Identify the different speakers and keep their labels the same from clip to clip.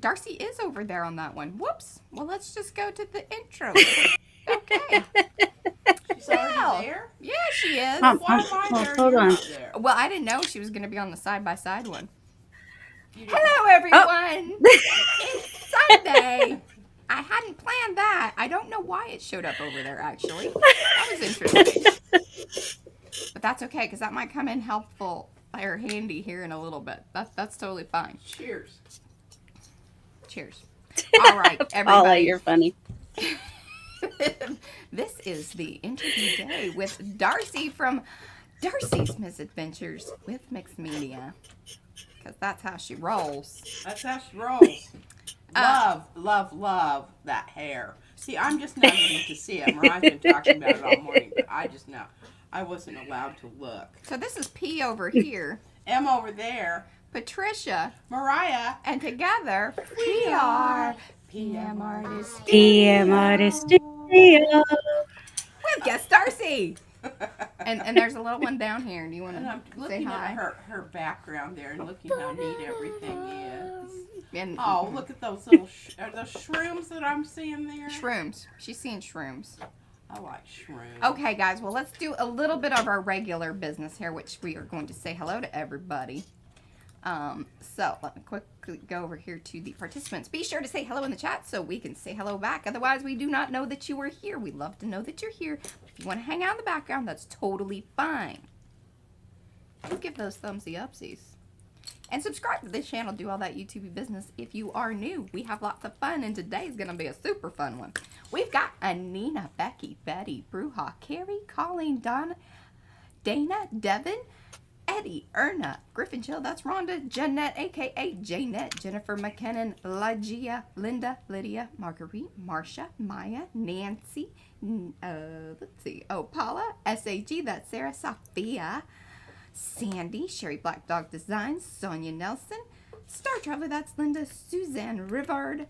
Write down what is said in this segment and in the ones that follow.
Speaker 1: Darcy is over there on that one. Whoops. Well, let's just go to the intro. Okay.
Speaker 2: She's already there?
Speaker 1: Yeah, she is.
Speaker 2: Why am I there?
Speaker 3: Hold
Speaker 2: You're
Speaker 3: on.
Speaker 2: not there.
Speaker 1: Well, I didn't know she was going to be on the side-by-side one. Hello, everyone. It's Sunday. I hadn't planned that. I don't know why it showed up over there, actually. That was interesting. But that's okay, because that might come in helpful or handy here in a little bit. That's totally fine.
Speaker 2: Cheers.
Speaker 1: Cheers. All right, everybody.
Speaker 3: Paulla, you're funny.
Speaker 1: This is the interview day with Darcy from Darcy's Misadventures with Mixed Media. Because that's how she rolls.
Speaker 2: That's how she rolls. Love that hair. See, I'm just not getting to see it. Mariah's been talking about it all morning, but I just know. I wasn't allowed to look.
Speaker 1: So this is P over here.
Speaker 2: M over there.
Speaker 1: Patricia.
Speaker 2: Mariah.
Speaker 1: And together, we are PM Artist.
Speaker 3: PM Artist Studio.
Speaker 1: With guest Darcy. And there's a little one down here. Do you want
Speaker 2: And I'm
Speaker 1: to say
Speaker 2: looking
Speaker 1: hi?
Speaker 2: at her background there and looking how neat everything is.
Speaker 1: And,
Speaker 2: Oh, look at those little are those shrooms that I'm seeing there?
Speaker 1: Shrooms. She's seeing shrooms.
Speaker 2: I like shrooms.
Speaker 1: Okay, guys. Well, let's do a little bit of our regular business here, which we are going to say hello to everybody. So let me quickly go over here to the participants. Be sure to say hello in the chat so we can say hello back. Otherwise, we do not know that you are here. We love to know that you're here. If you want to hang out in the background, that's totally fine. Do give those thumbsy upsies. And subscribe to this channel. Do all that YouTube business if you are new. We have lots of fun, and today is going to be a super fun one. We've got Anina, Becky, Betty, Bruja, Carrie, Colleen, Donna, Dana, Devin, Eddie, Erna, Griffin Chill, that's Rhonda, Jeanette, a.k.a. Janet, Jennifer McKinnon, Lagia, Linda, Lydia, Marguerite, Marcia, Maya, Nancy, let's see, Paulla, S.A.G., that's Sarah, Sophia, Sandy, Sherry Black Dog Designs, Sonia Nelson, Star Traveler, that's Linda, Suzanne Rivard,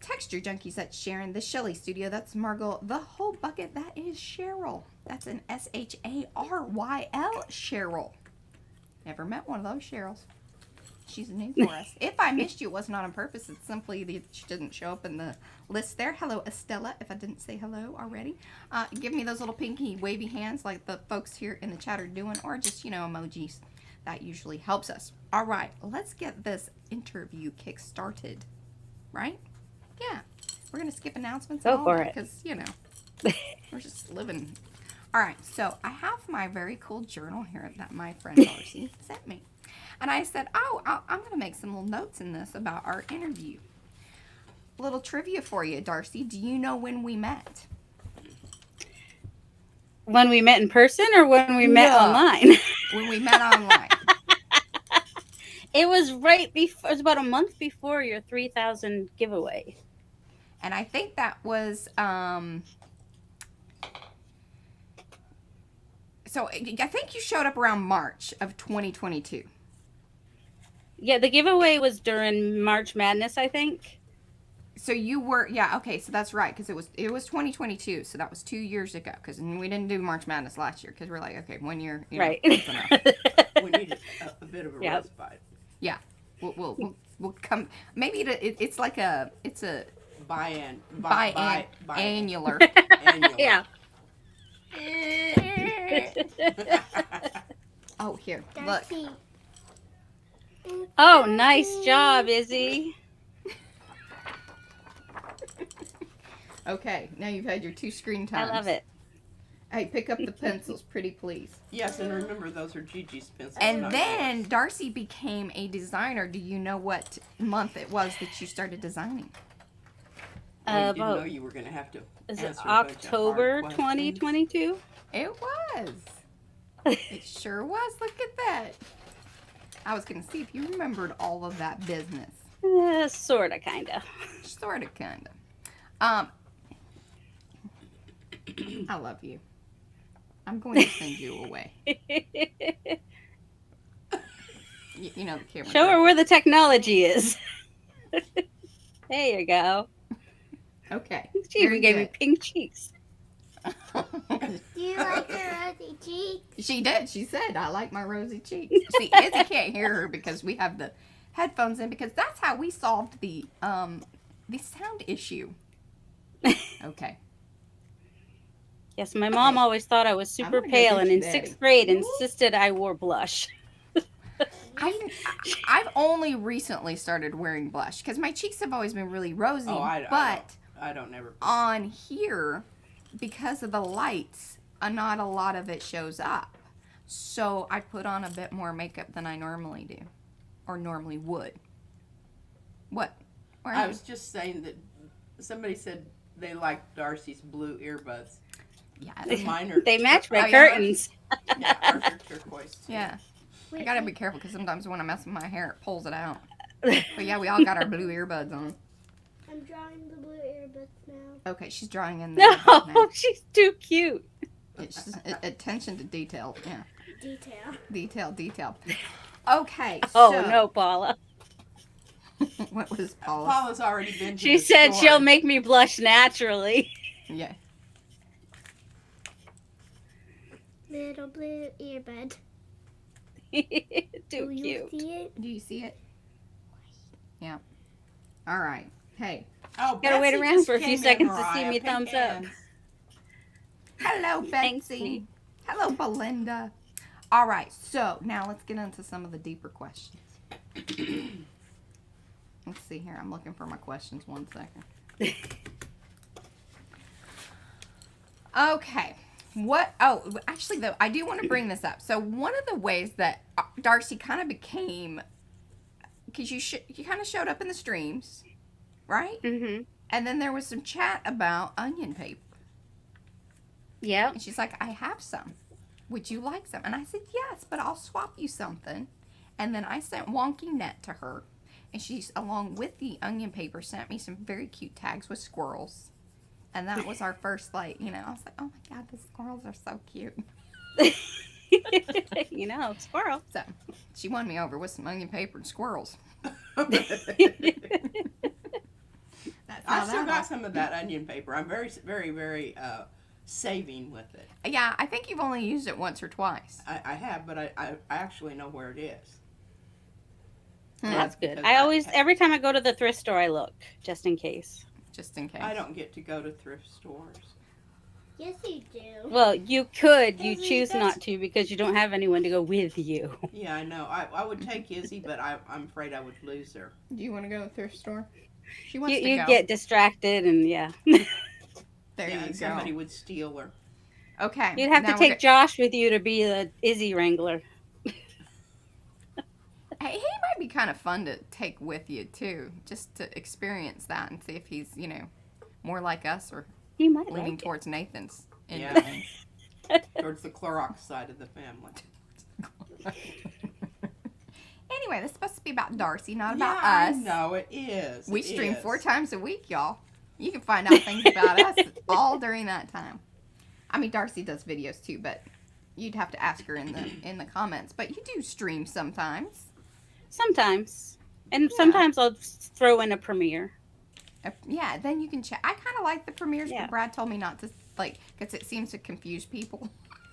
Speaker 1: Texture Junkies, that's Sharon, The Shelley Studio, that's Margot, The Whole Bucket, that is Cheryl. That's an S-H-A-R-Y-L, Cheryl. Never met one of those Cheryls. She's new for us. If I missed you, it was not on purpose. It's simply that she didn't show up in the list there. Hello, Estella, if I didn't say hello already. Give me those little pinky wavy hands like the folks here in the chat are doing, or just, you know, emojis. That usually helps us. All right, let's get this interview kick-started. Right? Yeah. We're going to skip announcements.
Speaker 3: Go for it.
Speaker 1: Because, you know, we're just living. All right, so I have my very cool journal here that my friend Darcy sent me. And I said, I'm going to make some little notes in this about our interview. A little trivia for you, Darcy. Do you know when we met?
Speaker 3: When we met in person or when we met online?
Speaker 1: When we met online.
Speaker 3: It was right before, it was about a month before your 3,000 giveaway.
Speaker 1: And I think that was, so I think you showed up around March of 2022.
Speaker 3: Yeah, the giveaway was during March Madness, I think.
Speaker 1: So you were, yeah, okay, so that's right, because it was 2022, so that was 2 years ago, because we didn't do March Madness last year, because we're like, okay, 1 year, you know,
Speaker 3: right.
Speaker 1: that's enough.
Speaker 2: We need a bit of a respite.
Speaker 1: Yeah, we'll come, maybe it's like a, it's a biannular.
Speaker 2: Annular.
Speaker 3: Yeah.
Speaker 1: Oh, here, look.
Speaker 3: Oh, nice job, Izzy.
Speaker 1: Okay, now you've had your 2 screen times.
Speaker 3: I love it.
Speaker 1: Hey, pick up the pencils, pretty please.
Speaker 2: Yes, and remember those are Gigi's pencils.
Speaker 1: And then Darcy became a designer. Do you know what month it was that you started designing?
Speaker 2: Well, you didn't know you were going to have to.
Speaker 3: Is
Speaker 2: answer
Speaker 3: it
Speaker 2: a bunch of
Speaker 3: October
Speaker 2: hard
Speaker 3: 2022?
Speaker 1: It was. It sure was. Look at that. I was going to see if you remembered all of that business.
Speaker 3: Sorta, kinda.
Speaker 1: Sorta, kinda. I love you. I'm going to send you away. You know the camera.
Speaker 3: Show her where the technology is. There you go.
Speaker 1: Okay.
Speaker 3: She even gave me pink cheeks.
Speaker 4: Do you like her rosy cheeks?
Speaker 1: She did. She said, I like my rosy cheeks. See, Izzy can't hear her because we have the headphones in because that's how we solved the sound issue. Okay.
Speaker 3: Yes, my mom always thought I was super
Speaker 2: gonna go
Speaker 3: pale,
Speaker 2: get
Speaker 3: and
Speaker 2: you
Speaker 3: in
Speaker 2: Daddy.
Speaker 3: 6th grade insisted I wore blush.
Speaker 1: I've only recently started wearing blush because my cheeks have always been really rosy.
Speaker 2: Oh, I don't never.
Speaker 1: On here, because of the lights, not a lot of it shows up. So I put on a bit more makeup than I normally do, or normally would. What?
Speaker 2: I was just saying that somebody said they liked Darcy's blue earbuds.
Speaker 1: Yeah,
Speaker 2: Mine are.
Speaker 3: They match my
Speaker 1: Oh, yeah.
Speaker 3: curtains.
Speaker 2: Yeah, ours are turquoise. Too.
Speaker 1: yeah. I
Speaker 4: Wait,
Speaker 1: gotta be careful because sometimes when I mess with my hair, it pulls it out. But yeah, we all got our blue earbuds on.
Speaker 4: I'm drawing the blue earbuds now.
Speaker 1: Okay, she's drawing in there.
Speaker 3: No, she's too cute.
Speaker 1: It's just attention to detail. Yeah.
Speaker 4: Detail.
Speaker 1: Okay.
Speaker 3: Oh
Speaker 1: so,
Speaker 3: no, Paula.
Speaker 1: What was Paula?
Speaker 2: Paula's already been to
Speaker 3: She
Speaker 2: the
Speaker 3: said
Speaker 2: store.
Speaker 3: she'll make me blush naturally.
Speaker 1: Yeah.
Speaker 4: Little blue earbud.
Speaker 3: Too
Speaker 4: Do you
Speaker 3: cute.
Speaker 4: see it?
Speaker 1: Do you see it? Yeah. All right. Hey.
Speaker 2: Oh,
Speaker 3: Gotta wait
Speaker 2: Betsy
Speaker 3: around
Speaker 2: just
Speaker 3: for a few
Speaker 2: came in,
Speaker 3: seconds to see
Speaker 2: Mariah.
Speaker 3: me
Speaker 2: Pink
Speaker 3: thumbs up.
Speaker 2: hands.
Speaker 1: Hello,
Speaker 3: Thanks,
Speaker 1: Betsy.
Speaker 3: Dee.
Speaker 1: Hello, Belinda. All right. So now let's get into some of the deeper questions. Let's see here. I'm looking for my questions. 1 second. Okay. What? Oh, actually, though, I do want to bring this up. So one of the ways that Darcy kind of became, because you kind of showed up in the streams, right?
Speaker 3: Mm-hmm.
Speaker 1: And then there was some chat about onion paper.
Speaker 3: Yep.
Speaker 1: And she's like, I have some. Would you like some? And I said, yes, but I'll swap you something. And then I sent Wonky Net to her. And she's, along with the onion paper, sent me some very cute tags with squirrels. And that was our first, like, you know, I was like, oh my God, the squirrels are so cute.
Speaker 3: You know, squirrel.
Speaker 1: So she won me over with some onion paper and squirrels. That's how
Speaker 2: I still
Speaker 1: that
Speaker 2: got
Speaker 1: was.
Speaker 2: some of that onion paper. I'm very, very, very saving with it.
Speaker 1: Yeah, I think you've only used it once or twice.
Speaker 2: I have, but I actually know where it is.
Speaker 3: That's good.
Speaker 2: Because
Speaker 3: I always, every time I go to the thrift store, I look just in case.
Speaker 1: Just in case.
Speaker 2: I don't get to go to thrift stores.
Speaker 4: Yes, you do.
Speaker 3: Well, you could. You
Speaker 4: Izzy,
Speaker 3: choose
Speaker 4: that's-
Speaker 3: not to because you don't have anyone to go with you.
Speaker 2: Yeah, I know. I would take Izzy, but I'm afraid I would lose her.
Speaker 1: Do you want to go to the thrift store? She wants to
Speaker 3: You
Speaker 1: go.
Speaker 3: get distracted and yeah.
Speaker 1: There
Speaker 2: Yeah,
Speaker 1: you
Speaker 2: and
Speaker 1: go.
Speaker 2: somebody would steal her.
Speaker 1: Okay.
Speaker 3: You'd have
Speaker 1: now
Speaker 3: to
Speaker 1: we're
Speaker 3: take Josh with you to be the Izzy wrangler.
Speaker 1: Hey, he might be kind of fun to take with you too, just to experience that and see if he's, you know, more like us or
Speaker 3: He might
Speaker 1: leaning
Speaker 3: like it.
Speaker 1: towards Nathan's.
Speaker 2: Yeah. Towards the Clorox side of the family.
Speaker 1: Anyway, this is supposed to be about Darcy, not about
Speaker 2: yeah,
Speaker 1: us.
Speaker 2: I know it is.
Speaker 1: We
Speaker 2: It
Speaker 1: stream
Speaker 2: is.
Speaker 1: 4 times a week, y'all. You can find out things about us all during that time. I mean, Darcy does videos too, but you'd have to ask her in the comments. But you do stream sometimes.
Speaker 3: Sometimes. And sometimes I'll throw in a premiere.
Speaker 1: Yeah, then you can check. I kind of like the premieres,
Speaker 3: Yeah.
Speaker 1: but Brad told me not to, like, because it seems to confuse people.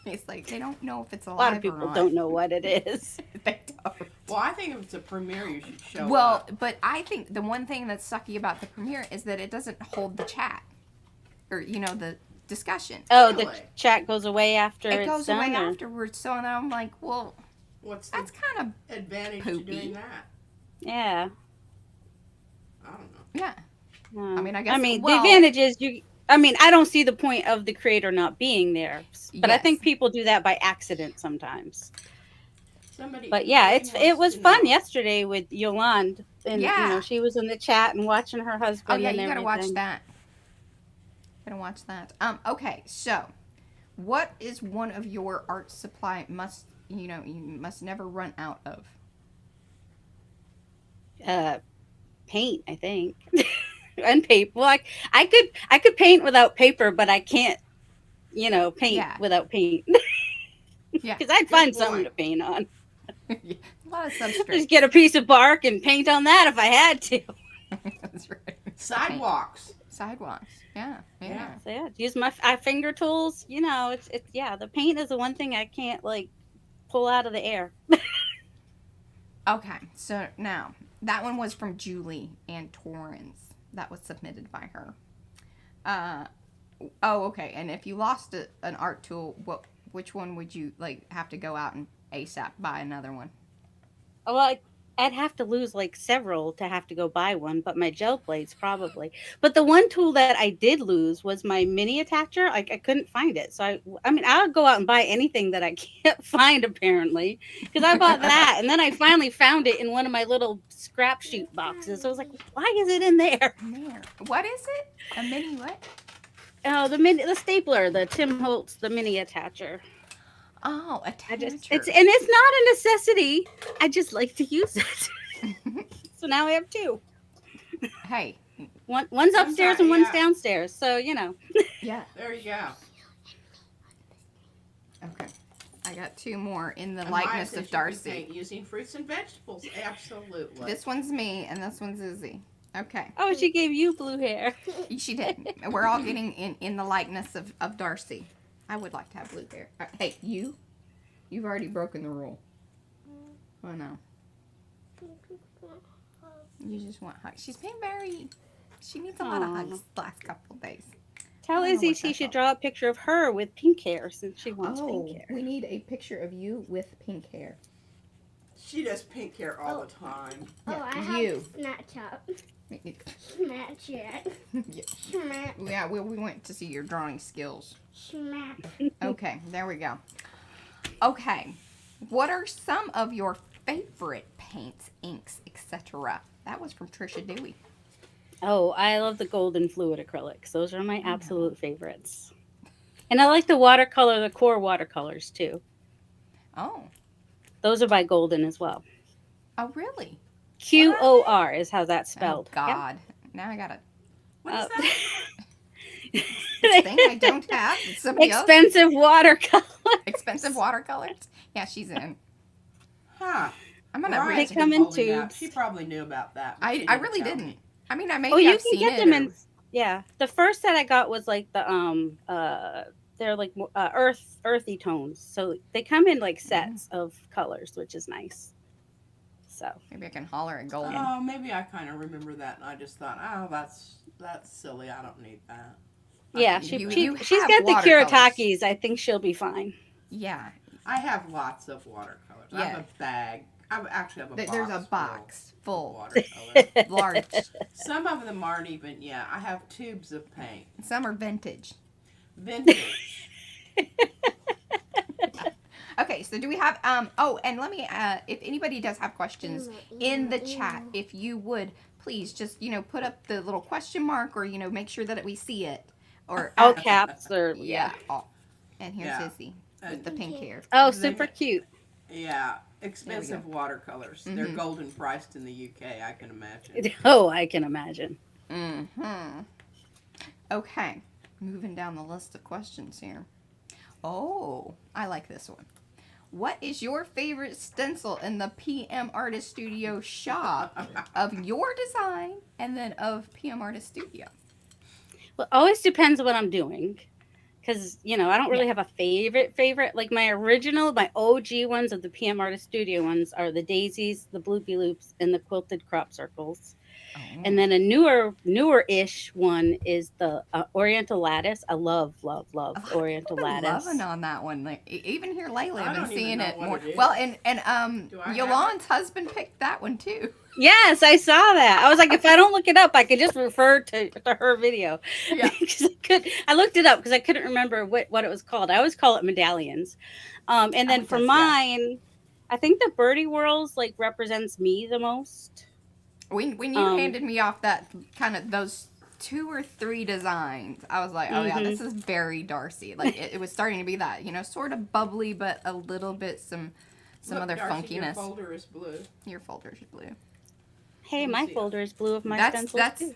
Speaker 1: It's like they don't know if it's
Speaker 3: A lot of
Speaker 1: or
Speaker 3: people
Speaker 1: not.
Speaker 3: don't know what it is.
Speaker 1: They don't.
Speaker 2: Well, I think if it's a premiere, you should show
Speaker 1: Well,
Speaker 2: up.
Speaker 1: but I think the one thing that's sucky about the premiere is that it doesn't hold the chat, or you know, the discussion.
Speaker 3: Oh, the
Speaker 2: Really?
Speaker 3: chat goes away after
Speaker 1: It
Speaker 3: it's
Speaker 1: goes
Speaker 3: done.
Speaker 1: away
Speaker 3: or-
Speaker 1: afterwards. So then I'm like, well,
Speaker 2: What's the
Speaker 1: that's kind
Speaker 2: advantage
Speaker 1: poopy.
Speaker 2: to doing that?
Speaker 3: Yeah.
Speaker 2: I don't know.
Speaker 1: of yeah.
Speaker 3: No.
Speaker 1: I mean, I guess-
Speaker 3: the
Speaker 1: well-
Speaker 3: advantage is I don't see the point of the creator not being there, but I
Speaker 1: Yes.
Speaker 3: think people do that by accident sometimes.
Speaker 2: Somebody.
Speaker 3: But yeah,
Speaker 2: somebody
Speaker 3: it
Speaker 2: wants
Speaker 3: was
Speaker 2: to
Speaker 3: fun
Speaker 2: know.
Speaker 3: yesterday with Yolande, and
Speaker 1: Yeah.
Speaker 3: she was in the chat and watching her husband.
Speaker 1: Oh yeah,
Speaker 3: and
Speaker 1: you gotta watch
Speaker 3: everything.
Speaker 1: that. Gotta watch that. Okay, so what is one of your art supply you must never run out of?
Speaker 3: Paint, I think, and paper. Well, I could paint without paper, but I can't, paint
Speaker 1: Yeah.
Speaker 3: without paint.
Speaker 1: Yeah.
Speaker 3: Because I'd find
Speaker 2: Good
Speaker 3: something
Speaker 2: point.
Speaker 3: to paint on.
Speaker 1: A lot of
Speaker 3: Just
Speaker 1: substrate.
Speaker 3: get a piece of bark and paint on that if I had to.
Speaker 1: That's right.
Speaker 2: Sidewalks.
Speaker 1: Sidewalks. Yeah. Yeah.
Speaker 2: Yeah.
Speaker 3: So yeah, use my finger tools. It's the paint is the one thing I can't pull out of the air.
Speaker 1: Okay, so now that one was from Julie and Torrance. That was submitted by her. Oh, okay. And if you lost an art tool, which one would you like have to go out and ASAP buy another one?
Speaker 3: Oh, well, I'd have to lose like several to have to go buy one, but my gel plates probably. But the one tool that I did lose was my mini attacher. Like I couldn't find it. So I mean, I'll go out and buy anything that I can't find apparently, because I bought that and then I finally found it in one of my little scrap sheet boxes. So I was like, why is it in there?
Speaker 1: There. What is it? A mini what?
Speaker 3: Oh, the stapler, the Tim Holtz, the mini attacher.
Speaker 1: Oh, attacher.
Speaker 3: It's not a necessity. I just like to use it. So now I have two.
Speaker 1: Hey.
Speaker 3: One's upstairs and one's downstairs. So
Speaker 1: Yeah.
Speaker 2: There you go.
Speaker 1: Okay. I got two more in the
Speaker 2: And
Speaker 1: likeness
Speaker 2: mine
Speaker 1: of
Speaker 2: says you can
Speaker 1: Darcy.
Speaker 2: paint using fruits and vegetables. Absolutely.
Speaker 1: This one's me and this one's Izzy. Okay.
Speaker 3: Oh, she gave you blue hair.
Speaker 1: She did. We're all getting in the likeness of Darcy. I would like to have blue hair. Hey, you've already broken the rule. Oh no. You just want hugs. She's been she needs a lot of hugs the last couple of days.
Speaker 3: Tell
Speaker 1: I don't know
Speaker 3: Izzy
Speaker 1: what
Speaker 3: she
Speaker 1: that's
Speaker 3: should
Speaker 1: all.
Speaker 3: draw a picture of her with pink hair since she wants
Speaker 1: Oh,
Speaker 3: pink hair.
Speaker 1: we need a picture of you with pink hair.
Speaker 2: She does pink hair all the time.
Speaker 4: Oh, I
Speaker 1: you.
Speaker 4: have Snapchat.
Speaker 1: Yeah.
Speaker 4: Smack.
Speaker 1: Yeah, we went to see your drawing skills.
Speaker 4: Smack.
Speaker 1: Okay, there we go. Okay, what are some of your favorite paints, inks, etc.? That was from Trisha Dewey.
Speaker 3: Oh, I love the golden fluid acrylics. Those are my absolute favorites. And I like the core watercolors too.
Speaker 1: Oh,
Speaker 3: Those are by Golden as well.
Speaker 1: oh really?
Speaker 3: QOR is how that's spelled.
Speaker 1: Oh God, now I gotta
Speaker 2: What is
Speaker 3: Uh,
Speaker 2: that?
Speaker 1: thing I don't have. It's somebody else.
Speaker 3: Expensive watercolor.
Speaker 1: Expensive watercolors. Yeah, she's in.
Speaker 2: Huh.
Speaker 1: I'm gonna
Speaker 2: Mariah's
Speaker 1: read.
Speaker 3: They
Speaker 2: been
Speaker 3: come in
Speaker 2: holding out.
Speaker 3: tubes.
Speaker 2: She probably knew about that. but
Speaker 1: I
Speaker 2: she
Speaker 1: really
Speaker 2: tell
Speaker 1: didn't.
Speaker 2: me.
Speaker 1: I mean, I maybe
Speaker 3: Oh, you
Speaker 1: I've
Speaker 3: can
Speaker 1: seen
Speaker 3: get
Speaker 1: it.
Speaker 3: them
Speaker 1: or-
Speaker 3: in. Yeah, the first set I got was like the they're like earthy tones. So they come in like sets of colors, which is nice. So
Speaker 1: Maybe I can holler at Golden.
Speaker 2: Oh, maybe I kind of remember that, and I just thought, oh, that's silly. I don't need that.
Speaker 3: yeah,
Speaker 1: You
Speaker 3: she's
Speaker 1: have
Speaker 3: got the
Speaker 1: watercolors.
Speaker 3: Kiratakis. I think she'll be fine.
Speaker 1: Yeah,
Speaker 2: I have lots of watercolors. I
Speaker 1: Yeah.
Speaker 2: have a bag. I actually have a box.
Speaker 1: there's a box
Speaker 2: full
Speaker 1: full,
Speaker 2: of watercolors.
Speaker 1: large.
Speaker 2: Some of them aren't even. Yeah, I have tubes of paint.
Speaker 1: Some are vintage.
Speaker 2: Vintage.
Speaker 1: Okay, so do we have oh, and let me if anybody does have questions in the chat, if you would please just put up the little question mark, or make sure that we see it, or
Speaker 3: All caps or
Speaker 1: yeah. Oh. And here's
Speaker 2: Yeah.
Speaker 1: Izzy with the
Speaker 2: And-
Speaker 1: pink hair.
Speaker 3: Oh,
Speaker 2: They
Speaker 3: super
Speaker 2: get-
Speaker 3: cute.
Speaker 2: Yeah, expensive watercolors. They're
Speaker 1: Mhm.
Speaker 2: golden priced in the UK. I can imagine.
Speaker 3: Oh, I can imagine.
Speaker 1: Mm-hmm. Okay, moving down the list of questions here. Oh, I like this one. What is your favorite stencil in the PM Artist Studio shop of your design and then of PM Artist Studio?
Speaker 3: Well, it always depends on what I'm doing. Because, I don't really have a favorite. Like my OG ones of the PM Artist Studio ones are the daisies, the bloopy loops, and the quilted crop circles.
Speaker 1: Oh.
Speaker 3: And then a newer-ish one is the Oriental Lattice. I love Oriental
Speaker 1: I've been
Speaker 3: Lattice.
Speaker 1: loving on that one. Like even here lately,
Speaker 2: I
Speaker 1: I've been
Speaker 2: don't even
Speaker 1: seeing
Speaker 2: know
Speaker 1: it
Speaker 2: what
Speaker 1: more.
Speaker 2: it is.
Speaker 1: Well, and
Speaker 2: Do I have
Speaker 1: Yolande's husband picked that one too.
Speaker 3: Yes, I saw that. I was like, if I don't look it up, I could just refer to her video.
Speaker 1: Yeah.
Speaker 3: Because I looked it up because I couldn't remember what it was called. I always call it Medallions. And then
Speaker 1: Oh,
Speaker 3: for
Speaker 1: that's-
Speaker 3: mine, I think the Birdie Whirls like represents me the most.
Speaker 1: When you handed me off that kind of those 2 or 3 designs, I was like, oh yeah, this is very Darcy. Like it was starting to be that, sort of bubbly, but a little bit some
Speaker 2: Look,
Speaker 1: other
Speaker 2: Darcy, Your
Speaker 1: funkiness.
Speaker 2: folder is blue.
Speaker 1: Your folder's blue.
Speaker 3: Hey,
Speaker 2: Let me
Speaker 3: my
Speaker 2: see it.
Speaker 3: folder is blue of my
Speaker 1: That's
Speaker 3: stencils too.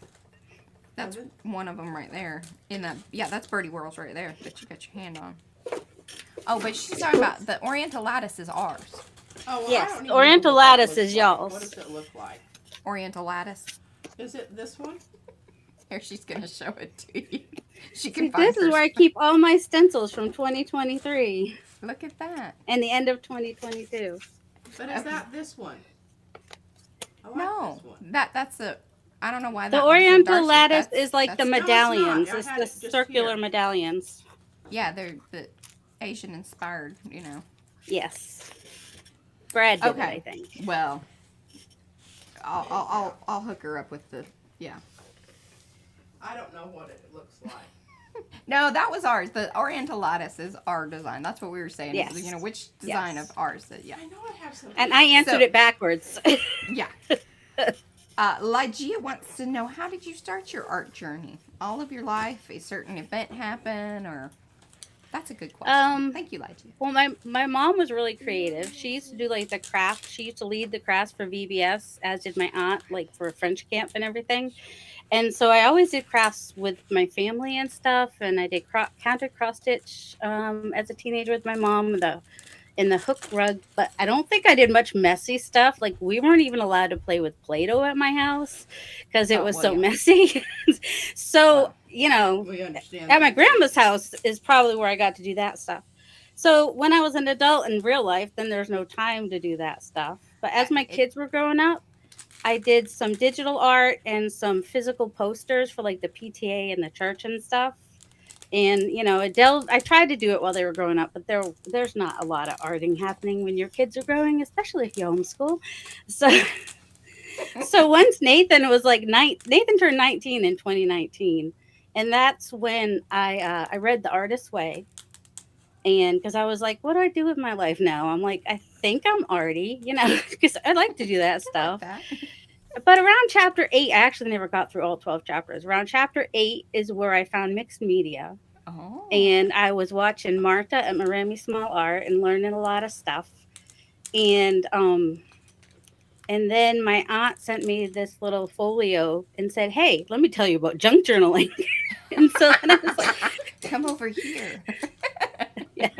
Speaker 1: that's
Speaker 2: Is it?
Speaker 1: one of them right there. That's Birdie Whirls right there that you got your hand on. Oh, but she's talking about the Oriental Lattice is ours.
Speaker 2: Oh, well,
Speaker 3: Yes,
Speaker 2: I don't even
Speaker 3: Oriental
Speaker 2: know what that
Speaker 3: Lattice
Speaker 2: looks
Speaker 3: is
Speaker 2: like.
Speaker 3: y'all's.
Speaker 2: What does it look like?
Speaker 1: Oriental Lattice.
Speaker 2: Is it this one?
Speaker 1: Here, she's gonna show it to you. She can
Speaker 3: See,
Speaker 1: find
Speaker 3: this is
Speaker 1: hers.
Speaker 3: where I keep all my stencils from 2023
Speaker 1: Look at that.
Speaker 3: and the end of 2022.
Speaker 2: But is that this one? I like
Speaker 1: No,
Speaker 2: this one.
Speaker 1: that's a. I don't know why
Speaker 3: The
Speaker 1: that was a
Speaker 3: Oriental
Speaker 1: Darcy.
Speaker 3: lattice is like the
Speaker 1: That's
Speaker 2: No, it's not.
Speaker 3: medallions.
Speaker 2: I
Speaker 3: It's
Speaker 2: had
Speaker 3: the
Speaker 2: it just
Speaker 3: circular
Speaker 2: here.
Speaker 3: medallions.
Speaker 1: yeah, they're the Asian inspired.
Speaker 3: Yes. Brad did it, I
Speaker 1: Okay.
Speaker 3: think.
Speaker 1: Well, I'll hook her up with the yeah.
Speaker 2: I don't know what it looks like.
Speaker 1: No, that was ours. The Oriental lattice is our design. That's what we were saying.
Speaker 3: Yes.
Speaker 1: Which design
Speaker 3: Yes.
Speaker 1: of ours? Yeah.
Speaker 2: I know I have some.
Speaker 3: And I answered
Speaker 1: So-
Speaker 3: it backwards.
Speaker 1: Yeah. Lygia wants to know, how did you start your art journey? All of your life, a certain event happened, or that's a good question. Thank you, Lygia.
Speaker 3: Well, my mom was really creative. She used to do like the craft. She used to lead the crafts for VBS, as did my aunt, like for French camp and everything. And so I always did crafts with my family and stuff. And I did counter cross stitch as a teenager with my mom in the hook rug. But I don't think I did much messy stuff. Like we weren't even allowed to play with Play-Doh at my house because it
Speaker 1: Oh,
Speaker 3: was
Speaker 1: well,
Speaker 3: so
Speaker 1: yeah.
Speaker 3: messy. So,
Speaker 1: Wow.
Speaker 2: We understand.
Speaker 3: at my
Speaker 2: that.
Speaker 3: grandma's house is probably where I got to do that stuff. So when I was an adult in real life, then there's no time to do that stuff. But as my kids were growing up, I did some digital art and some physical posters for like the PTA and the church and stuff. And I tried to do it while they were growing up, but there's not a lot of arting happening when your kids are growing, especially if you homeschool. So once Nathan was like Nathan turned 19 in 2019, and that's when I read The Artist's Way. And because I was like, what do I do with my life now? I'm like, I think I'm arty, because I like to do that stuff.
Speaker 1: That.
Speaker 3: But around chapter 8, I actually never got through all 12 chapters. Around chapter 8 is where I found mixed media.
Speaker 1: Oh.
Speaker 3: And I was watching Marta at Maremi Small Art and learning a lot of stuff. And then my aunt sent me this little folio and said, hey, let me tell you about junk journaling. And so then I was like,
Speaker 1: Come over here.
Speaker 3: yes.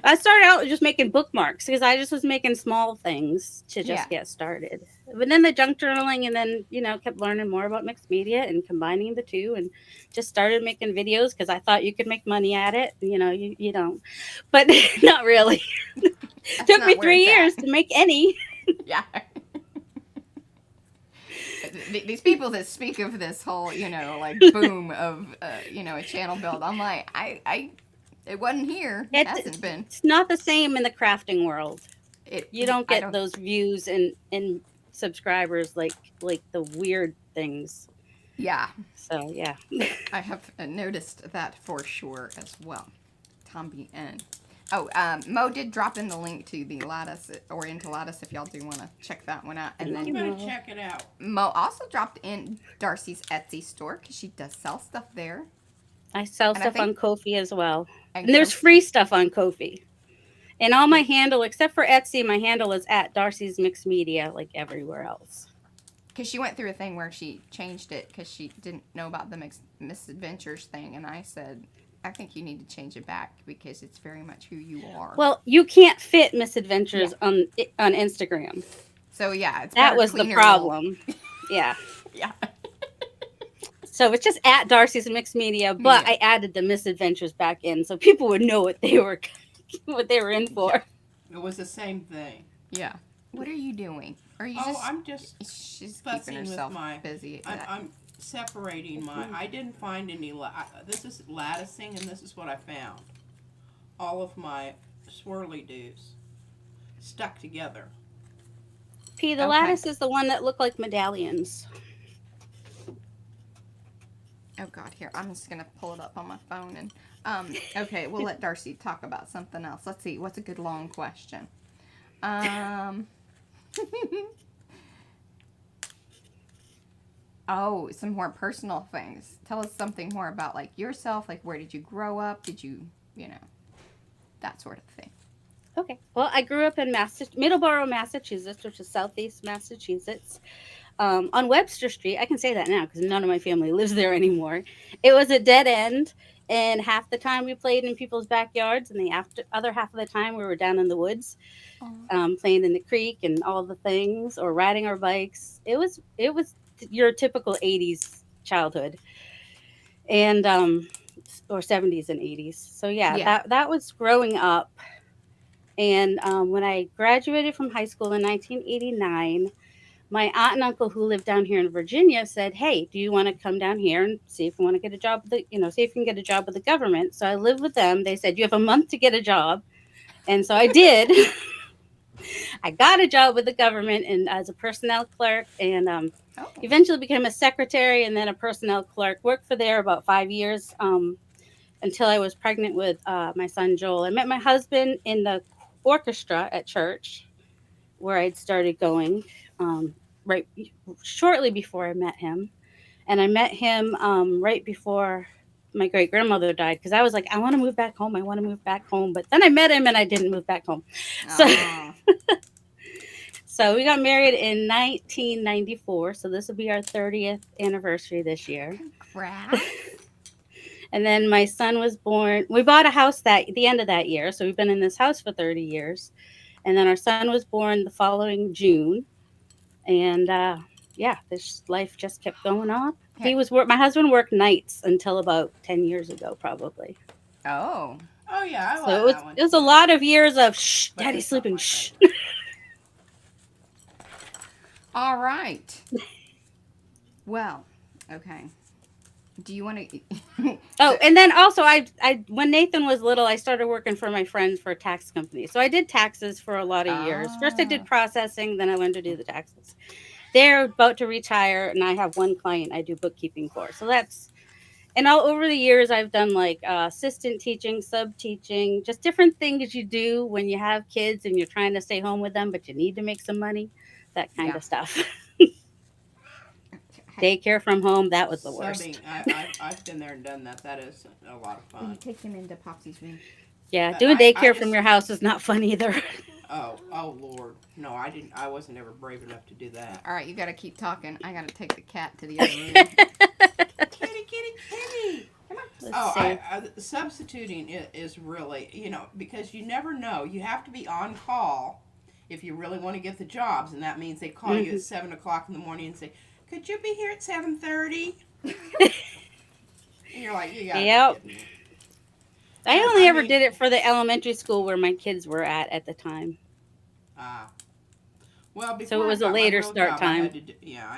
Speaker 3: I started out just making bookmarks because I just was making small things to just get started. But then the junk journaling, and then, kept learning more about mixed media and combining the two, and just started making videos because I thought you could make money at it. You don't, but not really. Took
Speaker 1: not
Speaker 3: me
Speaker 1: where
Speaker 3: 3
Speaker 1: it's at.
Speaker 3: years to make any.
Speaker 1: Yeah. These people that speak of this whole, like boom of, a channel build, I'm like, it wasn't here. It hasn't been.
Speaker 3: It's not the same in the crafting world. You don't
Speaker 1: I
Speaker 3: get those views and subscribers like the weird things.
Speaker 1: Yeah.
Speaker 3: So yeah.
Speaker 1: I have noticed that for sure as well. Tom N. Oh, Mo did drop in the link to the lattice, Oriental lattice, if y'all do want to check that one out. And
Speaker 2: I'm
Speaker 1: then
Speaker 2: gonna check it out.
Speaker 1: Mo also dropped in Darcy's Etsy store because she does sell stuff there.
Speaker 3: I sell
Speaker 1: And I
Speaker 3: stuff
Speaker 1: think-
Speaker 3: on Ko-fi as well.
Speaker 1: And
Speaker 3: And there's
Speaker 1: Ko-fi.
Speaker 3: free stuff on Ko-fi. And all my handle, except for Etsy, my handle is at Darcy's Mixed Media, like everywhere else.
Speaker 1: Because she went through a thing where she changed it because she didn't know about the misadventures thing. And I said, I think you need to change it back because it's very much who you are.
Speaker 3: Well, you can't fit misadventures on Instagram.
Speaker 1: So, yeah. It's
Speaker 3: That
Speaker 1: better,
Speaker 3: was the
Speaker 1: cleaner,
Speaker 3: problem. Yeah.
Speaker 1: Yeah.
Speaker 3: So it's just at Darcy's Mixed Media, but I added the misadventures back in so people would know what they were in for.
Speaker 2: It was the same thing.
Speaker 1: Yeah. What are you doing? Are you
Speaker 2: I'm just.
Speaker 1: She's
Speaker 2: fussing
Speaker 1: keeping
Speaker 2: with
Speaker 1: herself
Speaker 2: my-
Speaker 1: busy.
Speaker 2: I'm separating my. I didn't find any. This is latticing, and this is what I found. All of my swirly doos stuck together.
Speaker 3: P, the
Speaker 1: Okay.
Speaker 3: lattice is the one that looked like medallions.
Speaker 1: Oh God, here, I'm just gonna pull it up on my phone and okay, we'll let Darcy talk about something else. Let's see, what's a good long question? Oh, some more personal things. Tell us something more about like yourself, like where did you grow up? Did you, that sort of thing.
Speaker 3: Okay. Well, I grew up in Middleborough, Massachusetts, which is southeast Massachusetts. On Webster Street, I can say that now because none of my family lives there anymore. It was a dead end, and half the time we played in people's backyards, and the other half of the time we were down in the woods, playing in the creek and all the things, or riding our bikes. It was your typical 80s childhood, and or 70s and 80s. So yeah. that was growing up. And when I graduated from high school in 1989, my aunt and uncle who live down here in Virginia said, "Hey, do you want to come down here and see if you want to get a job with the, see if you can get a job with the government?" So I lived with them. They said, "You have a month to get a job." And so I did. I got a job with the government and as a personnel clerk, and
Speaker 1: Oh.
Speaker 3: eventually became a secretary and then a personnel clerk. Worked for there about 5 years until I was pregnant with my son Joel. I met my husband in the orchestra at church where I'd started going right shortly before I met him, and I met him right before my great grandmother died because I was like, I want to move back home. I want to move back home. But then I met him and I didn't move back home. So,
Speaker 1: Aw.
Speaker 3: so we got married in 1994. So this will be our 30th anniversary this year.
Speaker 1: Crap.
Speaker 3: And then my son was born. We bought a house at the end of that year. So we've been in this house for 30 years. And then our son was born the following June. And yeah, this life just kept going on.
Speaker 1: Okay.
Speaker 3: My husband worked nights until about 10 years ago, probably.
Speaker 1: Oh.
Speaker 2: Oh yeah, I like
Speaker 3: So
Speaker 2: that one.
Speaker 3: it was a lot of years of shh,
Speaker 2: But
Speaker 3: daddy's
Speaker 2: it's not
Speaker 3: sleeping,
Speaker 2: my
Speaker 3: shh.
Speaker 2: favorite.
Speaker 1: All right. Well, okay. Do you want to?
Speaker 3: Oh, and then also I when Nathan was little, I started working for my friends for a tax company. So I did taxes for a lot of years. First I
Speaker 1: Ah.
Speaker 3: did processing, then I learned to do the taxes. They're about to retire, and I have one client I do bookkeeping for. So and all over the years I've done like assistant teaching, sub teaching, just different things you do when you have kids and you're trying to stay home with them, but you need to make some money, that kind
Speaker 1: Yeah.
Speaker 3: of stuff. Daycare from home, that was the worst.
Speaker 2: Subbing, I've been there and done that. That is a lot of
Speaker 1: Will you
Speaker 2: fun.
Speaker 1: take him into Popsy's room?
Speaker 3: Yeah,
Speaker 2: But
Speaker 3: doing
Speaker 2: I
Speaker 3: daycare
Speaker 2: just-
Speaker 3: from your house is not fun either.
Speaker 2: Oh Lord, no, I didn't. I wasn't ever brave enough to do that.
Speaker 1: All right, you got to keep talking. I got to take the cat to the other room.
Speaker 2: Kitty, kitty, kitty.
Speaker 3: Let's
Speaker 2: Oh,
Speaker 3: see.
Speaker 2: substituting is really, because you never know. You have to be on call if you really want to get the jobs, and that means they call you at 7:00 in the morning and say, "Could you be here at 7:30?" And you're like, "You gotta
Speaker 3: Yep.
Speaker 2: be kidding me."
Speaker 3: I
Speaker 2: Yeah,
Speaker 3: only
Speaker 2: I
Speaker 3: ever
Speaker 2: mean-
Speaker 3: did it for the elementary school where my kids were at the time.
Speaker 2: Well, before
Speaker 3: So it was
Speaker 2: I
Speaker 3: a
Speaker 2: got my
Speaker 3: later
Speaker 2: real
Speaker 3: start
Speaker 2: job,
Speaker 3: time.
Speaker 2: I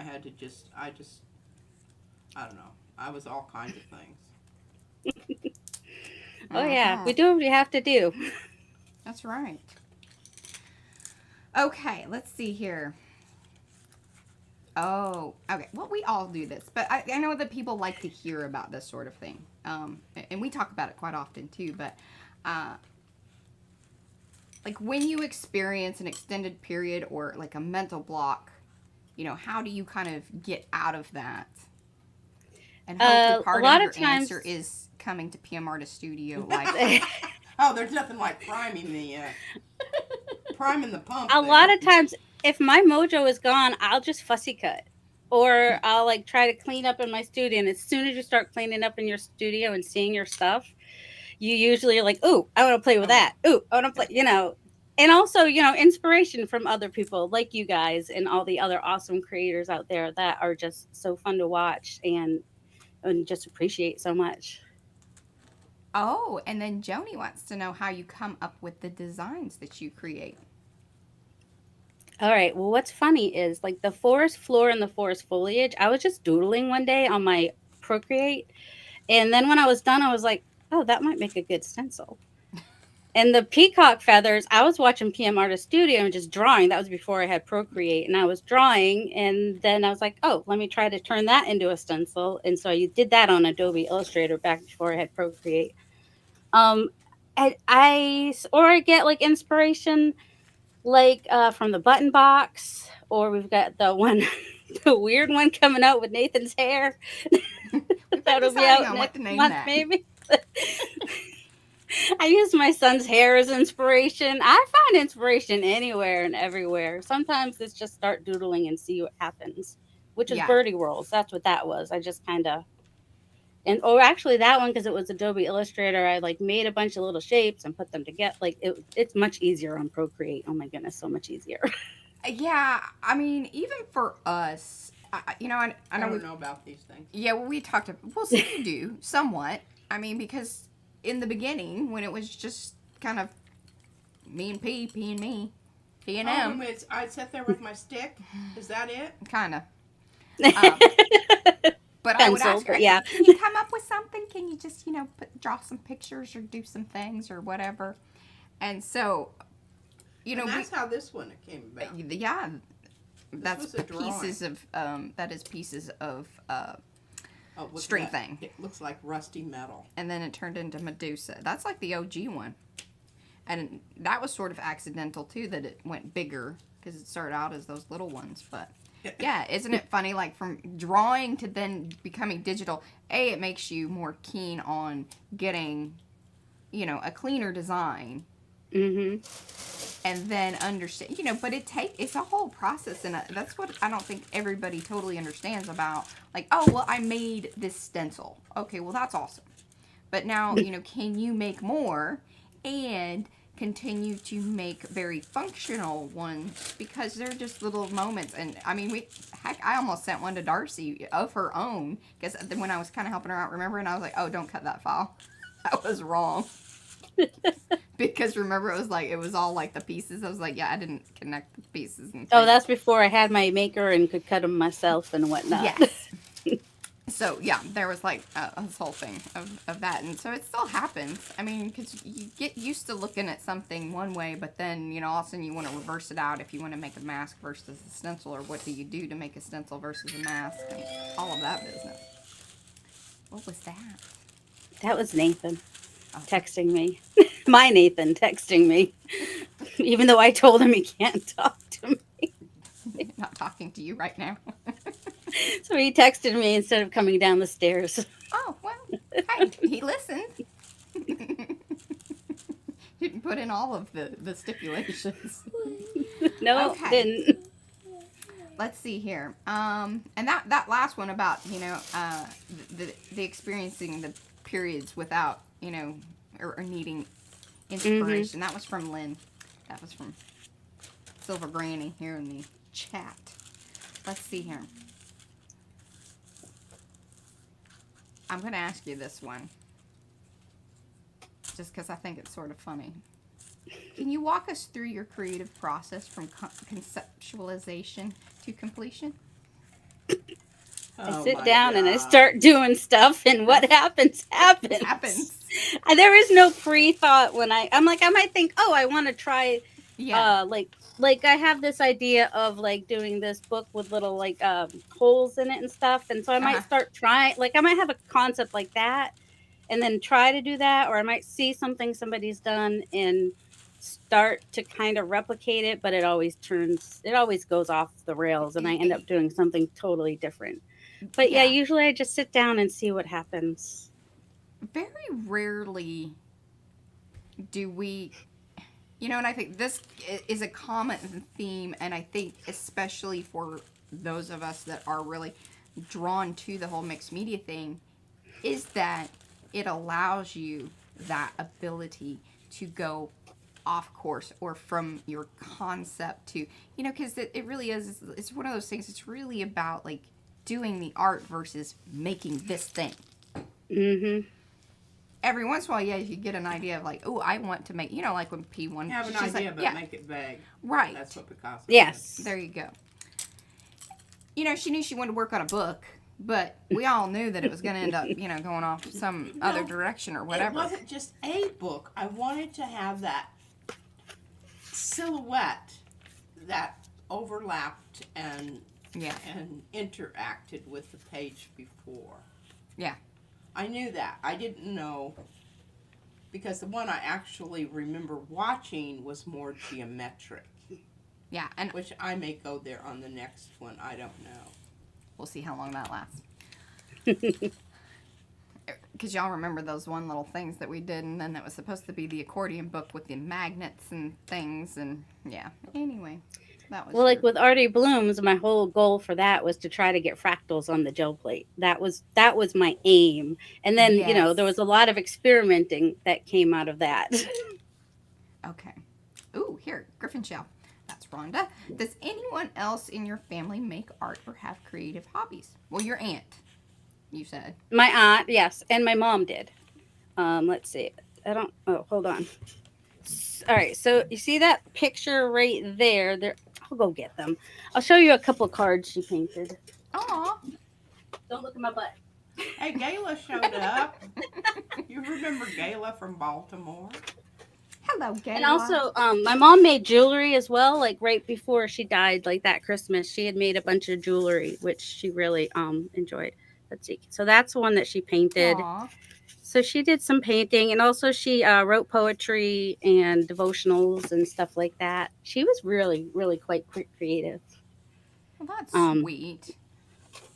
Speaker 2: had to just, I don't know. I was all kinds of things.
Speaker 3: Oh yeah,
Speaker 1: Uh-huh.
Speaker 3: we do what we have to do.
Speaker 1: That's right. Okay, let's see here. Oh, okay. Well, we all do this, but I know that people like to hear about this sort of thing. And we talk about it quite often too, but like when you experience an extended period or like a mental block, how do you kind of get out of that? And hopefully part
Speaker 3: a lot
Speaker 1: of
Speaker 3: of
Speaker 1: your answer
Speaker 3: times-
Speaker 1: is coming to PM Artist Studio. Like,
Speaker 2: Oh, there's nothing like priming the pump.
Speaker 3: A
Speaker 2: there.
Speaker 3: lot of times, if my mojo is gone, I'll just fussy cut. Or I'll like try to clean up in my studio. And as soon as you start cleaning up in your studio and seeing your stuff, you usually are like, "Ooh, I want to play with that. Ooh, I want to play," And also, inspiration from other people like you guys and all the other awesome creators out there that are just so fun to watch and just appreciate so much.
Speaker 1: oh, and then Joni wants to know how you come up with the designs that you create.
Speaker 3: All right. Well, what's funny is like the forest floor and the forest foliage, I was just doodling one day on my Procreate. And then when I was done, I was like, oh, that might make a good stencil. And the peacock feathers, I was watching PM Artist Studio and just drawing. That was before I had Procreate. And I was drawing. And then I was like, oh, let me try to turn that into a stencil. And so I did that on Adobe Illustrator back before I had Procreate. I get like inspiration like from the button box, or we've got the one, the weird one coming out with Nathan's hair. That'll be
Speaker 1: deciding
Speaker 3: out
Speaker 1: on what
Speaker 3: next
Speaker 1: to name
Speaker 3: month,
Speaker 1: that.
Speaker 3: maybe. I use my son's hair as inspiration. I find inspiration anywhere and everywhere. Sometimes it's just start doodling and see what happens, which is
Speaker 1: Yeah.
Speaker 3: Birdie Rolls. That's what that was. I just kind of, actually that one, because it was Adobe Illustrator, I like made a bunch of little shapes and put them together. Like it's much easier on Procreate. Oh my goodness, so much easier.
Speaker 1: Yeah, I mean, even for us, I
Speaker 2: I
Speaker 1: know
Speaker 2: don't know about these things.
Speaker 1: Yeah, well, we talked about, well, so you do, somewhat. I mean, because in the beginning, when it was just kind of me and P and me, P&M.
Speaker 2: I sit there with my stick. Is that it?
Speaker 1: Kind of. But I would
Speaker 3: Pencil,
Speaker 1: ask her,
Speaker 3: but yeah.
Speaker 1: can you come up with something? Can you just, draw some pictures or do some things or whatever? And so,
Speaker 2: And that's how this one came about.
Speaker 1: yeah, that's
Speaker 2: was a drawing.
Speaker 1: pieces of, that is pieces of
Speaker 2: Oh, look at
Speaker 1: string
Speaker 2: that.
Speaker 1: thing.
Speaker 2: It looks like rusty metal.
Speaker 1: And then it turned into Medusa. That's like the OG one. And that was sort of accidental, too, that it went bigger because it started out as those little ones, but... Yeah, isn't it funny, like, from drawing to then becoming digital, it makes you more keen on getting, a cleaner design.
Speaker 3: Mm-hmm.
Speaker 1: And then understand, but it's a whole process, and that's what I don't think everybody totally understands about, like, oh, well, I made this stencil. Okay, well, that's awesome. But now, can you make more and continue to make very functional ones, because they're just little moments. And I mean, I almost sent one to Darcy of her own, because when I was kind of helping her out, remember, and I was like, oh, don't cut that file. That was wrong. Because remember, it was all like the pieces. I was like, yeah, I didn't connect the pieces. And
Speaker 3: Oh, that's before I had my maker and could cut them myself and whatnot.
Speaker 1: Yes. So, yeah, there was like this whole thing of that. And so it still happens. I mean, because you get used to looking at something one way, but then, all of a sudden you want to reverse it out if you want to make a mask versus a stencil, or what do you do to make a stencil versus a mask, and all of that business. What was that?
Speaker 3: That was Nathan
Speaker 1: Oh.
Speaker 3: texting me. My Nathan texting me. Even though I told him he can't talk to me.
Speaker 1: Not talking to you right now.
Speaker 3: So he texted me instead of coming down the stairs.
Speaker 1: Oh, well, hey, he listened. Didn't put in all of the stipulations.
Speaker 3: No,
Speaker 1: Okay.
Speaker 3: didn't.
Speaker 1: Let's see here. And that last one about, the experiencing the periods without, or needing inspiration. That was from Lynn. That was from Silver Granny here in the chat. Let's see here. I'm going to ask you this one, just because I think it's sort of funny. Can you walk us through your creative process from conceptualization to completion?
Speaker 3: I sit down and I start doing stuff, and what happens.
Speaker 1: Happens.
Speaker 3: There is no pre-thought when I'm like, I might think, oh, I want to try,
Speaker 1: Yeah.
Speaker 3: like I have this idea of like doing this book with little like holes in it and stuff, and so I might start trying, like I might have a concept like that and then try to do that, or I might see something somebody's done and start to kind of replicate it, but it always goes off the rails and I end up doing something totally different. But yeah, usually I just sit down and see what happens.
Speaker 1: Very rarely do we, and I think this is a common theme, and I think especially for those of us that are really drawn to the whole mixed media thing, is that it allows you that ability to go off course or from your concept to, because it really is, it's one of those things, it's really about like doing the art versus making this thing.
Speaker 3: Mm-hmm.
Speaker 1: Every once in a while, you get an idea of like, oh, I want to make, like when P1.
Speaker 2: Have an idea, but make it vague.
Speaker 1: Right.
Speaker 2: That's what Picasso
Speaker 3: Yes.
Speaker 1: There you go. She knew she wanted to work on a book, but we all knew that it was going to end up, going off some other direction or whatever.
Speaker 2: It wasn't just a book. I wanted to have that silhouette that overlapped and interacted with the page before.
Speaker 1: Yeah.
Speaker 2: I knew that. I didn't know, because the one I actually remember watching was more geometric.
Speaker 1: Yeah, and
Speaker 2: which I may go there on the next one. I don't know.
Speaker 1: We'll see how long that lasts. Because y'all remember those one little things that we did, and then that was supposed to be the accordion book with the magnets and things, and yeah. Anyway, that was
Speaker 3: like with Arty Blooms, my whole goal for that was to try to get fractals on the gel plate. That was my aim, and then there was a lot of experimenting that came out of that.
Speaker 1: Okay. Ooh, here, Griffin Shell. That's Rhonda. Does anyone else in your family make art or have creative hobbies? Well, your aunt, you said.
Speaker 3: My aunt, yes, and my mom did. Let's see. Oh, hold on. All right, so you see that picture right there? There, I'll go get them. I'll show you a couple cards she painted.
Speaker 1: Aw.
Speaker 3: Don't look at my butt.
Speaker 2: Hey, Gayla showed up. You remember Gayla from Baltimore?
Speaker 1: Hello, Gayla.
Speaker 3: And also, my mom made jewelry as well. Like right before she died, like that Christmas, she had made a bunch of jewelry, which she really enjoyed. Let's see. So that's the one that she painted.
Speaker 1: Aw.
Speaker 3: So she did some painting, and also she wrote poetry and devotionals and stuff like that. She was really, really quite creative.
Speaker 1: Well, that's sweet.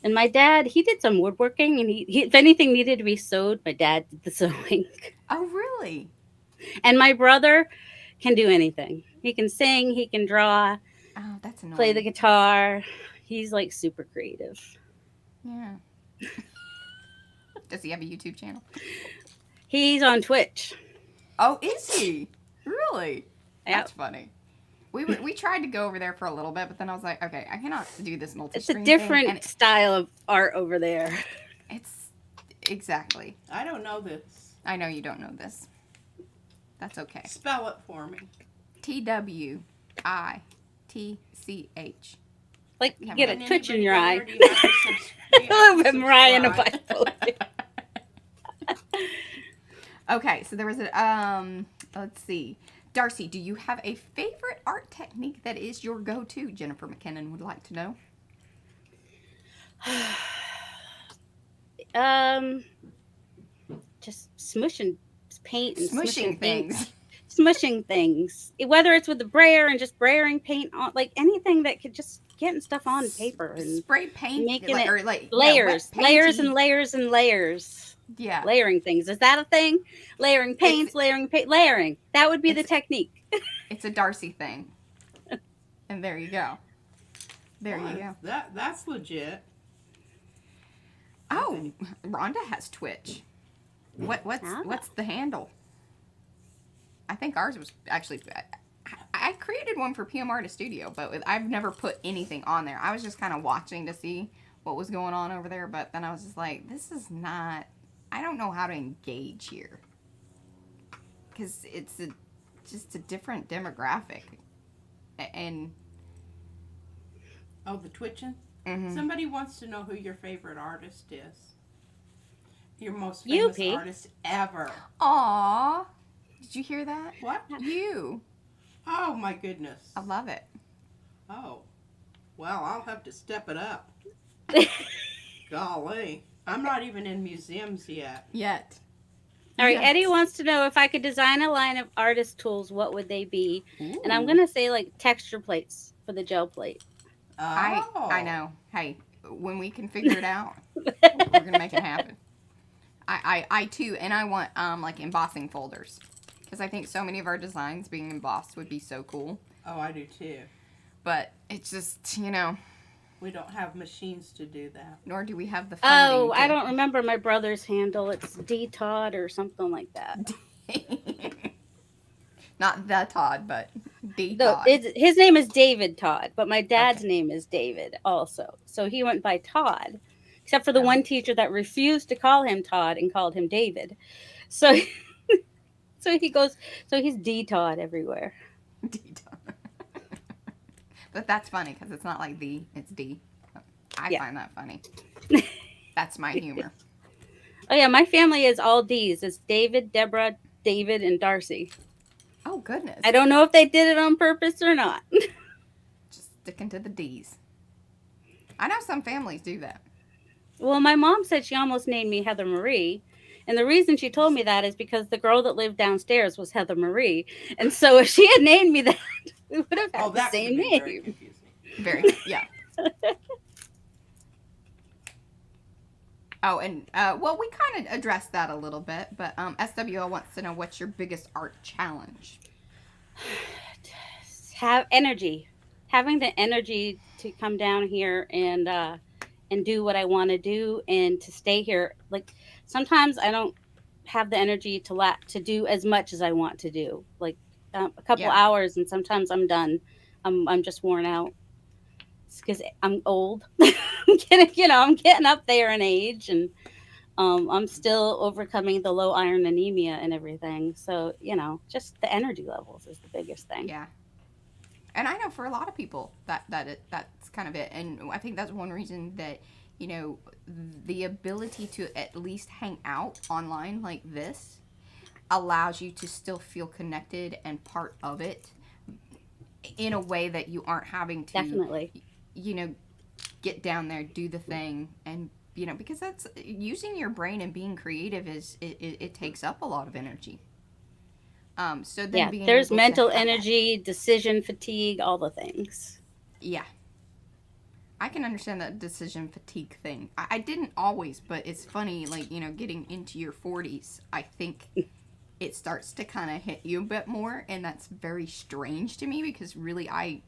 Speaker 3: And my dad, he did some woodworking, and he if anything needed to be sewed, my dad did the sewing.
Speaker 1: Oh, really?
Speaker 3: And my brother can do anything. He can sing, he can draw,
Speaker 1: Oh, that's annoying.
Speaker 3: play the guitar. He's like super creative.
Speaker 1: Yeah. Does he have a YouTube channel?
Speaker 3: He's on Twitch.
Speaker 1: Oh, is he? Really?
Speaker 3: Yep.
Speaker 1: That's funny. We tried to go over there for a little bit, but then I was like, okay, I cannot do this
Speaker 3: It's
Speaker 1: multi-screen
Speaker 3: a
Speaker 1: thing,
Speaker 3: different
Speaker 1: and
Speaker 3: style of art over there.
Speaker 1: it's exactly.
Speaker 2: I don't know this.
Speaker 1: I know you don't know this. That's okay.
Speaker 2: Spell it for me.
Speaker 1: TWITCH.
Speaker 3: Like you
Speaker 1: Come
Speaker 3: get
Speaker 2: Can
Speaker 3: a twitch in your
Speaker 2: anybody
Speaker 3: eye.
Speaker 2: there, do you have to do you
Speaker 3: A
Speaker 2: have
Speaker 3: little
Speaker 2: to
Speaker 3: bit Mariah in a
Speaker 2: subscribe?
Speaker 3: Bible.
Speaker 1: Okay, so there was a let's see. Darcy, do you have a favorite art technique that is your go-to? Jennifer McKinnon would like to know.
Speaker 3: Just smushing paint and
Speaker 1: Smushing
Speaker 3: paint.
Speaker 1: things.
Speaker 3: Smushing things. Whether it's with the brayer and just brayering paint on, like anything that could just getting stuff on paper and
Speaker 1: Spray paint,
Speaker 3: making
Speaker 1: like,
Speaker 3: it
Speaker 1: or like
Speaker 3: layers,
Speaker 1: yeah, wet
Speaker 3: layers and
Speaker 1: painty.
Speaker 3: layers and layers.
Speaker 1: Yeah,
Speaker 3: Layering things. Is that a thing? Layering paints, layering paint, layering. That would be the
Speaker 1: It's-
Speaker 3: technique.
Speaker 1: it's a Darcy thing. And there you go. There you go.
Speaker 2: That's legit.
Speaker 1: Oh, Rhonda has Twitch. What's the handle? I think ours was actually. I created one for PM Artist Studio, but I've never put anything on there. I was just kind of watching to see what was going on over there, but then I was just like, this is not. I don't know how to engage here because it's just a different demographic, and.
Speaker 2: Oh, the twitching?
Speaker 1: Mhm.
Speaker 2: Somebody wants to know who your favorite artist is. Your most
Speaker 3: You,
Speaker 2: famous
Speaker 3: Pete.
Speaker 2: artist ever.
Speaker 1: Aw, did you hear that?
Speaker 2: What?
Speaker 1: You.
Speaker 2: Oh my goodness.
Speaker 1: I love it.
Speaker 2: Oh. Well, I'll have to step it up. Golly. I'm not even in museums yet.
Speaker 1: Yet.
Speaker 3: All right,
Speaker 1: Yes.
Speaker 3: Eddie wants to know if I could design a line of artist tools, what would they be? And I'm gonna say like texture plates for the gel plate.
Speaker 1: I know. Hey, when we can figure it out, we're gonna make it happen. I too, and I want like embossing folders because I think so many of our designs being embossed would be so cool.
Speaker 2: Oh, I do too.
Speaker 1: But it's just
Speaker 2: We don't have machines to do that.
Speaker 1: nor do we have the funding.
Speaker 3: Oh, I don't remember my brother's handle. It's D Todd or something like that.
Speaker 1: Not the Todd, but D
Speaker 3: No,
Speaker 1: Todd.
Speaker 3: his name is David Todd, but my dad's name is David also. So he went by Todd, except for the one teacher that refused to call him Todd and called him David. So, so he's D Todd everywhere.
Speaker 1: D Todd. But that's funny because it's not like the, it's D. I
Speaker 3: Yeah.
Speaker 1: find that funny. That's my humor.
Speaker 3: Oh yeah, my family is all D's. It's David, Deborah, David, and Darcy.
Speaker 1: Oh goodness.
Speaker 3: I don't know if they did it on purpose or not.
Speaker 1: Just sticking to the D's. I know some families do that.
Speaker 3: Well, my mom said she almost named me Heather Marie. And the reason she told me that is because the girl that lived downstairs was Heather Marie. And so if she had named me that, we would have had
Speaker 2: Oh,
Speaker 3: the
Speaker 2: that
Speaker 3: same
Speaker 2: could be very
Speaker 3: name.
Speaker 2: confusing.
Speaker 1: Very, yeah. Oh, and, well, we kind of addressed that a little bit, but SWL wants to know what's your biggest art challenge?
Speaker 3: Have energy. Having the energy to come down here and do what I want to do and to stay here. Like sometimes I don't have the energy to do as much as I want to do. Like a couple
Speaker 1: Yeah.
Speaker 3: hours, and sometimes I'm done. I'm just worn out. It's because I'm old. I'm getting up there in age, and I'm still overcoming the low iron anemia and everything. So, just the energy levels is the biggest thing.
Speaker 1: Yeah. And I know for a lot of people that's kind of it. And I think that's one reason that, the ability to at least hang out online like this allows you to still feel connected and part of it in a way that you aren't having to,
Speaker 3: Definitely.
Speaker 1: Get down there, do the thing, and, because that's using your brain and being creative it takes up a lot of energy. So then
Speaker 3: Yeah,
Speaker 1: being
Speaker 3: there's
Speaker 1: able to
Speaker 3: mental
Speaker 1: have-
Speaker 3: energy, decision fatigue, all the things.
Speaker 1: Yeah. I can understand that decision fatigue thing. I didn't always, but it's funny, like, getting into your 40s, I think it starts to kind of hit you a bit more, and that's very strange to me because really I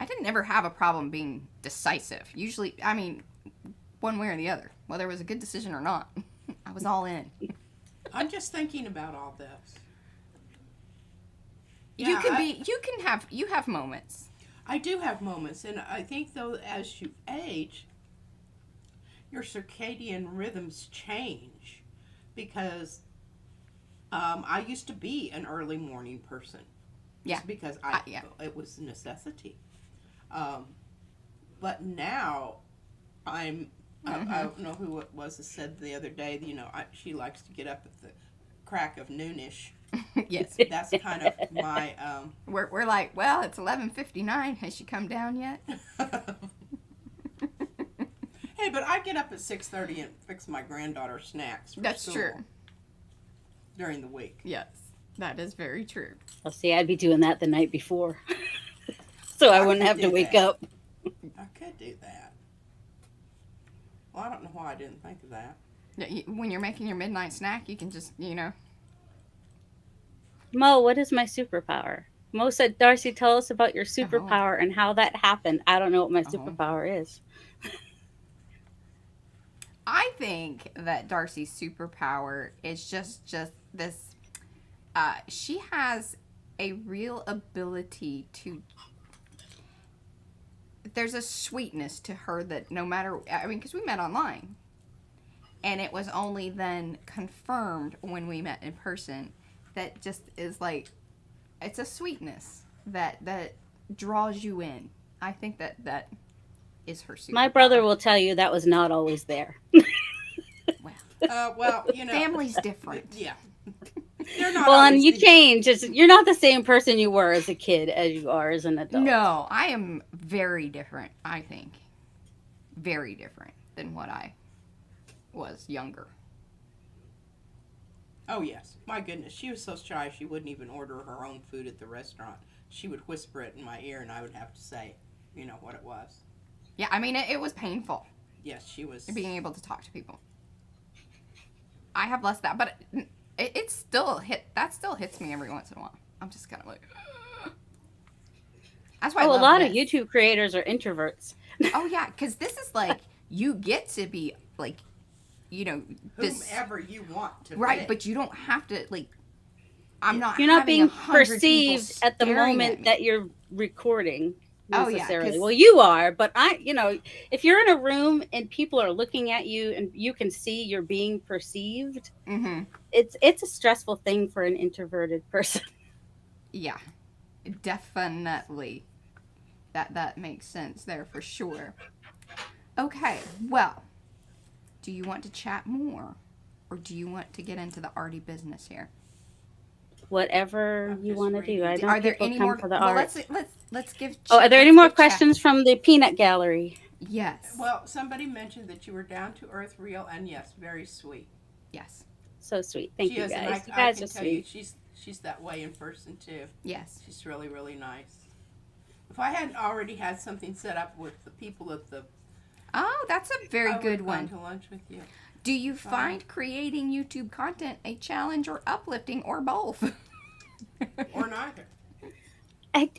Speaker 1: didn't ever have a problem being decisive. Usually, I mean, one way or the other, whether it was a good decision or not, I was all in.
Speaker 2: I'm just thinking about all this.
Speaker 1: You
Speaker 2: Yeah,
Speaker 1: you have moments.
Speaker 2: I do have moments, and I think though as you age, your circadian rhythms change because I used to be an early morning person.
Speaker 1: Yeah.
Speaker 2: Just because
Speaker 1: Yeah.
Speaker 2: it was a necessity. But now I don't know who it was that said the other day, she likes to get up at the crack of noonish.
Speaker 1: Yes.
Speaker 2: That's kind of my
Speaker 1: We're like, well, it's 11:59. Has she come down yet?
Speaker 2: Hey, but I get up at 6:30 and fix my granddaughter's snacks for
Speaker 1: That's
Speaker 2: school
Speaker 1: true.
Speaker 2: during the week.
Speaker 1: Yes, that is very true.
Speaker 3: Well, see, I'd be doing that the night before. So I wouldn't
Speaker 2: could
Speaker 3: have to
Speaker 2: do
Speaker 3: wake
Speaker 2: that.
Speaker 3: up.
Speaker 2: I could do that. Well, I don't know why I didn't think of that.
Speaker 1: Yeah, when you're making your midnight snack, you can just,
Speaker 3: Mo, what is my superpower? Mo said, Darcy, tell us about your superpower and how that happened. I don't know what my superpower is.
Speaker 1: I think that Darcy's superpower is just this. She has a real ability to. There's a sweetness to her that no matter. I mean, because we met online, and it was only then confirmed when we met in person that just is like, it's a sweetness that draws you in. I think that is her superpower.
Speaker 3: My brother will tell you that was not always there.
Speaker 2: Well,
Speaker 1: Family's different.
Speaker 2: Yeah. They're not
Speaker 3: Well, and
Speaker 2: always
Speaker 3: you
Speaker 2: the-
Speaker 3: change. You're not the same person you were as a kid as you are as an adult.
Speaker 1: No, I am very different, I think. Very different than what I was younger.
Speaker 2: Oh, yes. My goodness. She was so shy she wouldn't even order her own food at the restaurant. She would whisper it in my ear and I would have to say, what it was.
Speaker 1: Yeah, I mean, it was painful
Speaker 2: Yes, she was.
Speaker 1: being able to talk to people. I have less of that, but it still hits me every once in a while. I'm just kind of like, that's why I
Speaker 3: Oh, a
Speaker 1: love
Speaker 3: lot of
Speaker 1: this.
Speaker 3: YouTube creators are introverts.
Speaker 1: Oh yeah, because this is like, you get to be like, this
Speaker 2: Whomever you want to
Speaker 1: right,
Speaker 2: be.
Speaker 1: but you don't have to like. I'm not.
Speaker 3: You're not
Speaker 1: having
Speaker 3: being
Speaker 1: 100 people
Speaker 3: perceived at the
Speaker 1: staring at
Speaker 3: moment
Speaker 1: me.
Speaker 3: that you're recording.
Speaker 1: Oh, yeah,
Speaker 3: Necessarily.
Speaker 1: 'cause-
Speaker 3: Well, you are, but if you're in a room and people are looking at you and you can see you're being perceived,
Speaker 1: Mm-hmm.
Speaker 3: it's a stressful thing for an introverted person.
Speaker 1: Yeah, definitely. That makes sense there for sure. Okay, well, do you want to chat more, or do you want to get into the arty business here?
Speaker 3: Whatever
Speaker 2: I'm
Speaker 3: you
Speaker 2: just
Speaker 3: want to
Speaker 2: reading.
Speaker 3: do. I know
Speaker 1: Are there
Speaker 3: people
Speaker 1: any
Speaker 3: come
Speaker 1: more?
Speaker 3: for the
Speaker 1: Well,
Speaker 3: art.
Speaker 1: let's give.
Speaker 3: Oh, are there any
Speaker 1: let's
Speaker 3: more
Speaker 1: give chat.
Speaker 3: questions from the peanut gallery?
Speaker 1: Yes.
Speaker 2: Well, somebody mentioned that you were down to earth, real, and yes, very sweet.
Speaker 1: Yes.
Speaker 3: So sweet. Thank
Speaker 2: She
Speaker 3: you
Speaker 2: is, and
Speaker 3: guys. You
Speaker 2: I
Speaker 3: guys
Speaker 2: can
Speaker 3: are
Speaker 2: tell you,
Speaker 3: sweet.
Speaker 2: she's that way in person too.
Speaker 1: Yes.
Speaker 2: She's really, really nice. If I hadn't already had something set up with the people at the,
Speaker 1: Oh, that's a very
Speaker 2: I would
Speaker 1: good
Speaker 2: have gone
Speaker 1: one.
Speaker 2: to lunch with you.
Speaker 1: Do you find creating YouTube content a challenge or uplifting or both?
Speaker 2: Or neither.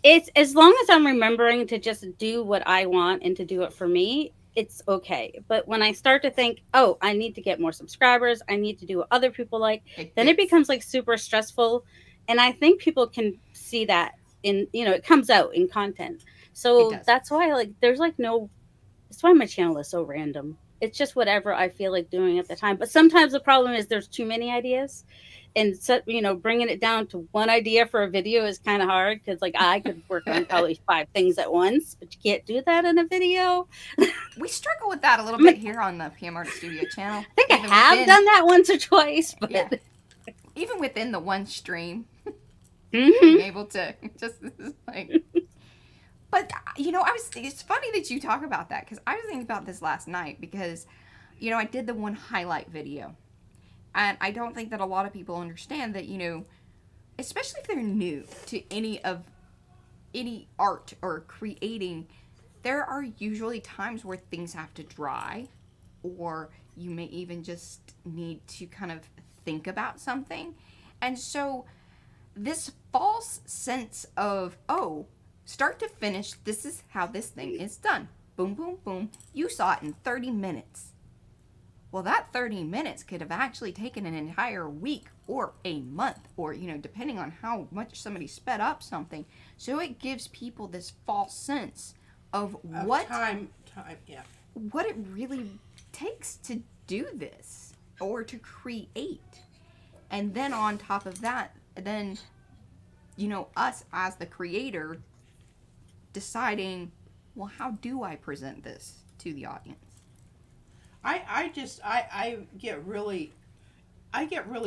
Speaker 3: It's as long as I'm remembering to just do what I want and to do it for me, it's okay. But when I start to think, oh, I need to get more subscribers, I need to do what other people like, then it becomes like super stressful. And I think people can see that it comes out in content.
Speaker 1: It
Speaker 3: So
Speaker 1: does.
Speaker 3: that's why that's why my channel is so random. It's just whatever I feel like doing at the time. But sometimes the problem is there's too many ideas. And so, bringing it down to one idea for a video is kind of hard because, like, I could work on probably 5 things at once, but you can't do that in a video.
Speaker 1: We struggle with that a little bit here on the PM Artist Studio channel.
Speaker 3: I think I have done that once or twice, but
Speaker 1: yeah. Even within the one stream,
Speaker 3: Mhm.
Speaker 1: being able to just like. But it's funny that you talk about that because I was thinking about this last night because, I did the one highlight video. And I don't think that a lot of people understand that, especially if they're new to any art or creating, there are usually times where things have to dry, or you may even just need to kind of think about something. And so this false sense of, oh, start to finish, this is how this thing is done. Boom, boom, boom. You saw it in 30 minutes. Well, that 30 minutes could have actually taken an entire week or a month or, depending on how much somebody sped up something. So it gives people this false sense of what
Speaker 2: time, yeah.
Speaker 1: What it really takes to do this or to create. And then on top of that, then, us as the creator deciding, well, how do I present this to the audience?
Speaker 2: I get really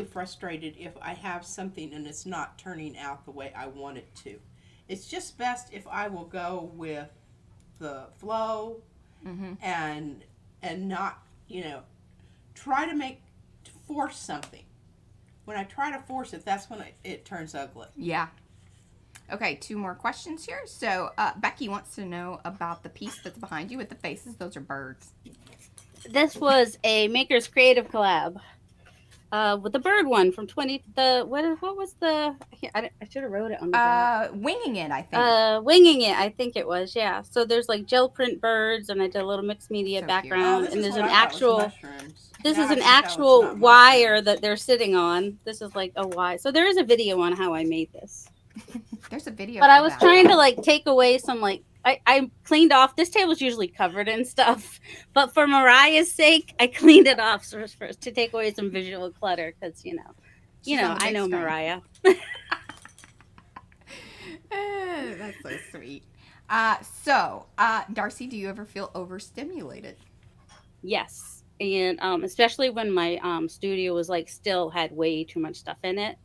Speaker 2: frustrated if I have something and it's not turning out the way I want it to. It's just best if I will go with the flow and not, try to force something. When I try to force it, that's when it turns ugly.
Speaker 1: Yeah. Okay, 2 more questions here. So Becky wants to know about the piece that's behind you with the faces. Those are birds.
Speaker 3: This was a Maker's Creative collab with the bird one from what was the? I should have wrote it on the back.
Speaker 1: Winging It, I think.
Speaker 3: Winging It, I think it was. Yeah. So there's like gel print birds, and I did a little mixed media
Speaker 1: So
Speaker 3: background,
Speaker 2: this
Speaker 3: and
Speaker 2: is
Speaker 3: there's
Speaker 2: what
Speaker 3: an
Speaker 2: I thought was
Speaker 3: actual.
Speaker 2: mushrooms.
Speaker 3: This
Speaker 2: Now
Speaker 3: is
Speaker 2: I
Speaker 3: an
Speaker 2: can tell it's
Speaker 3: actual
Speaker 2: not
Speaker 3: wire
Speaker 2: mushrooms.
Speaker 3: that they're sitting on. This is like a wire. So there is a video on how I made this.
Speaker 1: There's a video.
Speaker 3: But
Speaker 1: for
Speaker 3: I was
Speaker 1: that.
Speaker 3: trying to like take away some like I cleaned off. This table's usually covered in stuff, but for Mariah's sake, I cleaned it off first to take away some visual clutter because
Speaker 1: She's on the
Speaker 3: I
Speaker 1: big
Speaker 3: know
Speaker 1: screen.
Speaker 3: Mariah.
Speaker 1: That's so sweet. Darcy, do you ever feel overstimulated?
Speaker 3: Yes, and especially when my studio was like still had way too much stuff in it.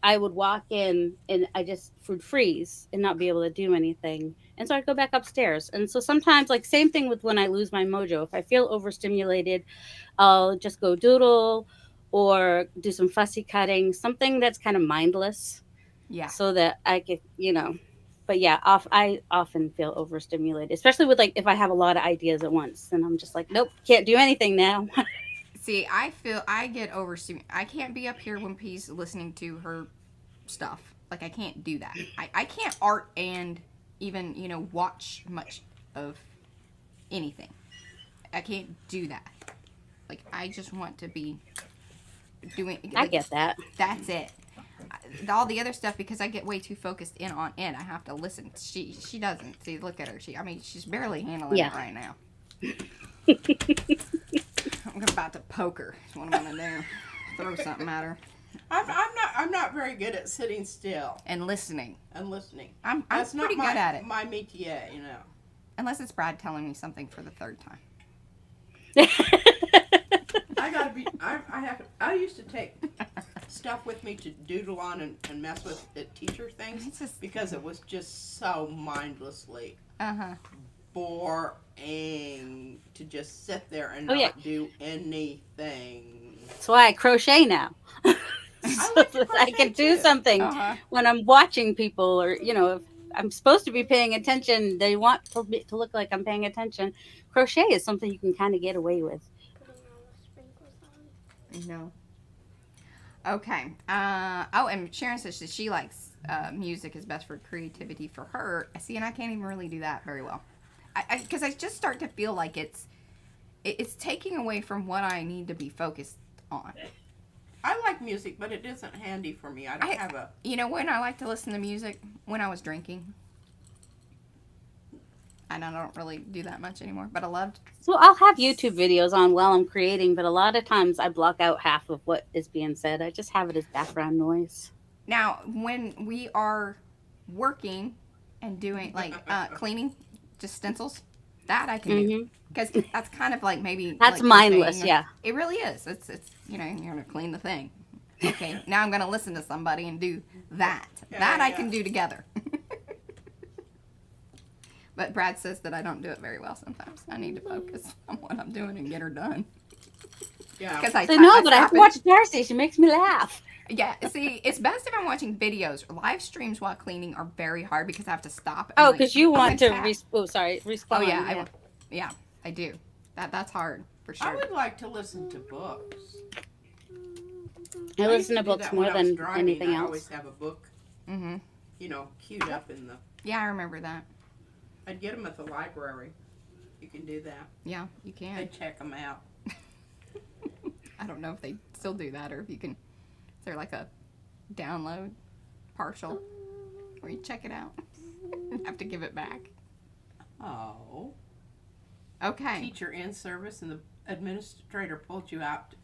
Speaker 3: I would walk in and I just would freeze and not be able to do anything. And so I'd go back upstairs. And so sometimes, like, same thing with when I lose my mojo. If I feel overstimulated, I'll just go doodle or do some fussy cutting, something that's kind of mindless.
Speaker 1: Yeah.
Speaker 3: So that I could, But yeah, I often feel overstimulated, especially with like if I have a lot of ideas at once. And I'm just like, nope, can't do anything now.
Speaker 1: See, I feel I get overstimulated. I can't be up here when P's listening to her stuff. Like, I can't do that. I can't art and even, watch much of anything. I can't do that. Like, I just want to be doing...
Speaker 3: I get that.
Speaker 1: That's it. All the other stuff, because I get way too focused in on it, I have to listen. She doesn't. See, look at her. She's barely handling it right now. I'm about to poke her. That's what I'm gonna do. Throw something at her.
Speaker 2: I'm not very good at sitting still
Speaker 1: And listening.
Speaker 2: and listening.
Speaker 1: I'm
Speaker 2: That's
Speaker 1: pretty
Speaker 2: not
Speaker 1: good at it.
Speaker 2: my métier,
Speaker 1: Unless it's Brad telling me something for the 3rd time.
Speaker 2: I gotta be. I used to take stuff with me to doodle on and mess with at teacher things
Speaker 1: It's just-
Speaker 2: because it was just so mindlessly
Speaker 1: Uh-huh.
Speaker 2: boring to just sit there and
Speaker 3: Oh, yeah.
Speaker 2: not do anything.
Speaker 3: That's why I crochet now.
Speaker 2: I like to
Speaker 3: I
Speaker 2: crochet
Speaker 3: can do
Speaker 2: too.
Speaker 3: something
Speaker 1: Uh-huh.
Speaker 3: when I'm watching people, or if I'm supposed to be paying attention, they want to look like I'm paying attention. Crochet is something you can kind of get away with.
Speaker 1: No. Okay. And Sharon says that she likes music is best for creativity for her. See, and I can't even really do that very well. Because I just start to feel like it's taking away from what I need to be focused on.
Speaker 2: I like music, but it isn't handy for me. I don't have a.
Speaker 1: When I like to listen to music? When I was drinking. And I don't really do that much anymore, but I loved.
Speaker 3: So I'll have YouTube videos on while I'm creating, but a lot of times I block out half of what is being said. I just have it as background noise.
Speaker 1: Now, when we are working and doing like cleaning, just stencils, that I can do. Because that's kind of like maybe
Speaker 3: That's
Speaker 1: like
Speaker 3: mindless,
Speaker 1: crocheting or-
Speaker 3: yeah.
Speaker 1: It really is. It's you're gonna clean the thing. Okay, now I'm gonna listen to somebody and do that. That I can do together. But Brad says that I don't do it very well sometimes. I need to focus on what I'm doing and get her done.
Speaker 2: Yeah.
Speaker 1: Because
Speaker 3: I know, but I have
Speaker 1: stop
Speaker 3: to
Speaker 1: and-
Speaker 3: watch Darcy. She makes me laugh.
Speaker 1: Yeah, see, it's best if I'm watching videos. Live streams while cleaning are very hard because I have to stop. And
Speaker 3: Oh,
Speaker 1: like,
Speaker 3: because you want to
Speaker 1: tap.
Speaker 3: respond.
Speaker 1: Oh yeah, yeah, I do. That's hard for sure.
Speaker 2: I would like to listen to books.
Speaker 3: I listen to
Speaker 2: used do
Speaker 3: books
Speaker 2: that
Speaker 3: more
Speaker 2: when I was
Speaker 3: than
Speaker 2: driving.
Speaker 3: anything
Speaker 2: I
Speaker 3: else.
Speaker 2: always have a book,
Speaker 1: Mm-hmm.
Speaker 2: queued up in the.
Speaker 1: Yeah, I remember that.
Speaker 2: I'd get them at the library. You can do that.
Speaker 1: Yeah, you can.
Speaker 2: They check them out.
Speaker 1: I don't know if they still do that or if you can. Is there like a download partial where you check it out and have to give it back?
Speaker 2: Oh.
Speaker 1: Okay.
Speaker 2: Teacher in service and the administrator pulled you out.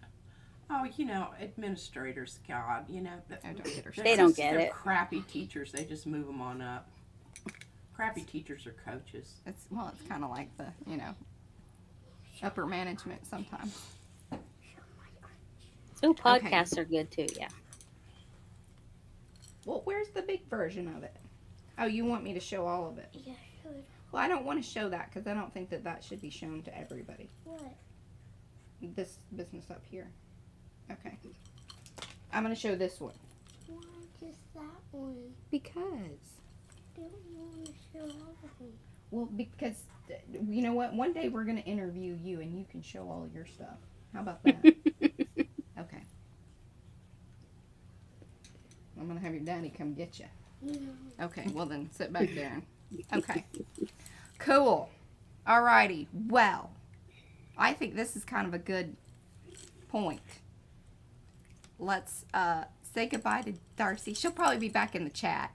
Speaker 2: Oh, administrators, God,
Speaker 1: I don't get her.
Speaker 3: They don't get
Speaker 2: they're
Speaker 3: it.
Speaker 2: Crappy teachers. They just move them on up. Crappy teachers are coaches.
Speaker 1: It's kind of like the upper management sometimes.
Speaker 3: So podcasts are good too, yeah.
Speaker 1: Well, where's the big version of it? Oh, you want me to show all of it?
Speaker 4: Yeah, sure.
Speaker 1: Well, I don't want to show that because I don't think that should be shown to everybody.
Speaker 4: What?
Speaker 1: This business up here. Okay. I'm going to show this one.
Speaker 4: Why just that one?
Speaker 1: Because.
Speaker 4: I don't want to show all of them.
Speaker 1: Well, because, you know what? One day we're going to interview you and you can show all your stuff. How about that? Okay. I'm going to have your daddy come get you.
Speaker 4: No.
Speaker 1: Okay, well then sit back there. Okay. Cool. Alrighty. Well, I think this is kind of a good point. Let's say goodbye to Darcy. She'll probably be back in the chat.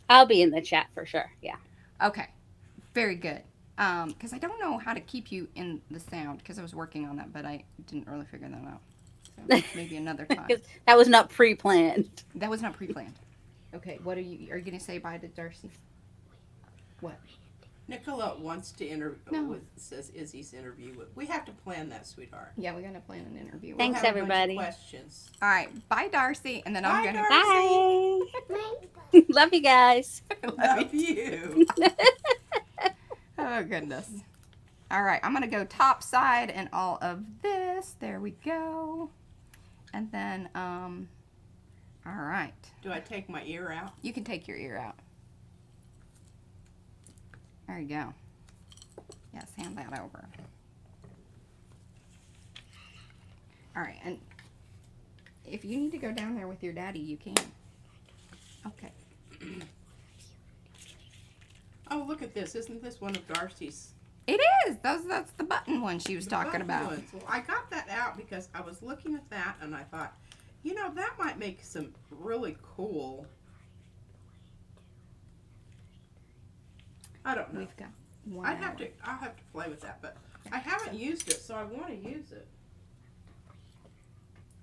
Speaker 3: I'll be in the chat for sure, yeah.
Speaker 1: Okay. Very good. Because I don't know how to keep you in the sound because I was working on that, but I didn't really figure that out. So maybe another time.
Speaker 3: That was not pre-planned.
Speaker 1: That was not pre-planned. Okay, what are you going to say bye to Darcy? What?
Speaker 2: Nicola wants to interview.
Speaker 1: No.
Speaker 2: Says Izzy's interview. We have to plan that, sweetheart.
Speaker 1: Yeah, we're going to plan an interview.
Speaker 2: We'll
Speaker 3: Thanks,
Speaker 2: have a bunch of
Speaker 3: everybody.
Speaker 2: questions.
Speaker 1: All right, bye, Darcy, and then I'm
Speaker 2: Bye,
Speaker 1: gonna
Speaker 3: Bye. Love you guys.
Speaker 2: Love you.
Speaker 1: Oh goodness! All right, I'm gonna go top side and all of this. There we go, and then all right,
Speaker 2: Do I take my ear out?
Speaker 1: you can take your ear out. There you go. Yes, hand that over. All right, and if you need to go down there with your daddy, you can. Okay.
Speaker 2: Oh, look at this. Isn't this one of Darcy's?
Speaker 1: It is. That's the button one she was talking
Speaker 2: button
Speaker 1: about.
Speaker 2: ones? Well, I got that out because I was looking at that and I thought, that might make some really cool. I don't know.
Speaker 1: We've got one.
Speaker 2: I'll have
Speaker 1: hour.
Speaker 2: to play with that, but I haven't used it, so I want to use it.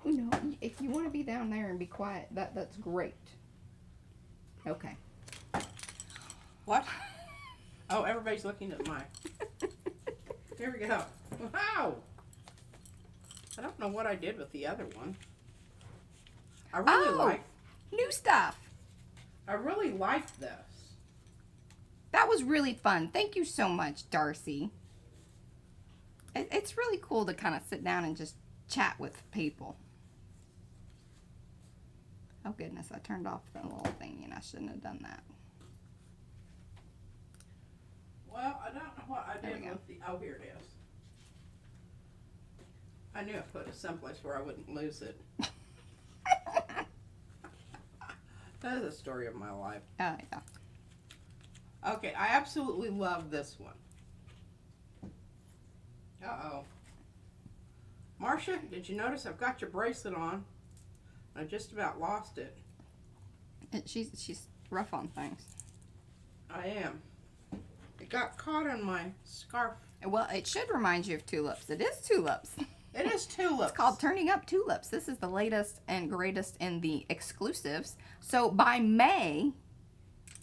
Speaker 1: No, if you want to be down there and be quiet, that's great. Okay.
Speaker 2: What? Oh, everybody's looking at mine. Here we go. Wow. I don't know what I did with the other one. I really
Speaker 1: New stuff.
Speaker 2: like this.
Speaker 1: That was really fun. Thank you so much, Darcy. It's really cool to kind of sit down and just chat with people. Oh goodness, I turned off the little thing and I shouldn't have done that.
Speaker 2: Well, I don't know what I
Speaker 1: There
Speaker 2: did
Speaker 1: we go.
Speaker 2: with the. Oh, here it is. I knew I put it someplace where I wouldn't lose it. That is the story of my life.
Speaker 1: Oh yeah.
Speaker 2: Okay, I absolutely love this one. Uh-oh. Marcia, did you notice I've got your bracelet on? I just about lost it.
Speaker 1: She's rough on things.
Speaker 2: I am. It got caught on my scarf.
Speaker 1: Well, it should remind you of tulips. It is tulips.
Speaker 2: It is tulips.
Speaker 1: It's called Turning Up Tulips. This is the latest and greatest in the exclusives. So by May,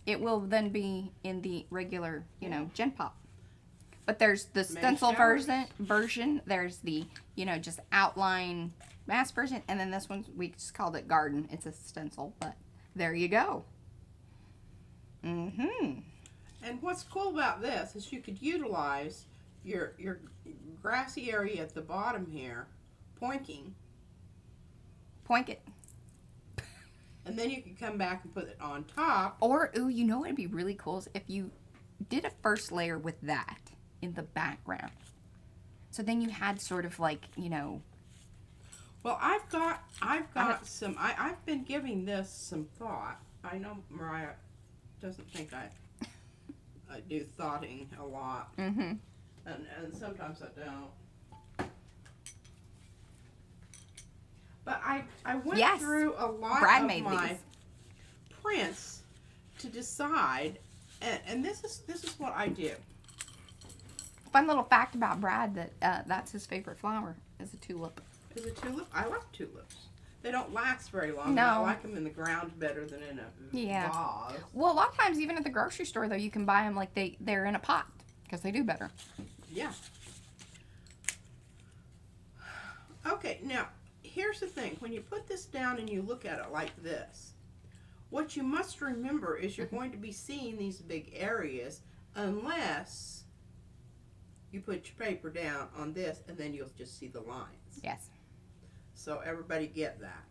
Speaker 1: it will then be in the regular, you know, Gen Pop. But there's the stencil version. There's the, you know, just outline mass version. And then this one, we just called it Garden. It's a stencil, but there you go. Mm-hmm.
Speaker 2: And what's cool about this is you could utilize your grassy area at the bottom here, pointing,
Speaker 1: Point it.
Speaker 2: and then you can come back and put it on top.
Speaker 1: Or, ooh, you know what would be really cool is if you did a first layer with that in the background. So then you had sort of like, you know.
Speaker 2: Well, I've got some. I've been giving this some thought. I know Mariah doesn't think I do thoughting a lot,
Speaker 1: Mm-hmm.
Speaker 2: and sometimes I don't. But I went
Speaker 1: Yes.
Speaker 2: through a lot
Speaker 1: Brad
Speaker 2: of
Speaker 1: made
Speaker 2: my
Speaker 1: these.
Speaker 2: prints to decide, and this is what I do.
Speaker 1: Fun little fact about Brad that that's his favorite flower is a tulip.
Speaker 2: Is a tulip? I love tulips. They don't last very long.
Speaker 1: No.
Speaker 2: I like them in the ground better than in a vase.
Speaker 1: Well, a lot of times, even at the grocery store, though, you can buy them like they're in a pot because they do better.
Speaker 2: Yeah. Okay, now, here's the thing. When you put this down and you look at it like this, what you must remember is you're going to be seeing these big areas unless you put your paper down on this and then you'll just see the lines.
Speaker 1: Yes.
Speaker 2: So everybody get that.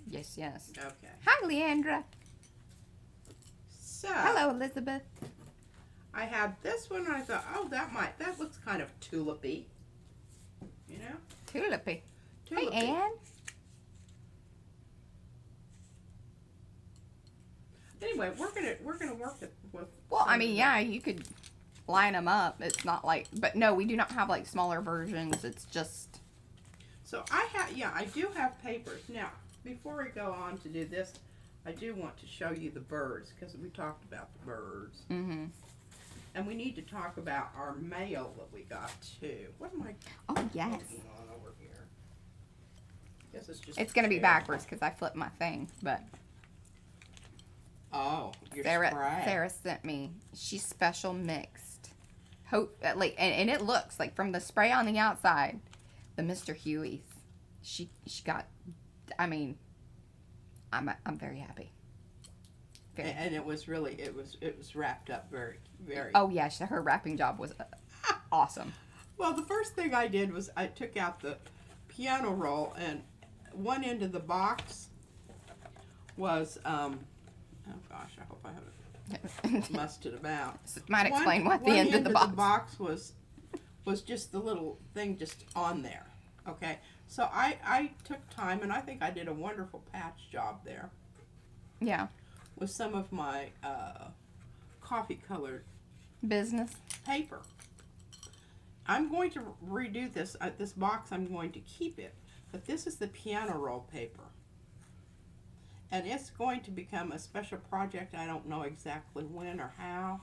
Speaker 1: Yes, yes.
Speaker 2: Okay.
Speaker 1: Hi, Leandra.
Speaker 2: So,
Speaker 1: Hello, Elizabeth.
Speaker 2: I had this one and I thought, oh, that looks kind of tulipy. You know?
Speaker 1: Tulipy.
Speaker 2: Tulipy.
Speaker 1: Hey, Ann.
Speaker 2: Anyway, we're gonna work it with.
Speaker 1: Well, I
Speaker 2: some
Speaker 1: mean,
Speaker 2: of
Speaker 1: yeah, you could line them up. It's not like, but no, we do not have like smaller versions. It's just.
Speaker 2: So I do have papers. Now, before we go on to do this, I do want to show you the birds because we talked about the birds.
Speaker 1: Mm-hmm.
Speaker 2: And we need to talk about our mail that we got too. What am I
Speaker 1: Oh, yes.
Speaker 2: working on over here? Guess it's just
Speaker 1: It's going to be
Speaker 2: chair.
Speaker 1: backwards because I flipped my thing, but
Speaker 2: Oh, your
Speaker 1: Sarah
Speaker 2: spray.
Speaker 1: sent me. She's special mixed. Like, and it looks like from the spray on the outside, the Mr. Huey's. She got. I mean, I'm very happy. Very.
Speaker 2: And it was really it was wrapped up very very.
Speaker 1: Oh yeah, her wrapping job was awesome.
Speaker 2: Well, the first thing I did was I took out the piano roll, and one end of the box was oh gosh, I hope I haven't mussed it about.
Speaker 1: Might explain what the
Speaker 2: one
Speaker 1: end of the box.
Speaker 2: was just the little thing just on there. Okay, so I took time, and I think I did a wonderful patch job there
Speaker 1: Yeah,
Speaker 2: with some of my coffee colored
Speaker 1: business.
Speaker 2: paper. I'm going to redo this. This box, I'm going to keep it, but this is the piano roll paper. And it's going to become a special project. I don't know exactly when or how,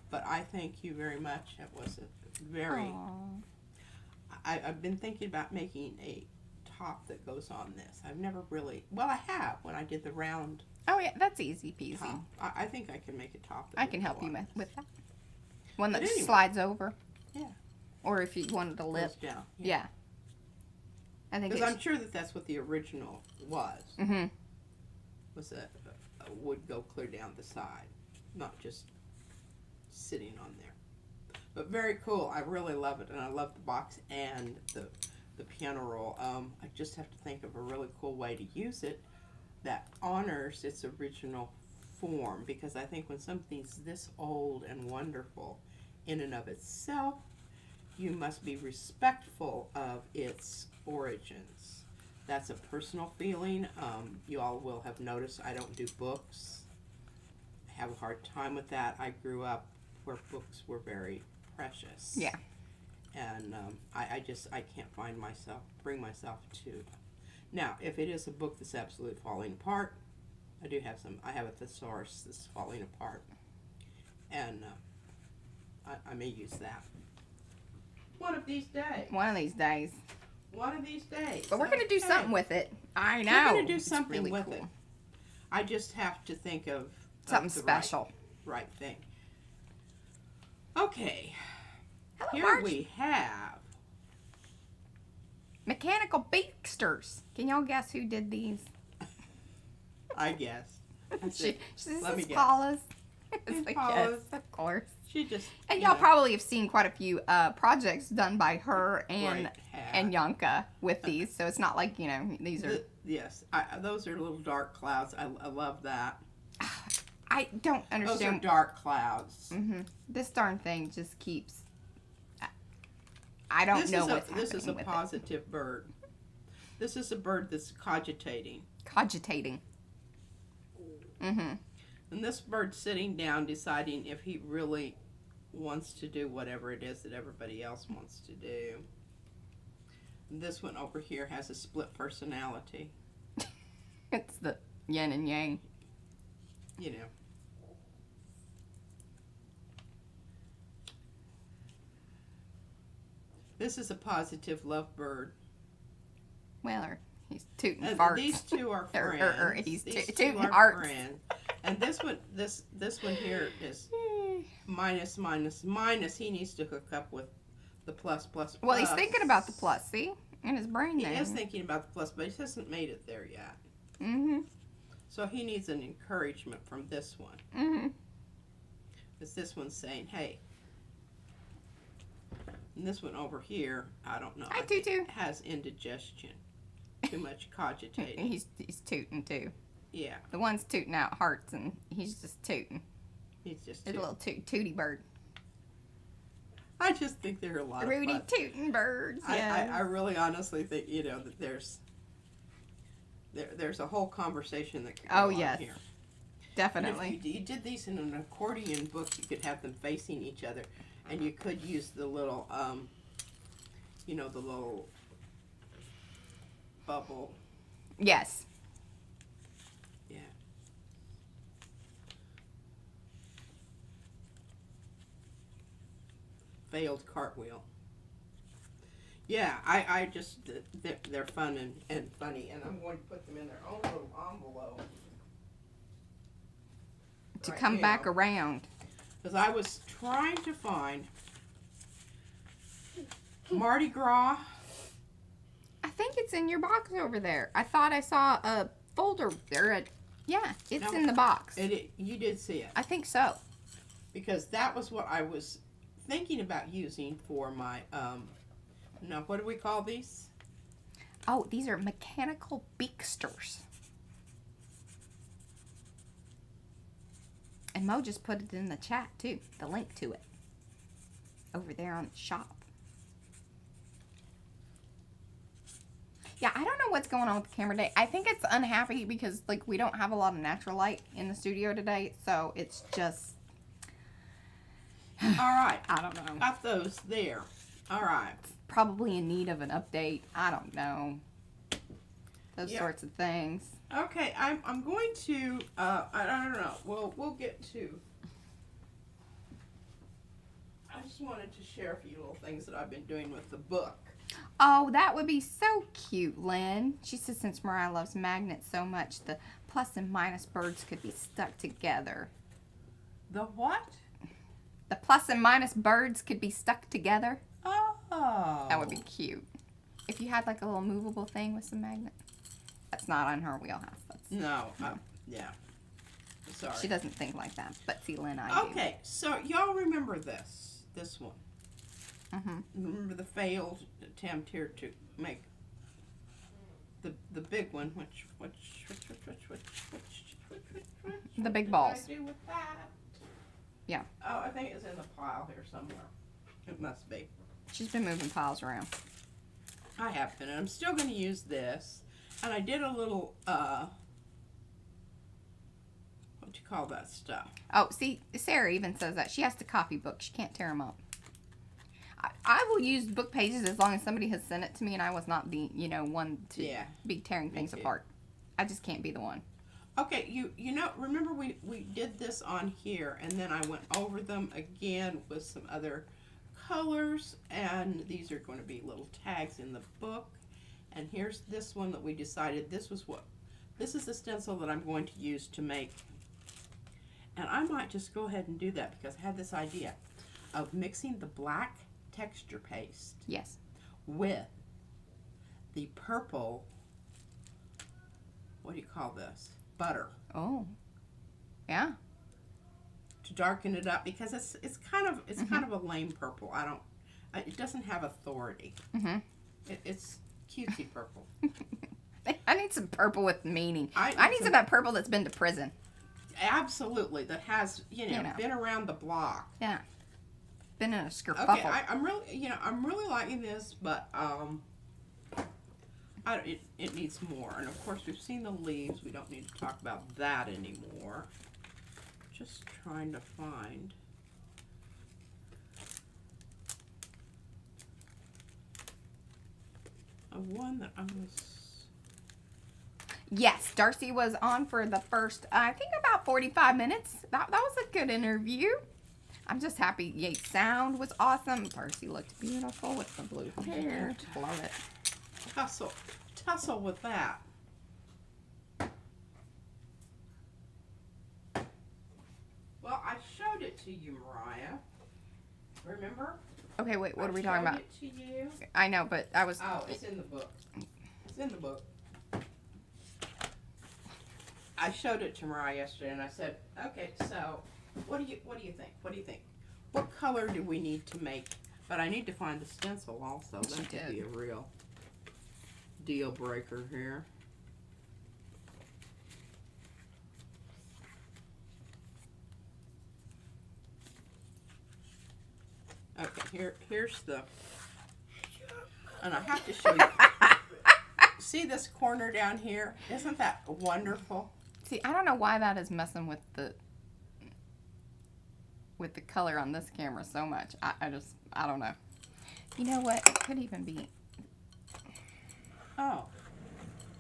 Speaker 2: but I thank you very much. It was a very...
Speaker 1: Aww.
Speaker 2: I've been thinking about making a top that goes on this. I've never really... Well, I have when I did the round
Speaker 1: Oh yeah, that's easy peasy.
Speaker 2: top. I think I can make a top that
Speaker 1: I
Speaker 2: would
Speaker 1: can
Speaker 2: go
Speaker 1: help you
Speaker 2: on
Speaker 1: with
Speaker 2: this.
Speaker 1: that. One that
Speaker 2: But anyway.
Speaker 1: slides over.
Speaker 2: Yeah.
Speaker 1: Or if you wanted a lip.
Speaker 2: Goes down.
Speaker 1: Yeah. I think
Speaker 2: Because
Speaker 1: it's.
Speaker 2: I'm sure that that's what the original was.
Speaker 1: Mm-hmm.
Speaker 2: Was a would go clear down the side, not just sitting on there. But very cool. I really love it, and I love the box and the piano roll. I just have to think of a really cool way to use it that honors its original form, because I think when something's this old and wonderful in and of itself, you must be respectful of its origins. That's a personal feeling. You all will have noticed I don't do books. I have a hard time with that. I grew up where books were very precious.
Speaker 1: Yeah.
Speaker 2: And I can't bring myself to. Now, if it is a book that's absolutely falling apart, I have a thesaurus that's falling apart. And I may use that. One of these days.
Speaker 1: One of these days.
Speaker 2: One of these days.
Speaker 1: But we're going to do
Speaker 2: Okay.
Speaker 1: something with it. I know.
Speaker 2: We're going to do
Speaker 1: It's
Speaker 2: something
Speaker 1: really
Speaker 2: with
Speaker 1: cool.
Speaker 2: it. I just have to think of
Speaker 1: Something
Speaker 2: the
Speaker 1: special.
Speaker 2: right thing. Okay.
Speaker 1: Hello,
Speaker 2: Here
Speaker 1: Marge.
Speaker 2: we have.
Speaker 1: Mechanical Beaksters. Can y'all guess who did these?
Speaker 2: I guess. That's it.
Speaker 1: This
Speaker 2: Let me
Speaker 1: is
Speaker 2: guess.
Speaker 1: Paula's.
Speaker 2: It's
Speaker 1: It's like,
Speaker 2: Paula's.
Speaker 1: yes, of course.
Speaker 2: She just.
Speaker 1: And
Speaker 2: you
Speaker 1: y'all
Speaker 2: know,
Speaker 1: probably have seen quite a few projects done by her and
Speaker 2: right hat.
Speaker 1: and Yanka with these. So it's not like, you know, these are...
Speaker 2: Yes, those are little dark clouds. I love that.
Speaker 1: I don't
Speaker 2: Those are
Speaker 1: understand.
Speaker 2: dark clouds.
Speaker 1: This darn thing just keeps... I don't
Speaker 2: This
Speaker 1: know
Speaker 2: is
Speaker 1: what's
Speaker 2: this is
Speaker 1: happening
Speaker 2: a
Speaker 1: with
Speaker 2: positive bird. This is a bird that's cogitating.
Speaker 1: it. Cogitating. Mm-hmm.
Speaker 2: And this bird's sitting down deciding if he really wants to do whatever it is that everybody else wants to do. And this one over here has a split personality.
Speaker 1: It's the yin and yang.
Speaker 2: You know. This is a positive lovebird.
Speaker 1: Well, or he's tooting
Speaker 2: And
Speaker 1: farts.
Speaker 2: these two are
Speaker 1: Or-
Speaker 2: friends.
Speaker 1: or he's
Speaker 2: These
Speaker 1: tooting
Speaker 2: two are
Speaker 1: arts.
Speaker 2: friends. And this one here is minus, minus, minus. He needs to hook up with the plus, plus, plus.
Speaker 1: Well, he's thinking about the plus, see? In his brain
Speaker 2: He
Speaker 1: there.
Speaker 2: is thinking about the plus, but he hasn't made it there yet.
Speaker 1: Mm-hmm.
Speaker 2: So he needs an encouragement from this one.
Speaker 1: Mm-hmm.
Speaker 2: Because this one's saying, hey. And this one over here, I don't know.
Speaker 1: Hi,
Speaker 2: I think
Speaker 1: Tutu.
Speaker 2: has indigestion. Too much cogitating.
Speaker 1: He's tooting too.
Speaker 2: Yeah,
Speaker 1: The one's tooting out hearts, and he's just tooting.
Speaker 2: he's just
Speaker 1: He's a
Speaker 2: too.
Speaker 1: little tooty bird.
Speaker 2: I just think they're a lot
Speaker 1: Rudy
Speaker 2: of fun.
Speaker 1: tooting birds.
Speaker 2: I
Speaker 1: Yeah.
Speaker 2: really honestly think, you know, that there's a whole conversation that could go
Speaker 1: Oh,
Speaker 2: on
Speaker 1: yes.
Speaker 2: here. And
Speaker 1: Definitely.
Speaker 2: if you did these in an accordion book, you could have them facing each other, and you could use the little, you know, the little bubble.
Speaker 1: Yes.
Speaker 2: Yeah. Failed cartwheel. Yeah, I just, they're fun and funny, and I'm going to put them in their own little envelope.
Speaker 1: To
Speaker 2: right
Speaker 1: come back
Speaker 2: now.
Speaker 1: around.
Speaker 2: Because I was trying to find Mardi Gras.
Speaker 1: I think it's in your box over there. I thought I saw a folder there. Yeah, it's
Speaker 2: No.
Speaker 1: in the box.
Speaker 2: You did see it.
Speaker 1: I think so.
Speaker 2: Because that was what I was thinking about using for my, now what do we call these?
Speaker 1: Oh, these are mechanical Beaksters. And Mo just put it in the chat too, the link to it. Over there on the shop. Yeah, I don't know what's going on with the camera today. I think it's unhappy because like we don't have a lot of natural light in the studio today, so it's just
Speaker 2: All right.
Speaker 1: I don't know.
Speaker 2: Got those there. All right.
Speaker 1: Probably in need of an update. I don't know. Those
Speaker 2: Yeah.
Speaker 1: sorts of things.
Speaker 2: Okay, I'm going to I don't know. We'll get to. I just wanted to share a few little things that I've been doing with the book.
Speaker 1: Oh, that would be so cute, Lynn. She says since Mariah loves magnets so much, the plus and minus birds could be stuck together.
Speaker 2: The what?
Speaker 1: The plus and minus birds could be stuck together.
Speaker 2: Oh.
Speaker 1: That would be cute. If you had like a little movable thing with some magnets. That's not on her wheelhouse. That's,
Speaker 2: No. Yeah. Sorry.
Speaker 1: she doesn't think like that. But see, Lynn, I do.
Speaker 2: Okay, so y'all remember this one.
Speaker 1: Mm-hmm.
Speaker 2: Remember the failed attempt here to make the big one, which
Speaker 1: The big
Speaker 2: what
Speaker 1: balls.
Speaker 2: did I do with that?
Speaker 1: Yeah.
Speaker 2: Oh, I think it's in the pile here somewhere. It must be.
Speaker 1: She's been moving piles around.
Speaker 2: I have been, and I'm still going to use this. And I did a little, what you call that stuff?
Speaker 1: Oh, see, Sarah even says that. She has to copy books. She can't tear them up. I will use book pages as long as somebody has sent it to me and I was not the, one to
Speaker 2: Yeah,
Speaker 1: be tearing
Speaker 2: me
Speaker 1: things
Speaker 2: too.
Speaker 1: apart. I just can't be the one.
Speaker 2: Okay, you know, remember we did this on here, and then I went over them again with some other colors, and these are going to be little tags in the book. And here's this one that we decided this is the stencil that I'm going to use to make. And I might just go ahead and do that because I had this idea of mixing the black texture paste
Speaker 1: Yes.
Speaker 2: with the purple, what do you call this? Butter.
Speaker 1: Oh. Yeah.
Speaker 2: To darken it up because it's kind of a lame purple. It doesn't have authority.
Speaker 1: Mm-hmm.
Speaker 2: It's cutesy purple.
Speaker 1: I need some purple with meaning. I need some of
Speaker 2: some
Speaker 1: that purple that's been to prison.
Speaker 2: Absolutely, that has been around the block.
Speaker 1: Yeah. Been in a skerfuffle.
Speaker 2: Okay, I'm really liking this, but it needs more. And of course, we've seen the leaves. We don't need to talk about that anymore. Just trying to find. One that I was.
Speaker 1: Yes, Darcy was on for the first, I think, about 45 minutes. That was a good interview. I'm just happy. Yay, sound was awesome. Darcy looked beautiful with the blue hair. Love it.
Speaker 2: Tussle with that. Well, I showed it to you, Mariah. Remember?
Speaker 1: Okay, wait, what are we talking about?
Speaker 2: I showed it to you.
Speaker 1: I know, but I was...
Speaker 2: Oh, it's in the book. It's in the book. I showed it to Mariah yesterday, and I said, "Okay, so what do you think? What do you think? What color do we need to make?" But I need to find the stencil also.
Speaker 1: She
Speaker 2: That could
Speaker 1: did.
Speaker 2: be a real deal breaker here. Okay, here's the, and I have to show you. See this corner down here? Isn't that wonderful?
Speaker 1: See, I don't know why that is messing with the color on this camera so much. I don't know. You know what? It could even be...
Speaker 2: Oh,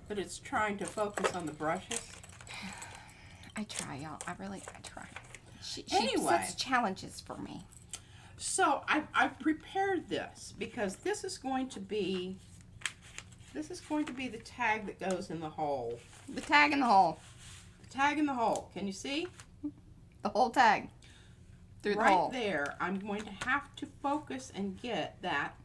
Speaker 2: but it's trying to focus on the brushes.
Speaker 1: I try, y'all. I try. She
Speaker 2: Anyway.
Speaker 1: sets challenges for me.
Speaker 2: So I've prepared this because this is going to be the tag that goes in the hole.
Speaker 1: The tag in the hole.
Speaker 2: The tag in the hole. Can you see?
Speaker 1: The whole tag. Through the
Speaker 2: Right
Speaker 1: hole.
Speaker 2: there. I'm going to have to focus and get that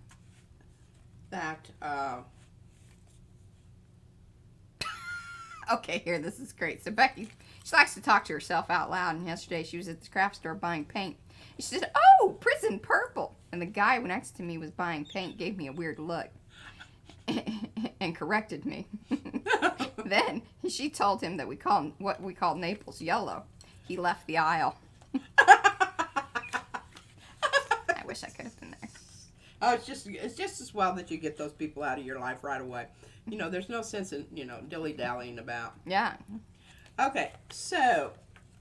Speaker 1: Okay, here, this is great. So Becky, she likes to talk to herself out loud, and yesterday she was at the craft store buying paint. She said, "Oh, prison purple." And the guy next to me was buying paint, gave me a weird look, and corrected me. Then she told him that what we call Naples yellow. He left the aisle. I wish I could have been there.
Speaker 2: Oh, it's just as well that you get those people out of your life right away. There's no sense in, dilly-dallying about.
Speaker 1: Yeah.
Speaker 2: Okay, so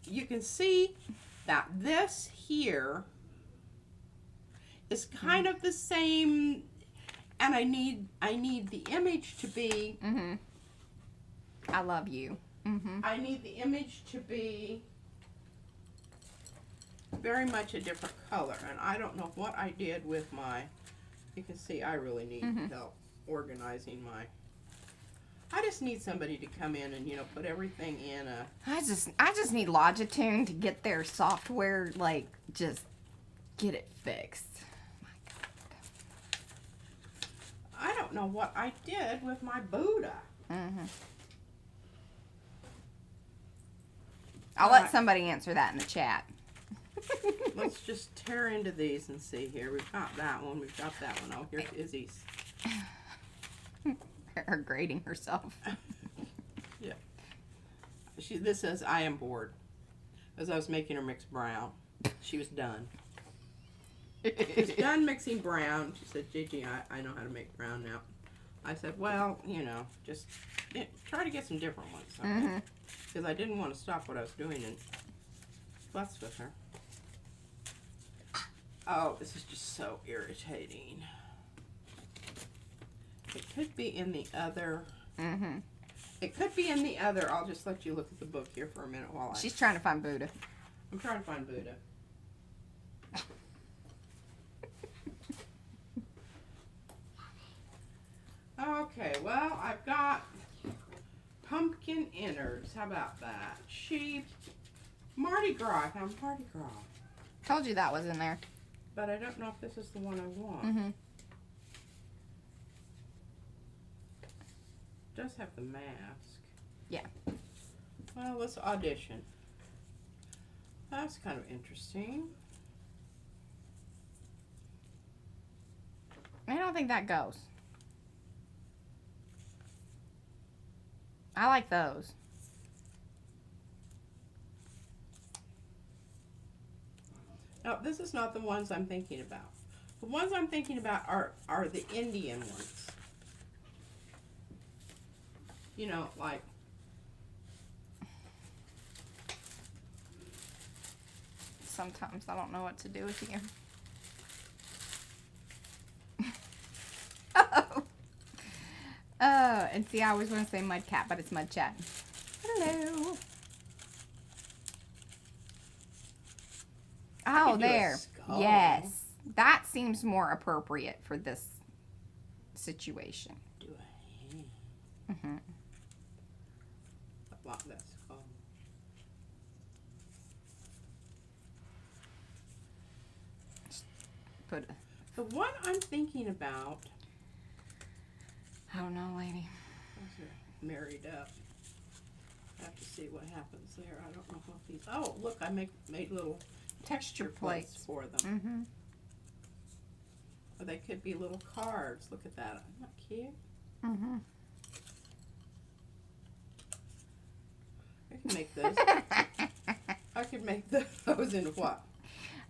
Speaker 2: you can see that this here is kind of the same, and I need the image to be.
Speaker 1: Mm-hmm. I love you. Mm-hmm.
Speaker 2: I need the image to be very much a different color, and I don't know what I did with my. You can see I really need help organizing my. I just need somebody to come in and put everything in a.
Speaker 1: I just need Logitune to get their software, just get it fixed. My God.
Speaker 2: I don't know what I did with my Buddha.
Speaker 1: Mm-hmm. I'll let somebody answer that in the chat.
Speaker 2: Let's just tear into these and see here. We've got that one. We've got that one. Oh, here's Izzy's.
Speaker 1: Her grading herself.
Speaker 2: Yeah. This says, "I am bored." As I was making her mix brown. She was done. She was done mixing brown. She said, "Gigi, I know how to make brown now." I said, "Well, just try to get some different ones." Okay? Because I didn't want to stop what I was doing and fuss with her. Oh, this is just so irritating. It could be in the other. It could be in the other. I'll just let you look at the book here for a minute while
Speaker 1: She's trying to find Buddha.
Speaker 2: I'm trying to find Buddha. Okay, well, I've got pumpkin innards. How about that? Sheep. Mardi Gras. I found Mardi Gras.
Speaker 1: Told you that was in there.
Speaker 2: But I don't know if this is the one I want.
Speaker 1: Mm-hmm.
Speaker 2: Does have the mask.
Speaker 1: Yeah.
Speaker 2: Well, let's audition. That's kind of interesting.
Speaker 1: I don't think that goes. I like those.
Speaker 2: No, this is not the ones I'm thinking about. The ones I'm thinking about are the Indian ones. You know, like
Speaker 1: Sometimes I don't know what to do with you. Oh. Oh, and see, I always want to say mud cat, but it's mud chat. Hello.
Speaker 2: I
Speaker 1: Oh,
Speaker 2: could do a
Speaker 1: there.
Speaker 2: skull.
Speaker 1: Yes. That seems more appropriate for this situation.
Speaker 2: do a hand.
Speaker 1: Mm-hmm.
Speaker 2: I want that skull.
Speaker 1: Put a,
Speaker 2: The one I'm thinking about.
Speaker 1: I don't know, lady.
Speaker 2: Those are married up. I have to see what happens there. I don't know what these. Oh, look! I made little texture plates for them.
Speaker 1: Mm-hmm.
Speaker 2: Or they could be little cards. Look at that. Isn't that cute?
Speaker 1: Mm-hmm.
Speaker 2: I can make those. I could make those into what?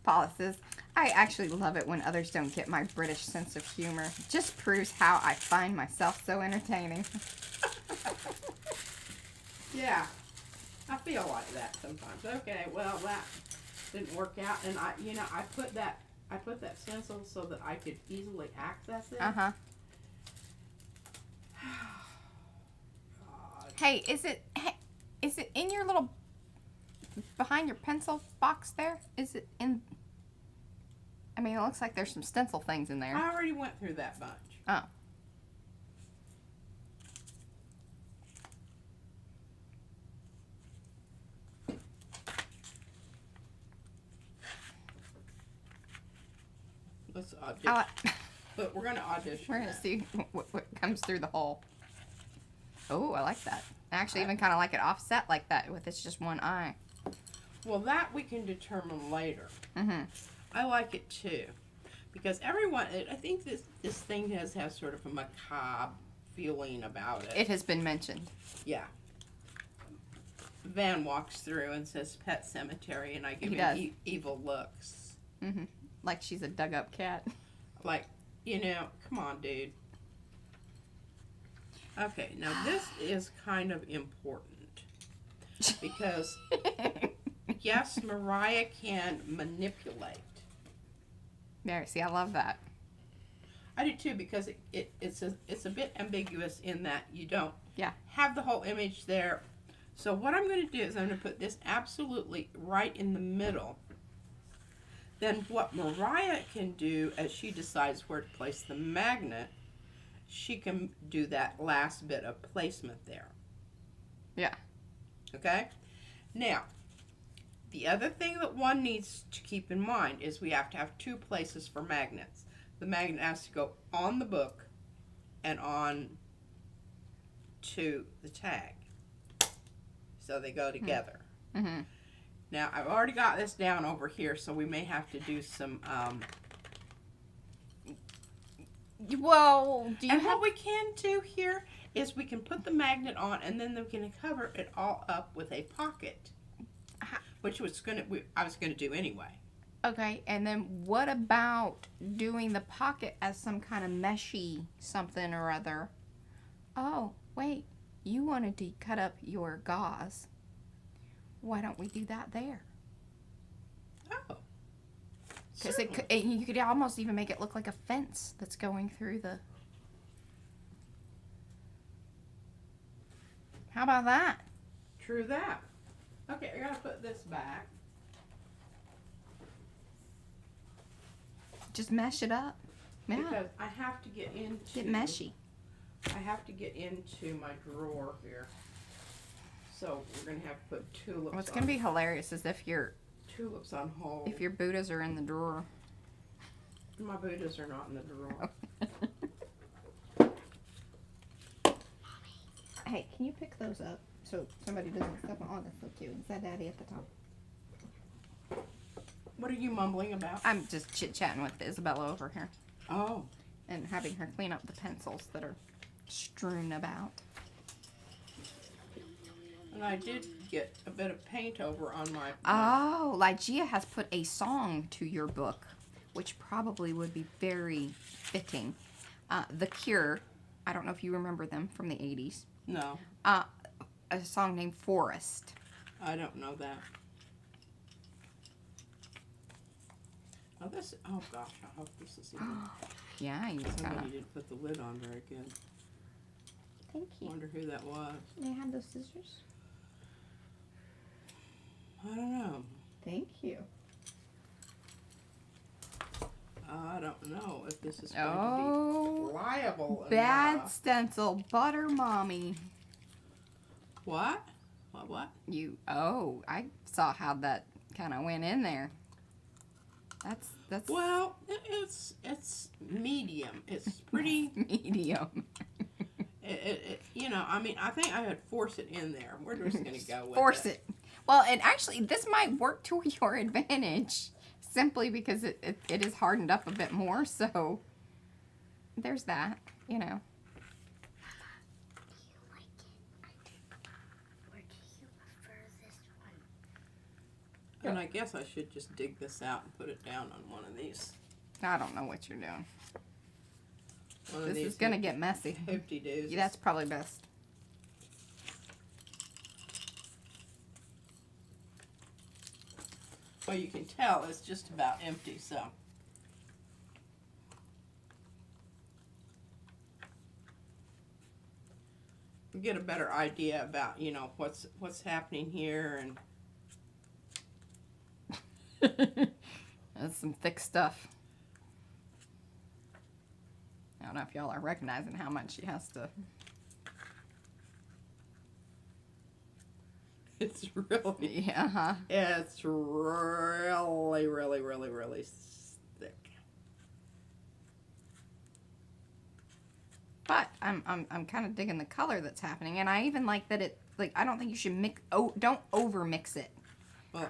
Speaker 1: Paula says, I actually love it when others don't get my British sense of humor. It just proves how I find myself so entertaining.
Speaker 2: Yeah, I feel like that sometimes. Okay, well that didn't work out, and I put that stencil so that I could easily access it.
Speaker 1: Uh-huh.
Speaker 2: God.
Speaker 1: Hey, is it in your little, behind your pencil box there? Is it in, I mean, it looks like there's some stencil things in there.
Speaker 2: I already went through that bunch.
Speaker 1: Oh.
Speaker 2: Let's audition. But we're gonna audition.
Speaker 1: We're going to
Speaker 2: that.
Speaker 1: see what comes through the hole. Oh, I like that. I actually even kind of like it offset like that with it's just one eye.
Speaker 2: Well, that we can determine later.
Speaker 1: Mm-hmm.
Speaker 2: I like it too, because everyone. I think this thing has sort of a macabre feeling about it.
Speaker 1: It has been mentioned.
Speaker 2: Yeah. Van walks through and says "Pet Cemetery," and I give
Speaker 1: He
Speaker 2: him
Speaker 1: does.
Speaker 2: evil looks.
Speaker 1: Mm-hmm. Like she's a dug up cat.
Speaker 2: Like, come on, dude. Okay, now this is kind of important because yes, Mariah can manipulate.
Speaker 1: There, see, I love that.
Speaker 2: I do too, because it's a bit ambiguous in that you don't
Speaker 1: Yeah.
Speaker 2: have the whole image there. So what I'm going to do is I'm going to put this absolutely right in the middle. Then what Mariah can do as she decides where to place the magnet, she can do that last bit of placement there.
Speaker 1: Yeah.
Speaker 2: Okay? Now, the other thing that one needs to keep in mind is we have to have two places for magnets. The magnet has to go on the book and on to the tag. So they go together.
Speaker 1: Mm-hmm.
Speaker 2: Now, I've already got this down over here, so we may have to do some,
Speaker 1: Well, do you
Speaker 2: and
Speaker 1: have...
Speaker 2: what we can do here is we can put the magnet on, and then we can cover it all up with a pocket, which I was gonna do anyway.
Speaker 1: Okay, and then what about doing the pocket as some kind of meshy something or other? Oh, wait, you wanted to cut up your gauze. Why don't we do that there?
Speaker 2: Oh,
Speaker 1: Because you could almost even make it look like a fence that's going through the... How about that?
Speaker 2: True that. Okay, I gotta put this back.
Speaker 1: Just mesh it up. Yeah.
Speaker 2: Because I have to get into...
Speaker 1: Get meshy.
Speaker 2: I have to get into my drawer here. So we're going to have to put tulips
Speaker 1: What's going to be hilarious is if your
Speaker 2: hold.
Speaker 1: if your Buddhas are in the drawer.
Speaker 2: My Buddhas are not in the drawer.
Speaker 1: Hey, can you pick those up so somebody doesn't step on? Oh, that's so cute. Is that Daddy at the top?
Speaker 2: What are you mumbling about?
Speaker 1: I'm just chit-chatting with Isabella over here.
Speaker 2: Oh.
Speaker 1: And having her clean up the pencils that are strewn about.
Speaker 2: And I did get a bit of paint over on my...
Speaker 1: Oh, Lygia has put a song to your book, which probably would be very fitting. The Cure, I don't know if you remember them from the 80s.
Speaker 2: No.
Speaker 1: A song named Forest.
Speaker 2: I don't know that. Oh, this... Oh, gosh. I hope this is...
Speaker 1: Yeah, you just
Speaker 2: Somebody
Speaker 1: gotta...
Speaker 2: didn't put the lid on very good.
Speaker 1: Thank you.
Speaker 2: Wonder who that was.
Speaker 1: May I have those scissors?
Speaker 2: I don't know.
Speaker 1: Thank you.
Speaker 2: I don't know if this is going to
Speaker 1: Oh,
Speaker 2: be pliable
Speaker 1: bad
Speaker 2: enough.
Speaker 1: stencil. Butter mommy.
Speaker 2: What? What?
Speaker 1: Oh, I saw how that kind of went in there. That's
Speaker 2: Well, it's medium. It's pretty
Speaker 1: medium.
Speaker 2: You know, I mean, I think I would force it in there. We're just going to go with
Speaker 1: Force it. Well, and actually, this might work to your advantage, simply because it is hardened up a bit more. So there's that, you know.
Speaker 4: Do you like it? Or do you prefer this one?
Speaker 2: And I guess I should just dig this out and put it down on one of these.
Speaker 1: I don't know what you're doing.
Speaker 2: One of
Speaker 1: This
Speaker 2: these
Speaker 1: is gonna get messy.
Speaker 2: hoopty-doos.
Speaker 1: Yeah, that's probably best.
Speaker 2: Well, you can tell it's just about empty, so. You get a better idea about, you know, what's happening here, and
Speaker 1: That's some thick stuff. I don't know if y'all are recognizing how much she has to.
Speaker 2: it's really,
Speaker 1: Yeah, huh?
Speaker 2: it's really, really, really, really thick.
Speaker 1: But I'm kind of digging the color that's happening, and I even like that it I don't think you should mix. Oh, don't over mix it.
Speaker 2: Well,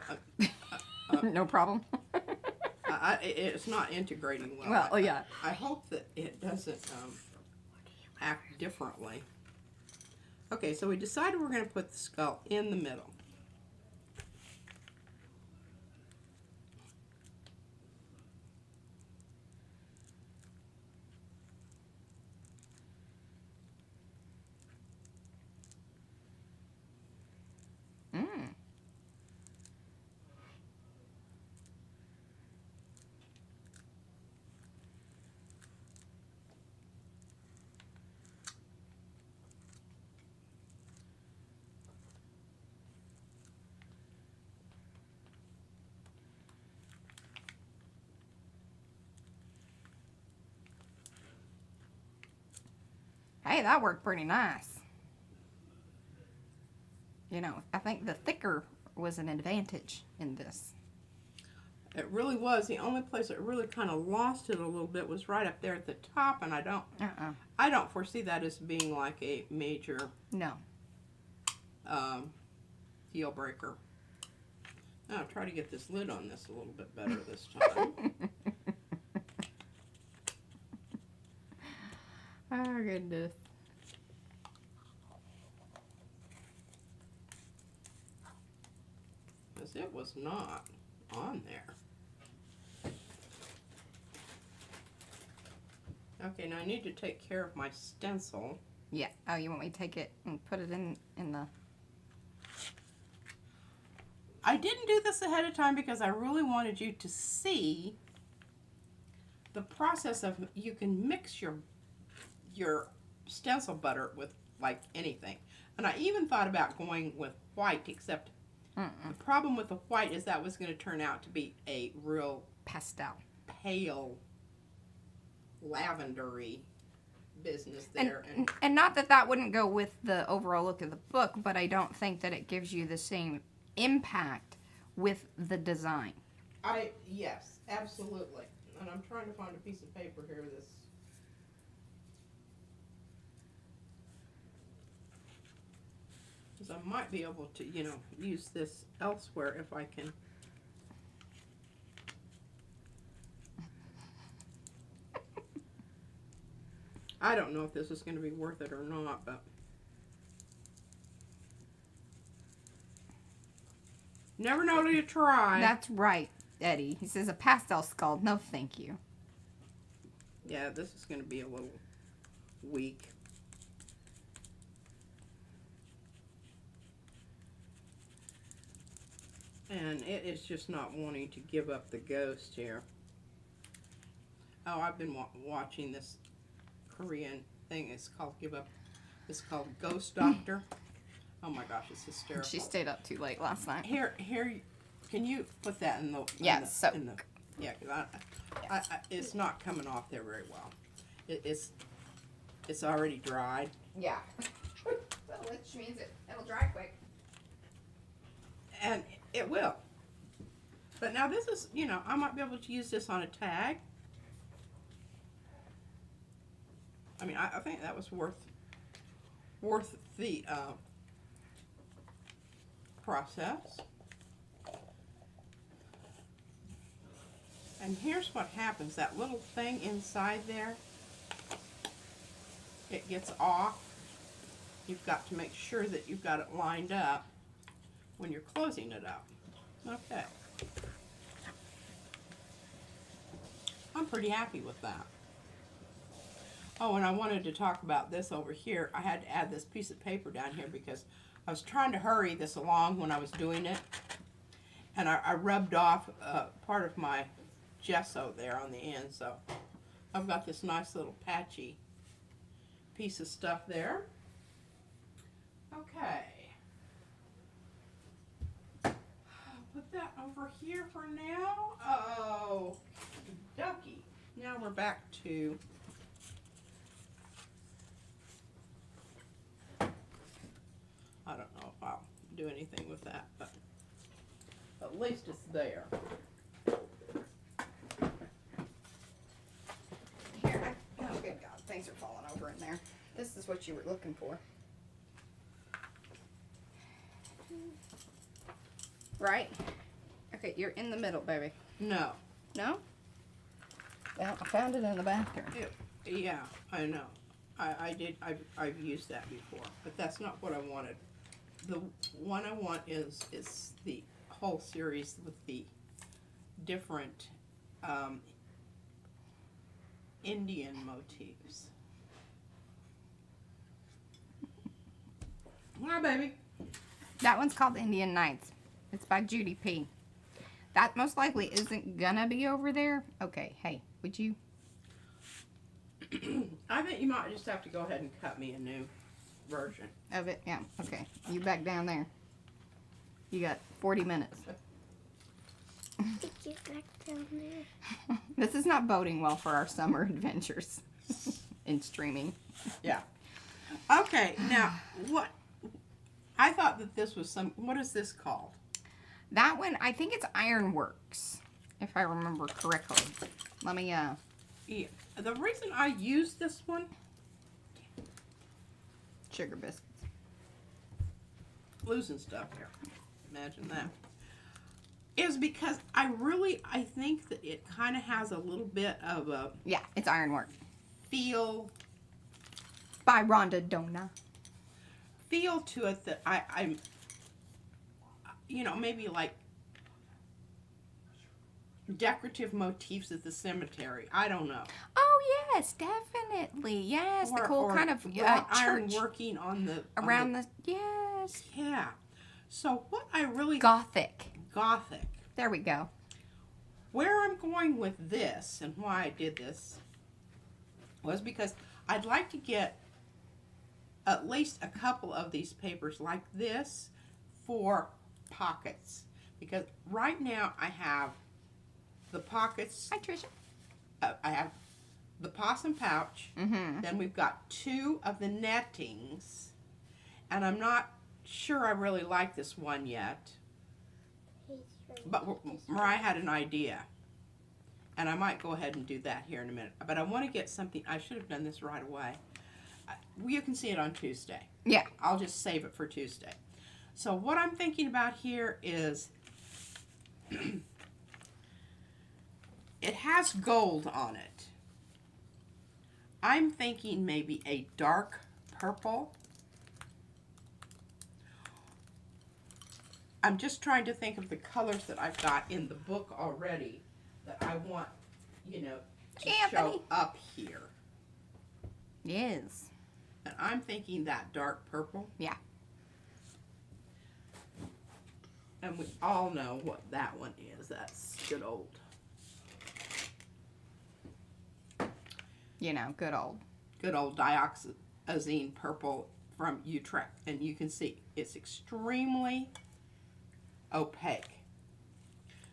Speaker 1: No problem.
Speaker 2: it's not integrating well.
Speaker 1: Well, yeah.
Speaker 2: I hope that it doesn't act differently. Okay, so we decided we're going to put the skull in the middle.
Speaker 1: Mm. Hey, that worked pretty nice. You know, I think the thicker was an advantage in this.
Speaker 2: It really was. The only place that really kind of lost it a little bit was right up there at the top, and I don't foresee that as being like a major
Speaker 1: No.
Speaker 2: deal breaker. Now I'll try to get this lid on this a little bit better this time.
Speaker 1: Oh, goodness.
Speaker 2: Because it was not on there. Okay, now I need to take care of my stencil.
Speaker 1: Yeah. Oh, you want me to take it and put it in the...
Speaker 2: I didn't do this ahead of time because I really wanted you to see the process of, you can mix your stencil butter with like anything. And I even thought about going with white, except the problem with the white is that was going to turn out to be a real
Speaker 1: Pastel.
Speaker 2: pale lavendery business there.
Speaker 1: And not that that wouldn't go with the overall look of the book, but I don't think that it gives you the same impact with the design.
Speaker 2: Yes, absolutely. And I'm trying to find a piece of paper here that's because I might be able to, you know, use this elsewhere if I can. I don't know if this is going to be worth it or not, but never know till you try.
Speaker 1: That's right, Eddie. He says a pastel skull. No, thank you.
Speaker 2: Yeah, this is going to be a little weak. And it is just not wanting to give up the ghost here. Oh, I've been watching this Korean thing. It's called It's called Ghost Doctor. Oh my gosh, it's hysterical.
Speaker 1: She stayed up too late last night.
Speaker 2: Here. Can you put that in the?
Speaker 1: Yeah,
Speaker 2: because it's not coming off there very well. It's already dried.
Speaker 1: Yeah. Well, which means it'll dry quick.
Speaker 2: And it will. But now this is, you know, I might be able to use this on a tag. I mean, I think that was worth the process. And here's what happens. That little thing inside there, it gets off. You've got to make sure that you've got it lined up when you're closing it up. Okay. I'm pretty happy with that. Oh, and I wanted to talk about this over here. I had to add this piece of paper down here because I was trying to hurry this along when I was doing it. And I rubbed off part of my gesso there on the end. So I've got this nice little patchy piece of stuff there. Okay. Put that over here for now. Oh, dokey. Now we're back to I don't know if I'll do anything with that, but at least it's there.
Speaker 1: Here. Oh, good God. Things are falling over in there. This is what you were looking for. Right? Okay, you're in the middle, baby.
Speaker 2: No.
Speaker 1: No? Well, I found it in the bathroom.
Speaker 2: Yeah, I know. I've used that before, but that's not what I wanted. The one I want is the whole series with the different Indian motifs. Hi, baby.
Speaker 1: That one's called Indian Nights. It's by Judy P. That most likely isn't gonna be over there. Okay, hey, would you?
Speaker 2: I think you might just have to go ahead and cut me a new version.
Speaker 1: Of it? Yeah, okay. You back down there. You got 40 minutes.
Speaker 4: Did you back down there?
Speaker 1: This is not boding well for our summer adventures in streaming.
Speaker 2: Yeah. Okay, now, what? I thought that this was what is this called?
Speaker 1: That one, I think it's Ironworks, if I remember correctly. Let me,
Speaker 2: Yeah. The reason I use this one,
Speaker 1: sugar biscuits.
Speaker 2: losing stuff here, imagine that, is because I think that it kind of has a little bit of a
Speaker 1: Yeah, it's Ironwork.
Speaker 2: feel
Speaker 1: By Rhonda Dona.
Speaker 2: to it that I'm, you know, maybe like decorative motifs at the cemetery. I don't know.
Speaker 1: Oh, yes, definitely. Yes, the cool kind of
Speaker 2: iron
Speaker 1: church
Speaker 2: working on the
Speaker 1: around the, yes.
Speaker 2: Yeah. So what I really
Speaker 1: Gothic.
Speaker 2: Gothic.
Speaker 1: There we go.
Speaker 2: Where I'm going with this and why I did this was because I'd like to get at least a couple of these papers like this for pockets, because right now I have the pockets.
Speaker 1: Hi, Trisha.
Speaker 2: I have the possum pouch.
Speaker 1: Mm-hmm.
Speaker 2: Then we've got 2 of the nettings, and I'm not sure I really like this one yet. But Mariah had an idea, and I might go ahead and do that here in a minute. But I want to get something. I should have done this right away. You can see it on Tuesday.
Speaker 1: Yeah.
Speaker 2: I'll just save it for Tuesday. So what I'm thinking about here is it has gold on it. I'm thinking maybe a dark purple. I'm just trying to think of the colors that I've got in the book already that I want, you know, to show up here.
Speaker 1: Yes.
Speaker 2: And I'm thinking that dark purple.
Speaker 1: Yeah.
Speaker 2: And we all know what that one is. That's good old.
Speaker 1: You know, good old
Speaker 2: Dioxazine purple from Utrecht. And you can see it's extremely opaque.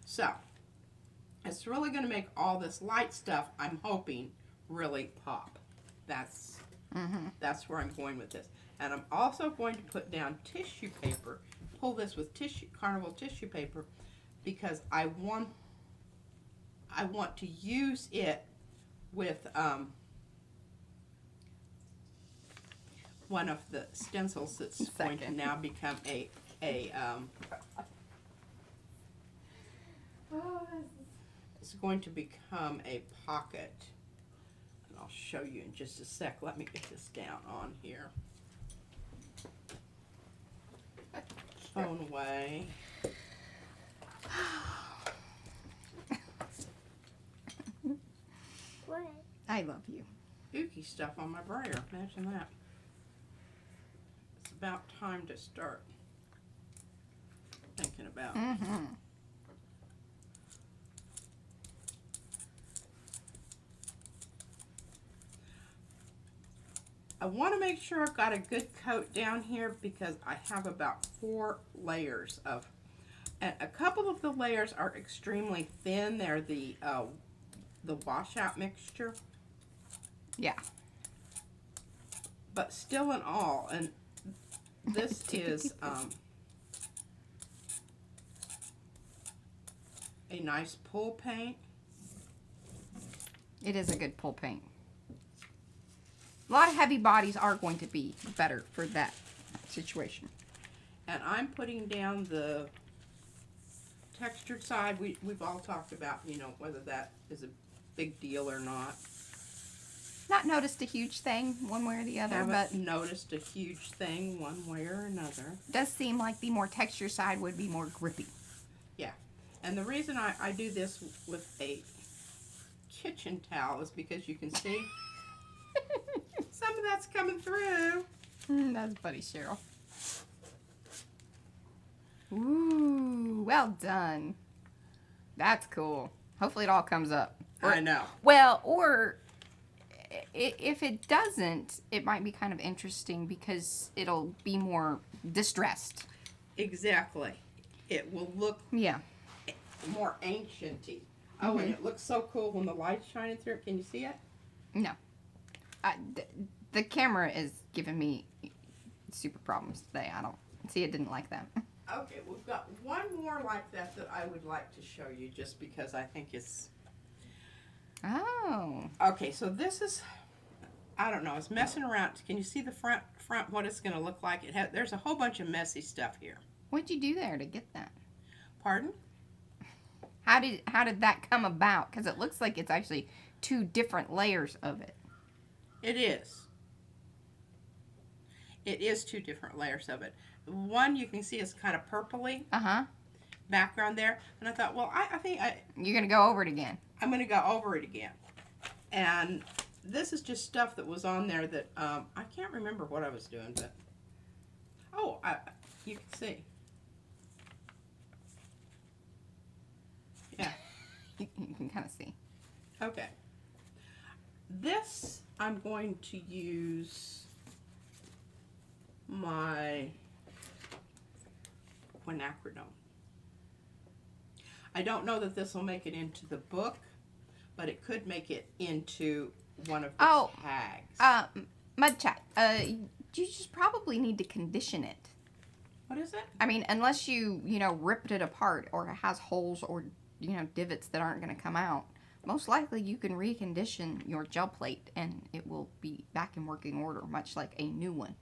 Speaker 2: So, it's really going to make all this light stuff, I'm hoping, really pop. That's where I'm going with this. And I'm also going to put down tissue paper, pull this with carnival tissue paper, because I want to use it with one of the stencils that's going to now become it's going to become a pocket. And I'll show you in just a sec. Let me get this down on here. Phone away.
Speaker 4: What?
Speaker 1: I love you.
Speaker 2: Ookie stuff on my brayer. Imagine that. It's about time to start thinking about.
Speaker 1: Mm-hmm.
Speaker 2: I want to make sure I've got a good coat down here because I have about 4 layers of, and a couple of the layers are extremely thin. They're the washout mixture.
Speaker 1: Yeah.
Speaker 2: But still in all, and this is a nice pull paint.
Speaker 1: It is a good pull paint. A lot of heavy bodies are going to be better for that situation.
Speaker 2: And I'm putting down the textured side. We've all talked about, you know, whether that is a big deal or not.
Speaker 1: Not noticed a huge thing one way or the other,
Speaker 2: Haven't
Speaker 1: but
Speaker 2: noticed a huge thing one way or another.
Speaker 1: does seem like the more texture side would be more grippy.
Speaker 2: Yeah. And the reason I do this with a kitchen towel is because you can see some of that's coming through.
Speaker 1: That's funny, Cheryl. Ooh, well done. That's cool. Hopefully it all comes up.
Speaker 2: I know.
Speaker 1: Well, or if it doesn't, it might be kind of interesting because it'll be more distressed.
Speaker 2: Exactly. It will look
Speaker 1: Yeah.
Speaker 2: more ancient-y. Oh, and it looks so cool when the light's shining through it. Can you see it?
Speaker 1: No. The camera is giving me super problems today. I don't see it didn't like that.
Speaker 2: Okay, we've got one more like that I would like to show you just because I think it's...
Speaker 1: Oh.
Speaker 2: Okay, so this is, I don't know, it's messing around. Can you see the front what it's going to look like? There's a whole bunch of messy stuff here.
Speaker 1: What'd you do there to get that?
Speaker 2: Pardon?
Speaker 1: How did that come about? Because it looks like it's actually 2 different layers of it.
Speaker 2: It is. It is 2 different layers of it. One you can see is kind of purpley background there. And I thought, well, I think
Speaker 1: You're going to go over it again.
Speaker 2: I'm going to go over it again. And this is just stuff that was on there that I can't remember what I was doing, but oh, you can see. Yeah.
Speaker 1: You can kind of see.
Speaker 2: Okay. This I'm going to use my quinacridone. I don't know that this will make it into the book, but it could make it into one of the tags.
Speaker 1: Mud Chat, you just probably need to condition it.
Speaker 2: What is it?
Speaker 1: I mean, unless you ripped it apart or it has holes or, divots that aren't going to come out, most likely you can recondition your gel plate and it will be back in working order, much like a new one.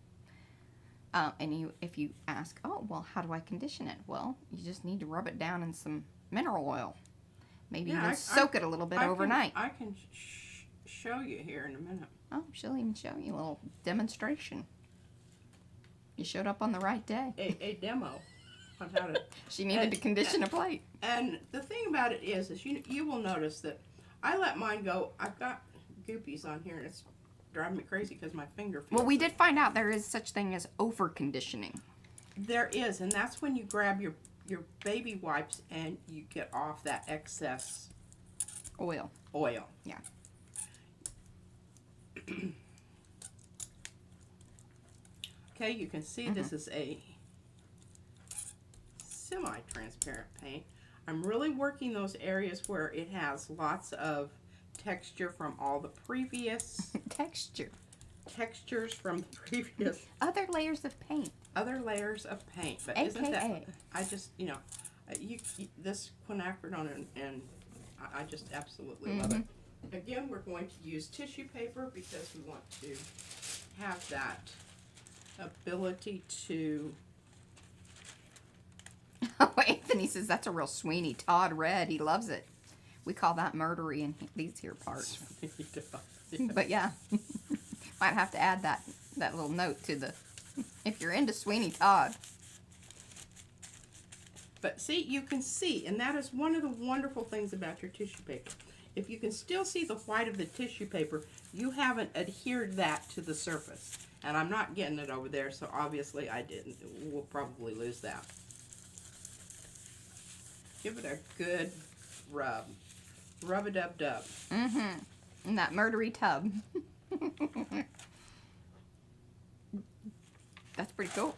Speaker 1: If you ask, oh, well, how do I condition it? Well, you just need to rub it down in some mineral oil. Maybe even soak it a little bit overnight.
Speaker 2: I can show you here in a minute.
Speaker 1: Oh, she'll even show you a little demonstration. You showed up on the right day.
Speaker 2: A demo on how to.
Speaker 1: She needed to condition a plate.
Speaker 2: And the thing about it is you will notice that I let mine go. I've got goopies on here, and it's driving me crazy because my finger feels.
Speaker 1: Well, we did find out there is such thing as over conditioning.
Speaker 2: There is, and that's when you grab your baby wipes and you get off that excess
Speaker 1: Oil.
Speaker 2: Yeah. Okay, you can see this is a semi-transparent paint. I'm really working those areas where it has lots of texture from all the previous textures from the previous
Speaker 1: Other layers of paint.
Speaker 2: other layers of paint. But
Speaker 1: AKA.
Speaker 2: isn't that, I just, this quinacridone and I just absolutely love it. Again, we're going to use tissue paper because we want to have that ability to.
Speaker 1: Oh, Anthony says that's a real Sweeney Todd red. He loves it. We call that murdery in these here parts. But yeah, might have to add that little note to the, if you're into Sweeney Todd.
Speaker 2: But see, you can see, and that is one of the wonderful things about your tissue paper. If you can still see the white of the tissue paper, you haven't adhered that to the surface. And I'm not getting it over there, so obviously I didn't. We'll probably lose that. Give it a good rub. Rub-a-dub-dub.
Speaker 1: In that murdery tub. That's pretty cool.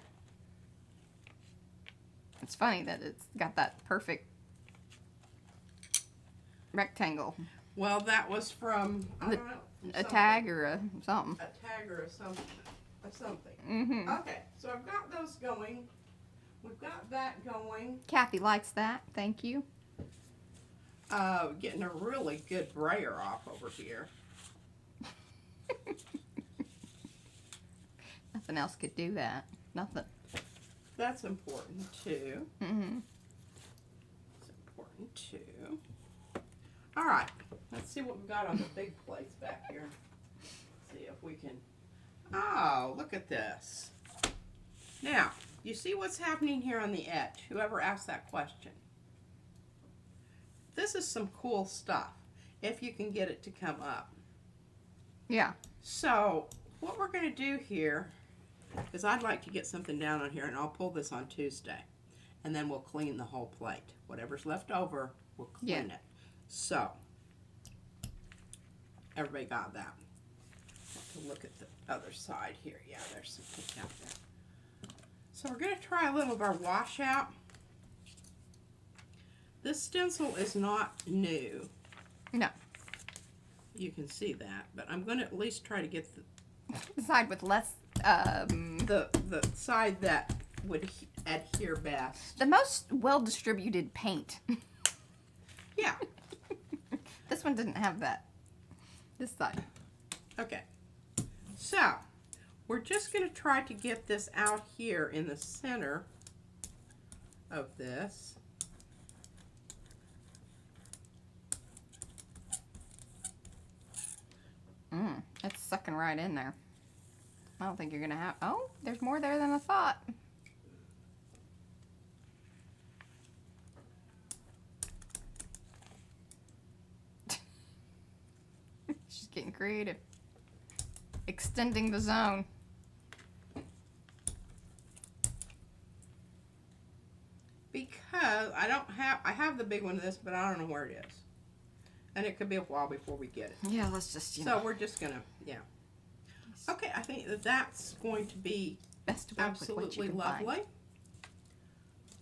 Speaker 1: It's funny that it's got that perfect rectangle.
Speaker 2: Well, that was from, I don't know.
Speaker 1: A tag or a something.
Speaker 2: A tag or a something. Okay, so I've got those going. We've got that going.
Speaker 1: Kathy likes that. Thank you.
Speaker 2: Getting a really good brayer off over here.
Speaker 1: Nothing else could do that. Nothing.
Speaker 2: That's important too. It's important too. All right, let's see what we've got on the big plates back here. See if we can. Oh, look at this. Now, you see what's happening here on the edge? Whoever asked that question. This is some cool stuff if you can get it to come up.
Speaker 1: Yeah.
Speaker 2: So, what we're going to do here is I'd like to get something down on here, and I'll pull this on Tuesday. And then we'll clean the whole plate. Whatever's left over, we'll clean it. So, everybody got that. To look at the other side here. Yeah, there's some pink out there. So we're going to try a little of our washout. This stencil is not new.
Speaker 1: No.
Speaker 2: You can see that, but I'm going to at least try to get
Speaker 1: The side with less,
Speaker 2: the side that would adhere best.
Speaker 1: the most well-distributed paint.
Speaker 2: Yeah.
Speaker 1: This one didn't have that. This side.
Speaker 2: Okay. So, we're just going to try to get this out here in the center of this.
Speaker 1: It's sucking right in there. I don't think you're going to have... Oh, there's more there than I thought. She's getting creative. Extending the zone.
Speaker 2: Because I have the big one of this, but I don't know where it is. And it could be a while before we get it.
Speaker 1: Yeah, let's just,
Speaker 2: So we're just going to, yeah. Okay, I think that that's going to be
Speaker 1: best to work with what you
Speaker 2: Absolutely
Speaker 1: can
Speaker 2: lovely.
Speaker 1: find.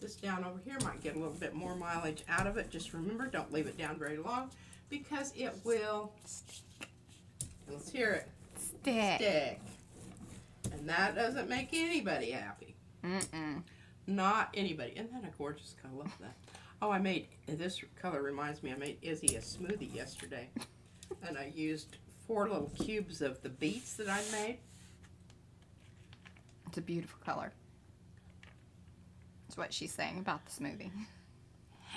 Speaker 2: This down over here might get a little bit more mileage out of it. Just remember, don't leave it down very long because it will, let's hear it, stick. And that doesn't make anybody happy.
Speaker 1: Mm-mm.
Speaker 2: Not anybody. Isn't that a gorgeous color? Look at that. Oh, I made, this color reminds me, I made Izzy a smoothie yesterday. And I used 4 little cubes of the beets that I made.
Speaker 1: It's a beautiful color. That's what she's saying about the smoothie.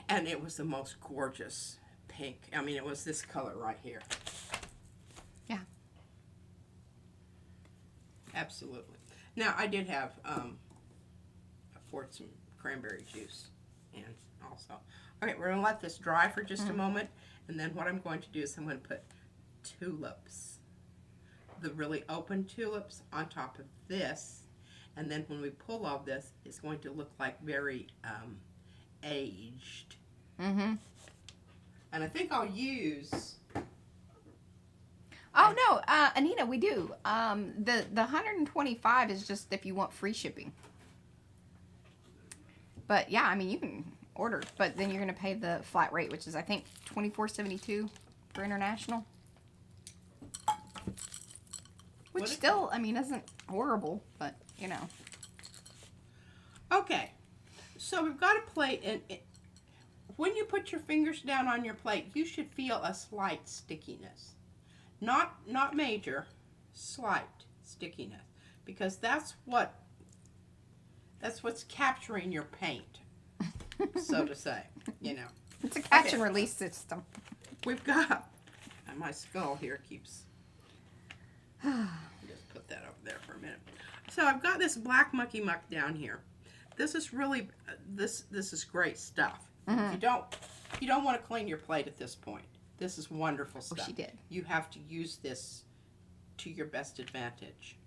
Speaker 2: And it was the most gorgeous pink. I mean, it was this color right here.
Speaker 1: Yeah.
Speaker 2: Absolutely. Now, I did have, I poured some cranberry juice in also. Okay, we're going to let this dry for just a moment. And then what I'm going to do is I'm going to put tulips, the really open tulips, on top of this. And then when we pull all this, it's going to look like very aged.
Speaker 1: Mm-hmm.
Speaker 2: And I think I'll use...
Speaker 1: Oh, no, Anita, we do. The 125 is just if you want free shipping. But, yeah, I mean, you can order. But then you're going to pay the flat rate, which is, I think, $24.72 for international. Which still, I mean, isn't horrible, but, you know.
Speaker 2: Okay, so we've got a plate, and when you put your fingers down on your plate, you should feel a slight stickiness. Not major, slight stickiness, because that's what's capturing your paint, so to say, you know.
Speaker 1: It's a catch and release system.
Speaker 2: We've got, and my skull here keeps, just put that over there for a minute. So I've got this black mucky muck down here. This is really, this is great stuff. If you don't want to clean your plate at this point, this is wonderful stuff.
Speaker 1: Oh, she did.
Speaker 2: You have to use this to your best advantage.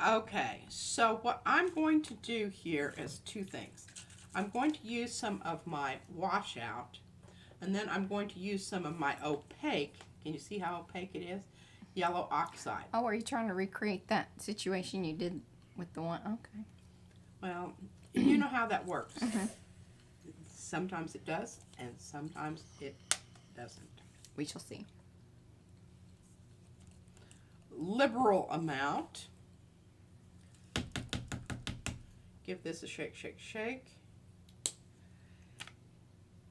Speaker 2: Okay, so what I'm going to do here is 2 things. I'm going to use some of my washout, and then I'm going to use some of my opaque. Can you see how opaque it is? Yellow oxide.
Speaker 1: Oh, are you trying to recreate that situation you did with the one? Okay.
Speaker 2: Well, you know how that works. Sometimes it does, and sometimes it doesn't.
Speaker 1: We shall see.
Speaker 2: Liberal amount. Give this a shake, shake, shake.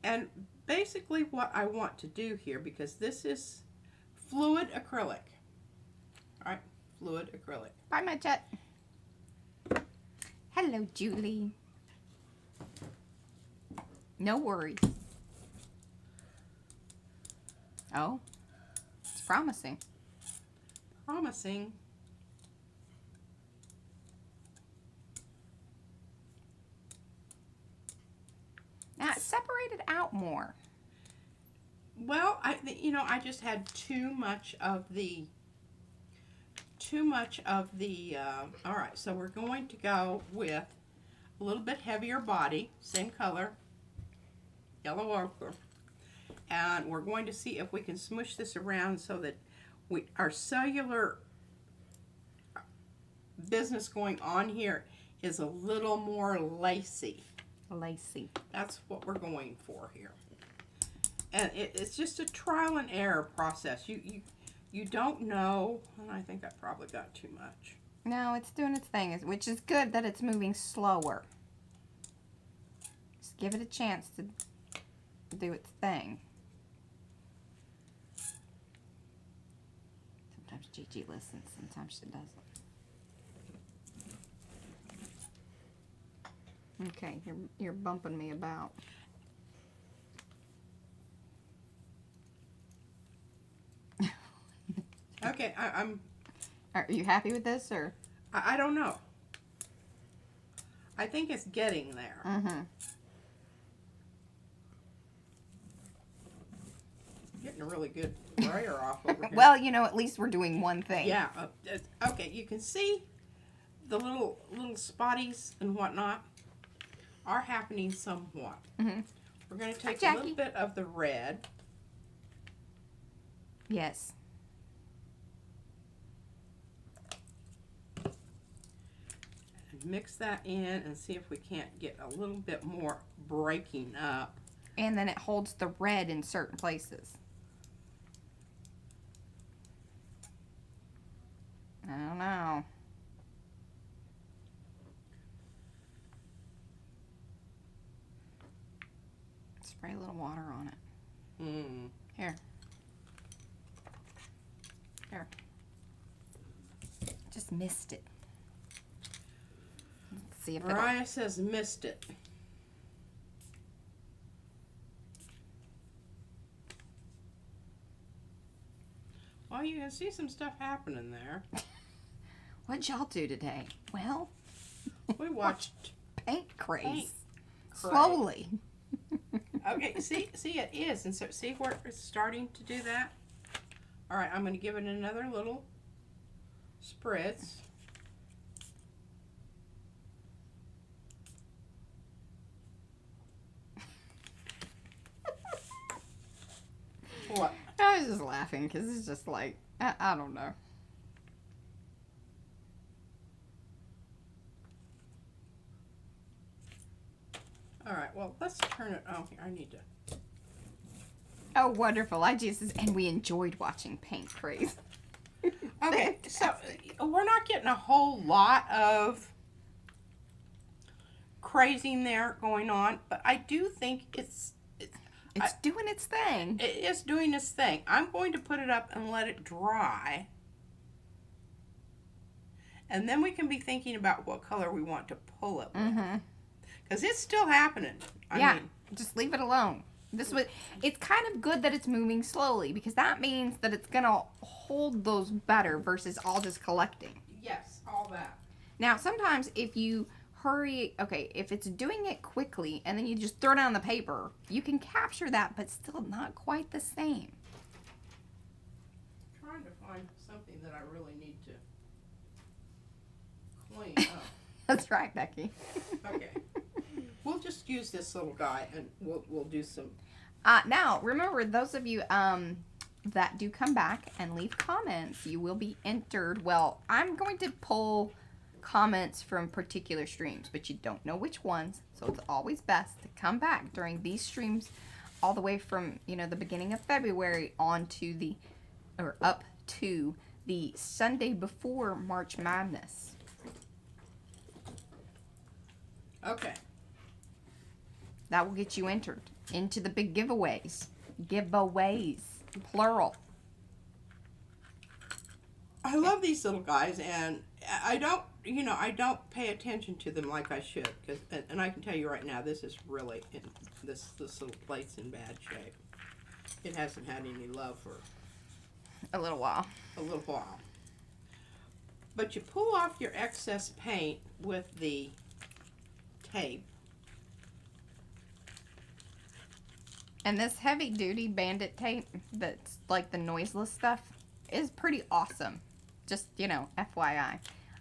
Speaker 2: And basically what I want to do here, because this is fluid acrylic. All right, fluid acrylic.
Speaker 1: Bye, my jet. Hello, Julie. No worries. Oh, it's promising.
Speaker 2: Promising.
Speaker 1: Now, separate it out more.
Speaker 2: Well, I just had too much of the, all right, so we're going to go with a little bit heavier body, same color, yellow ochre, and we're going to see if we can smush this around so that our cellular business going on here is a little more lacy.
Speaker 1: Lacy.
Speaker 2: That's what we're going for here. And it's just a trial and error process. You don't know, and I think I probably got too much.
Speaker 1: No, it's doing its thing, which is good that it's moving slower. Just give it a chance to do its thing. Sometimes Gigi listens, sometimes she doesn't. Okay, you're bumping me about.
Speaker 2: Okay, I'm.
Speaker 1: Are you happy with this, or?
Speaker 2: I don't know. I think it's getting there. Getting a really good brayer off over here.
Speaker 1: Well, you know, at least we're doing one thing.
Speaker 2: Yeah. Okay, you can see the little spotties and whatnot are happening somewhat. We're going to take a little bit of the red.
Speaker 1: Yes.
Speaker 2: mix that in and see if we can't get a little bit more breaking up.
Speaker 1: And then it holds the red in certain places. I don't know. Spray a little water on it.
Speaker 2: Mm.
Speaker 1: Here. Here. Just missed it. Let's see if it'll...
Speaker 2: Mariah says missed it. Well, you can see some stuff happening there.
Speaker 1: What'd y'all do today? Well,
Speaker 2: We watched.
Speaker 1: paint craze.
Speaker 2: Paint craze.
Speaker 1: Slowly.
Speaker 2: Okay, see it is, and so see where it's starting to do that. All right, I'm going to give it another little spritz. What?
Speaker 1: I was just laughing because it's just like, I don't know.
Speaker 2: All right, well, let's turn it. Oh, here, I need to.
Speaker 1: Oh, wonderful. And we enjoyed watching paint craze.
Speaker 2: Okay, so we're not getting a whole lot of crazing there going on, but I do think it's
Speaker 1: Doing its thing.
Speaker 2: it is doing its thing. I'm going to put it up and let it dry. And then we can be thinking about what color we want to pull it with.
Speaker 1: Mm-hmm.
Speaker 2: Because it's still happening. I mean,
Speaker 1: just leave it alone. It's kind of good that it's moving slowly because that means that it's going to hold those better versus all just collecting.
Speaker 2: yes, all that.
Speaker 1: Now, sometimes if you hurry, if it's doing it quickly and then you just throw down the paper, you can capture that, but still not quite the same.
Speaker 2: I'm trying to find something that I really need to clean up.
Speaker 1: That's right, Becky.
Speaker 2: Okay. We'll just use this little guy and we'll do some.
Speaker 1: Now, remember, those of you that do come back and leave comments, you will be entered. Well, I'm going to pull comments from particular streams, but you don't know which ones, so it's always best to come back during these streams all the way from, the beginning of February up to the Sunday before March Madness.
Speaker 2: Okay.
Speaker 1: That will get you entered into the big giveaways. Giveaways, plural.
Speaker 2: I love these little guys, and I don't pay attention to them like I should, and I can tell you right now, this is really this little plate's in bad shape. It hasn't had any love for
Speaker 1: A little while.
Speaker 2: a little while. But you pull off your excess paint with the tape.
Speaker 1: And this heavy duty bandit tape that's like the noiseless stuff is pretty awesome. Just, FYI.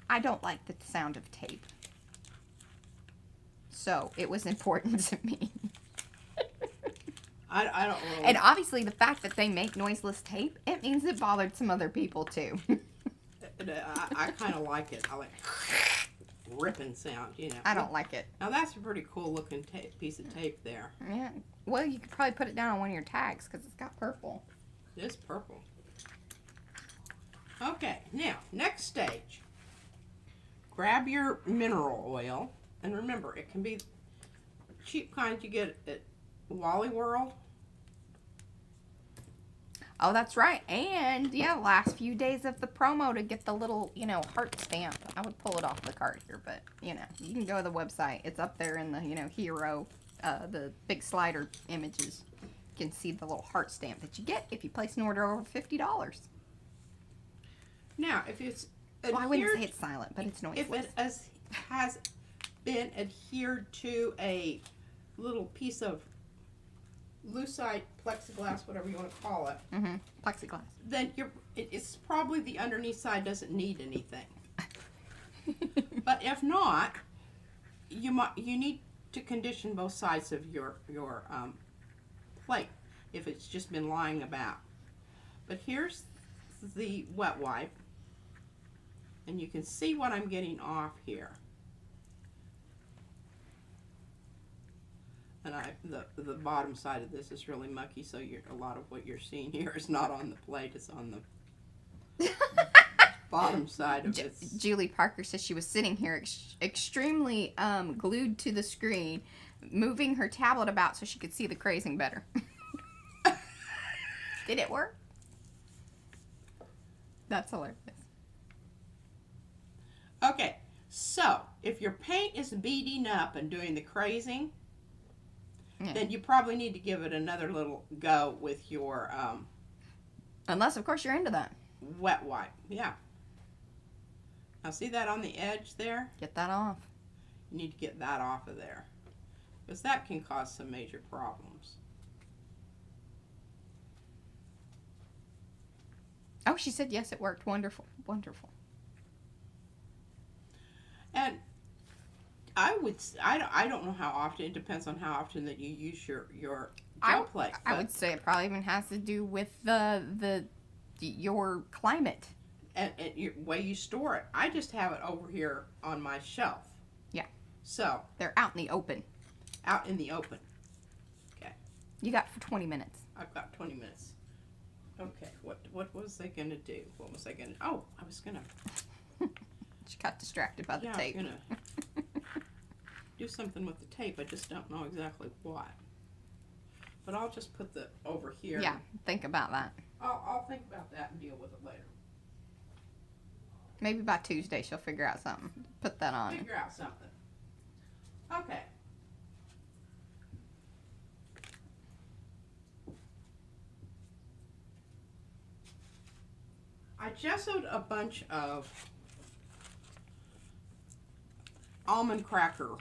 Speaker 1: I don't like the sound of tape. So it was important to me.
Speaker 2: I don't really.
Speaker 1: And obviously the fact that they make noiseless tape, it means it bothered some other people too.
Speaker 2: I kind of like it. I like ripping sound,
Speaker 1: I don't like it.
Speaker 2: Now that's a pretty cool looking piece of tape there.
Speaker 1: Yeah. Well, you could probably put it down on one of your tags because it's got purple.
Speaker 2: It is purple. Okay, now, next stage. Grab your mineral oil. And remember, it can be cheap kind you get at Wally World.
Speaker 1: Oh, that's right. And, last few days of the promo to get the little, heart stamp. I would pull it off the card here, but, you can go to the website. It's up there in the, hero, the big slider images. You can see the little heart stamp that you get if you place an order over $50.
Speaker 2: Now, if it's
Speaker 1: Well, I wouldn't say it's silent, but it's noiseless.
Speaker 2: if it has been adhered to a little piece of lucite, plexiglass, whatever you want to call it,
Speaker 1: Mm-hmm. Plexiglass.
Speaker 2: then it's probably the underneath side doesn't need anything. But if not, you need to condition both sides of your plate if it's just been lying about. But here's the wet wipe, and you can see what I'm getting off here. And the bottom side of this is really mucky, so a lot of what you're seeing here is not on the plate, it's on the bottom side of it.
Speaker 1: Julie Parker says she was sitting here extremely glued to the screen, moving her tablet about so she could see the crazing better. Did it work? That's hilarious.
Speaker 2: Okay, so if your paint is beading up and doing the crazing, then you probably need to give it another little go with your
Speaker 1: unless of course you're into that.
Speaker 2: Wet wipe. Yeah. Now see that on the edge there?
Speaker 1: Get that off.
Speaker 2: You need to get that off of there, because that can cause some major problems.
Speaker 1: Oh, she said yes, it worked. Wonderful. Wonderful.
Speaker 2: And I don't know how often, it depends on how often that you use your gel plate.
Speaker 1: I would say it probably even has to do with your climate.
Speaker 2: And your way you store it. I just have it over here on my shelf.
Speaker 1: Yeah.
Speaker 2: So.
Speaker 1: They're out in the open.
Speaker 2: Out in the open. Okay.
Speaker 1: You got for 20 minutes.
Speaker 2: I've got 20 minutes. Okay. What was I going to do? What was I going to... Oh, I was going to...
Speaker 1: She got distracted by the tape.
Speaker 2: I'm going to do something with the tape. I just don't know exactly what. But I'll just put the over here.
Speaker 1: Yeah, think about that.
Speaker 2: I'll think about that and deal with it later.
Speaker 1: Maybe by Tuesday she'll figure out something. Put that on.
Speaker 2: Figure out something. Okay. I gessoed a bunch of almond cracker.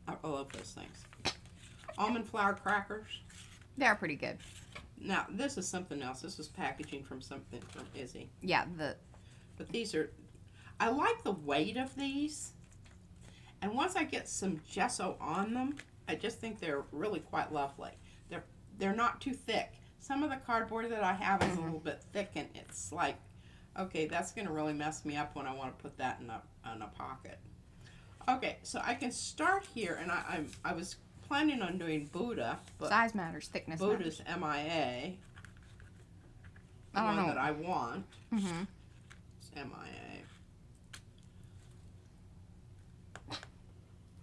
Speaker 2: I love those things. Almond flour crackers.
Speaker 1: They're pretty good.
Speaker 2: Now, this is something else. This is packaging from something from Izzy.
Speaker 1: Yeah,
Speaker 2: But these are, I like the weight of these. And once I get some gesso on them, I just think they're really quite lovely. They're not too thick. Some of the cardboard that I have is a little bit thick, and it's like, okay, that's going to really mess me up when I want to put that in a pocket. Okay, so I can start here, and I was planning on doing Buddha, but
Speaker 1: size matters, thickness
Speaker 2: Buddha's
Speaker 1: matters.
Speaker 2: MIA, the
Speaker 1: I don't
Speaker 2: one
Speaker 1: know.
Speaker 2: that I want.
Speaker 1: Mm-hmm.
Speaker 2: It's MIA.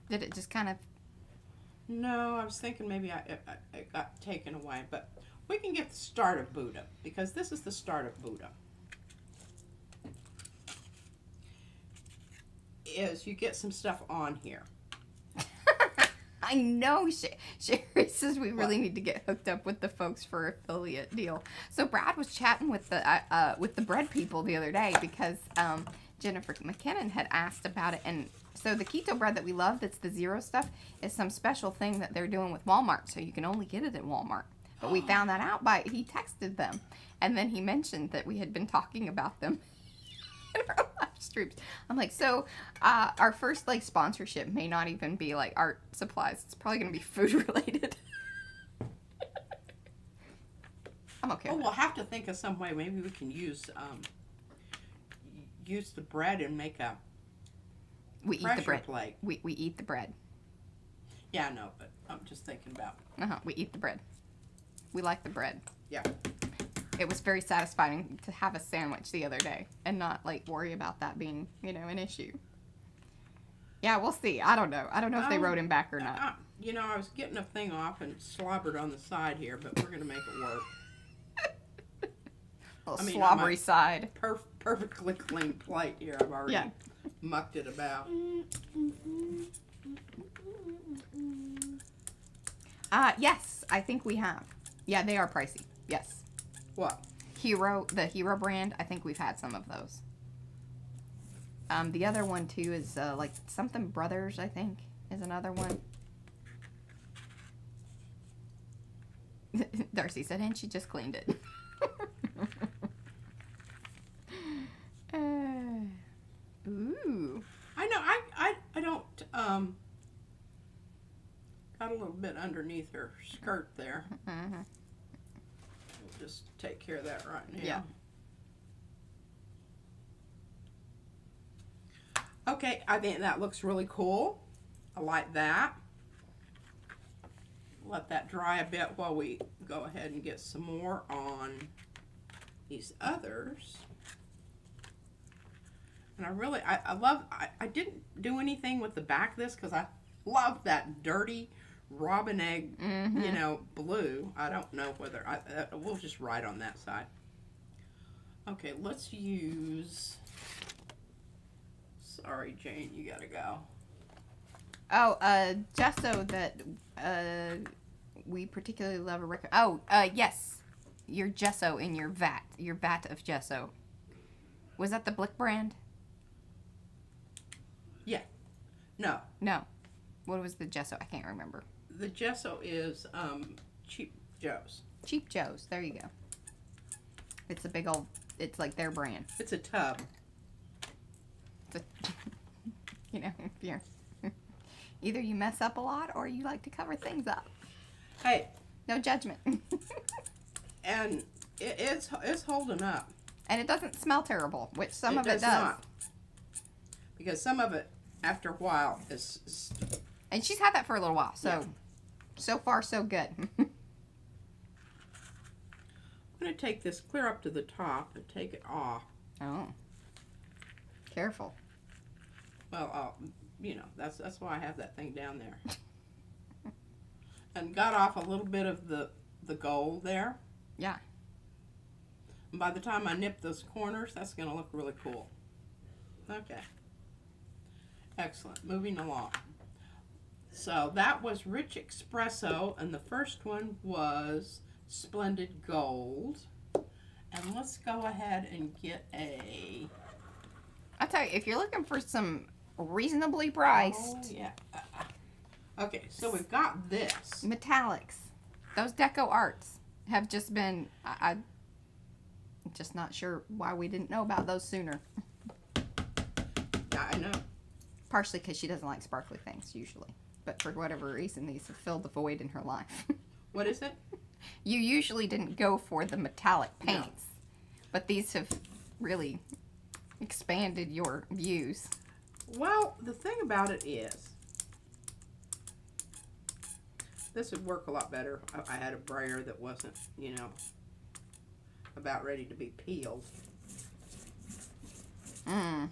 Speaker 1: Did it just kind of...
Speaker 2: No, I was thinking maybe it got taken away, but we can get the start of Buddha, because this is the start of Buddha. Is you get some stuff on here.
Speaker 1: I know. Sherry says we really need to get hooked up with the folks for affiliate deal. So Brad was chatting with the bread people the other day because Jennifer McKinnon had asked about it, and so the keto bread that we love, that's the zero stuff, is some special thing that they're doing with Walmart, so you can only get it at Walmart. But we found that out he texted them, and then he mentioned that we had been talking about them in our live streams. I'm like, so our first like sponsorship may not even be like art supplies. It's probably going to be food related. I'm okay.
Speaker 2: Oh, we'll have to think of some way. Maybe we can use the bread and make a pressure plate.
Speaker 1: We eat the bread.
Speaker 2: Yeah, I know, but I'm just thinking about.
Speaker 1: We eat the bread. We like the bread.
Speaker 2: Yeah.
Speaker 1: It was very satisfying to have a sandwich the other day and not like worry about that being, an issue. Yeah, we'll see. I don't know. I don't know if they wrote him back or not.
Speaker 2: I was getting a thing off and slobbered on the side here, but we're gonna make it work.
Speaker 1: Slobbery side.
Speaker 2: Perfectly clean plate here. I've already mucked it about.
Speaker 1: Yes, I think we have. Yeah, they are pricey. Yes.
Speaker 2: What?
Speaker 1: The Hero brand, I think we've had some of those. The other one too is like something Brothers, I think, is another one. Darcy said, and she just cleaned it. Ooh.
Speaker 2: I know. I don't. Got a little bit underneath her skirt there.
Speaker 1: Mm-hmm.
Speaker 2: We'll just take care of that right now.
Speaker 1: Yeah.
Speaker 2: Okay, I think that looks really cool. I like that. let that dry a bit while we go ahead and get some more on these others. And I didn't do anything with the back of this because I love that dirty robin egg, you know, blue. I don't know whether, we'll just write on that side. Okay, let's use, sorry Jane, you gotta go.
Speaker 1: Oh, gesso that we particularly love. Yes, your gesso in your vat of gesso. Was that the Blick brand?
Speaker 2: Yeah. No.
Speaker 1: No. What was the gesso? I can't remember.
Speaker 2: The gesso is Cheap Joe's.
Speaker 1: Cheap Joe's. There you go. It's a big old. It's like their brand.
Speaker 2: It's a tub.
Speaker 1: It's a, you know, if you're either you mess up a lot or you like to cover things up.
Speaker 2: Hey.
Speaker 1: No judgment.
Speaker 2: And it's holding up.
Speaker 1: And it doesn't smell terrible, which some of it does.
Speaker 2: Not. Because some of it, after a while, is.
Speaker 1: And she's had that for a little while, so
Speaker 2: Yeah.
Speaker 1: So far so good.
Speaker 2: I'm going to take this clear up to the top and take it off.
Speaker 1: Oh. Careful.
Speaker 2: Well, you know, that's why I have that thing down there. And got off a little bit of the gold there.
Speaker 1: Yeah.
Speaker 2: And by the time I nip those corners, that's going to look really cool. Okay. Excellent. Moving along. So that was Rich Espresso, and the first one was Splendid Gold. And let's go ahead and get a...
Speaker 1: I'll tell you, if you're looking for some reasonably priced
Speaker 2: Oh, yeah. Okay, so we've got this.
Speaker 1: metallics, those deco arts have just been, I'm just not sure why we didn't know about those sooner.
Speaker 2: Yeah, I know.
Speaker 1: Partially because she doesn't like sparkly things usually. But for whatever reason, these have filled the void in her life.
Speaker 2: What is it?
Speaker 1: You usually didn't go for the metallic paints. But these have really expanded your views.
Speaker 2: Well, the thing about it is, this would work a lot better. I had a brayer that wasn't, you know, about ready to be peeled.
Speaker 1: Mm.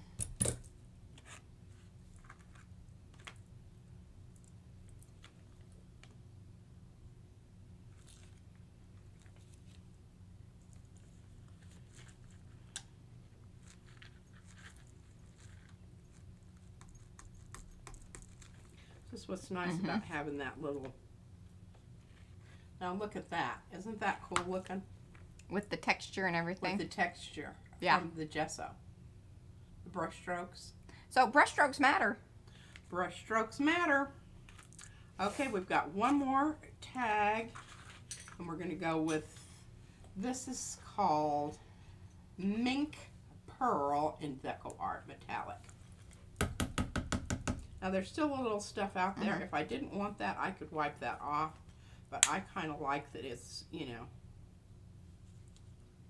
Speaker 2: This is what's nice about having that little... Now look at that. Isn't that cool looking?
Speaker 1: With the texture and everything.
Speaker 2: With the texture
Speaker 1: Yeah.
Speaker 2: from the gesso. The brush strokes.
Speaker 1: So brush strokes matter.
Speaker 2: Brush strokes matter. Okay, we've got one more tag. And we're going to go with... This is called Mink Pearl in Deco Art Metallic. Now there's still a little stuff out there. If I didn't want that, I could wipe that off. But I kind of like that it's, you know,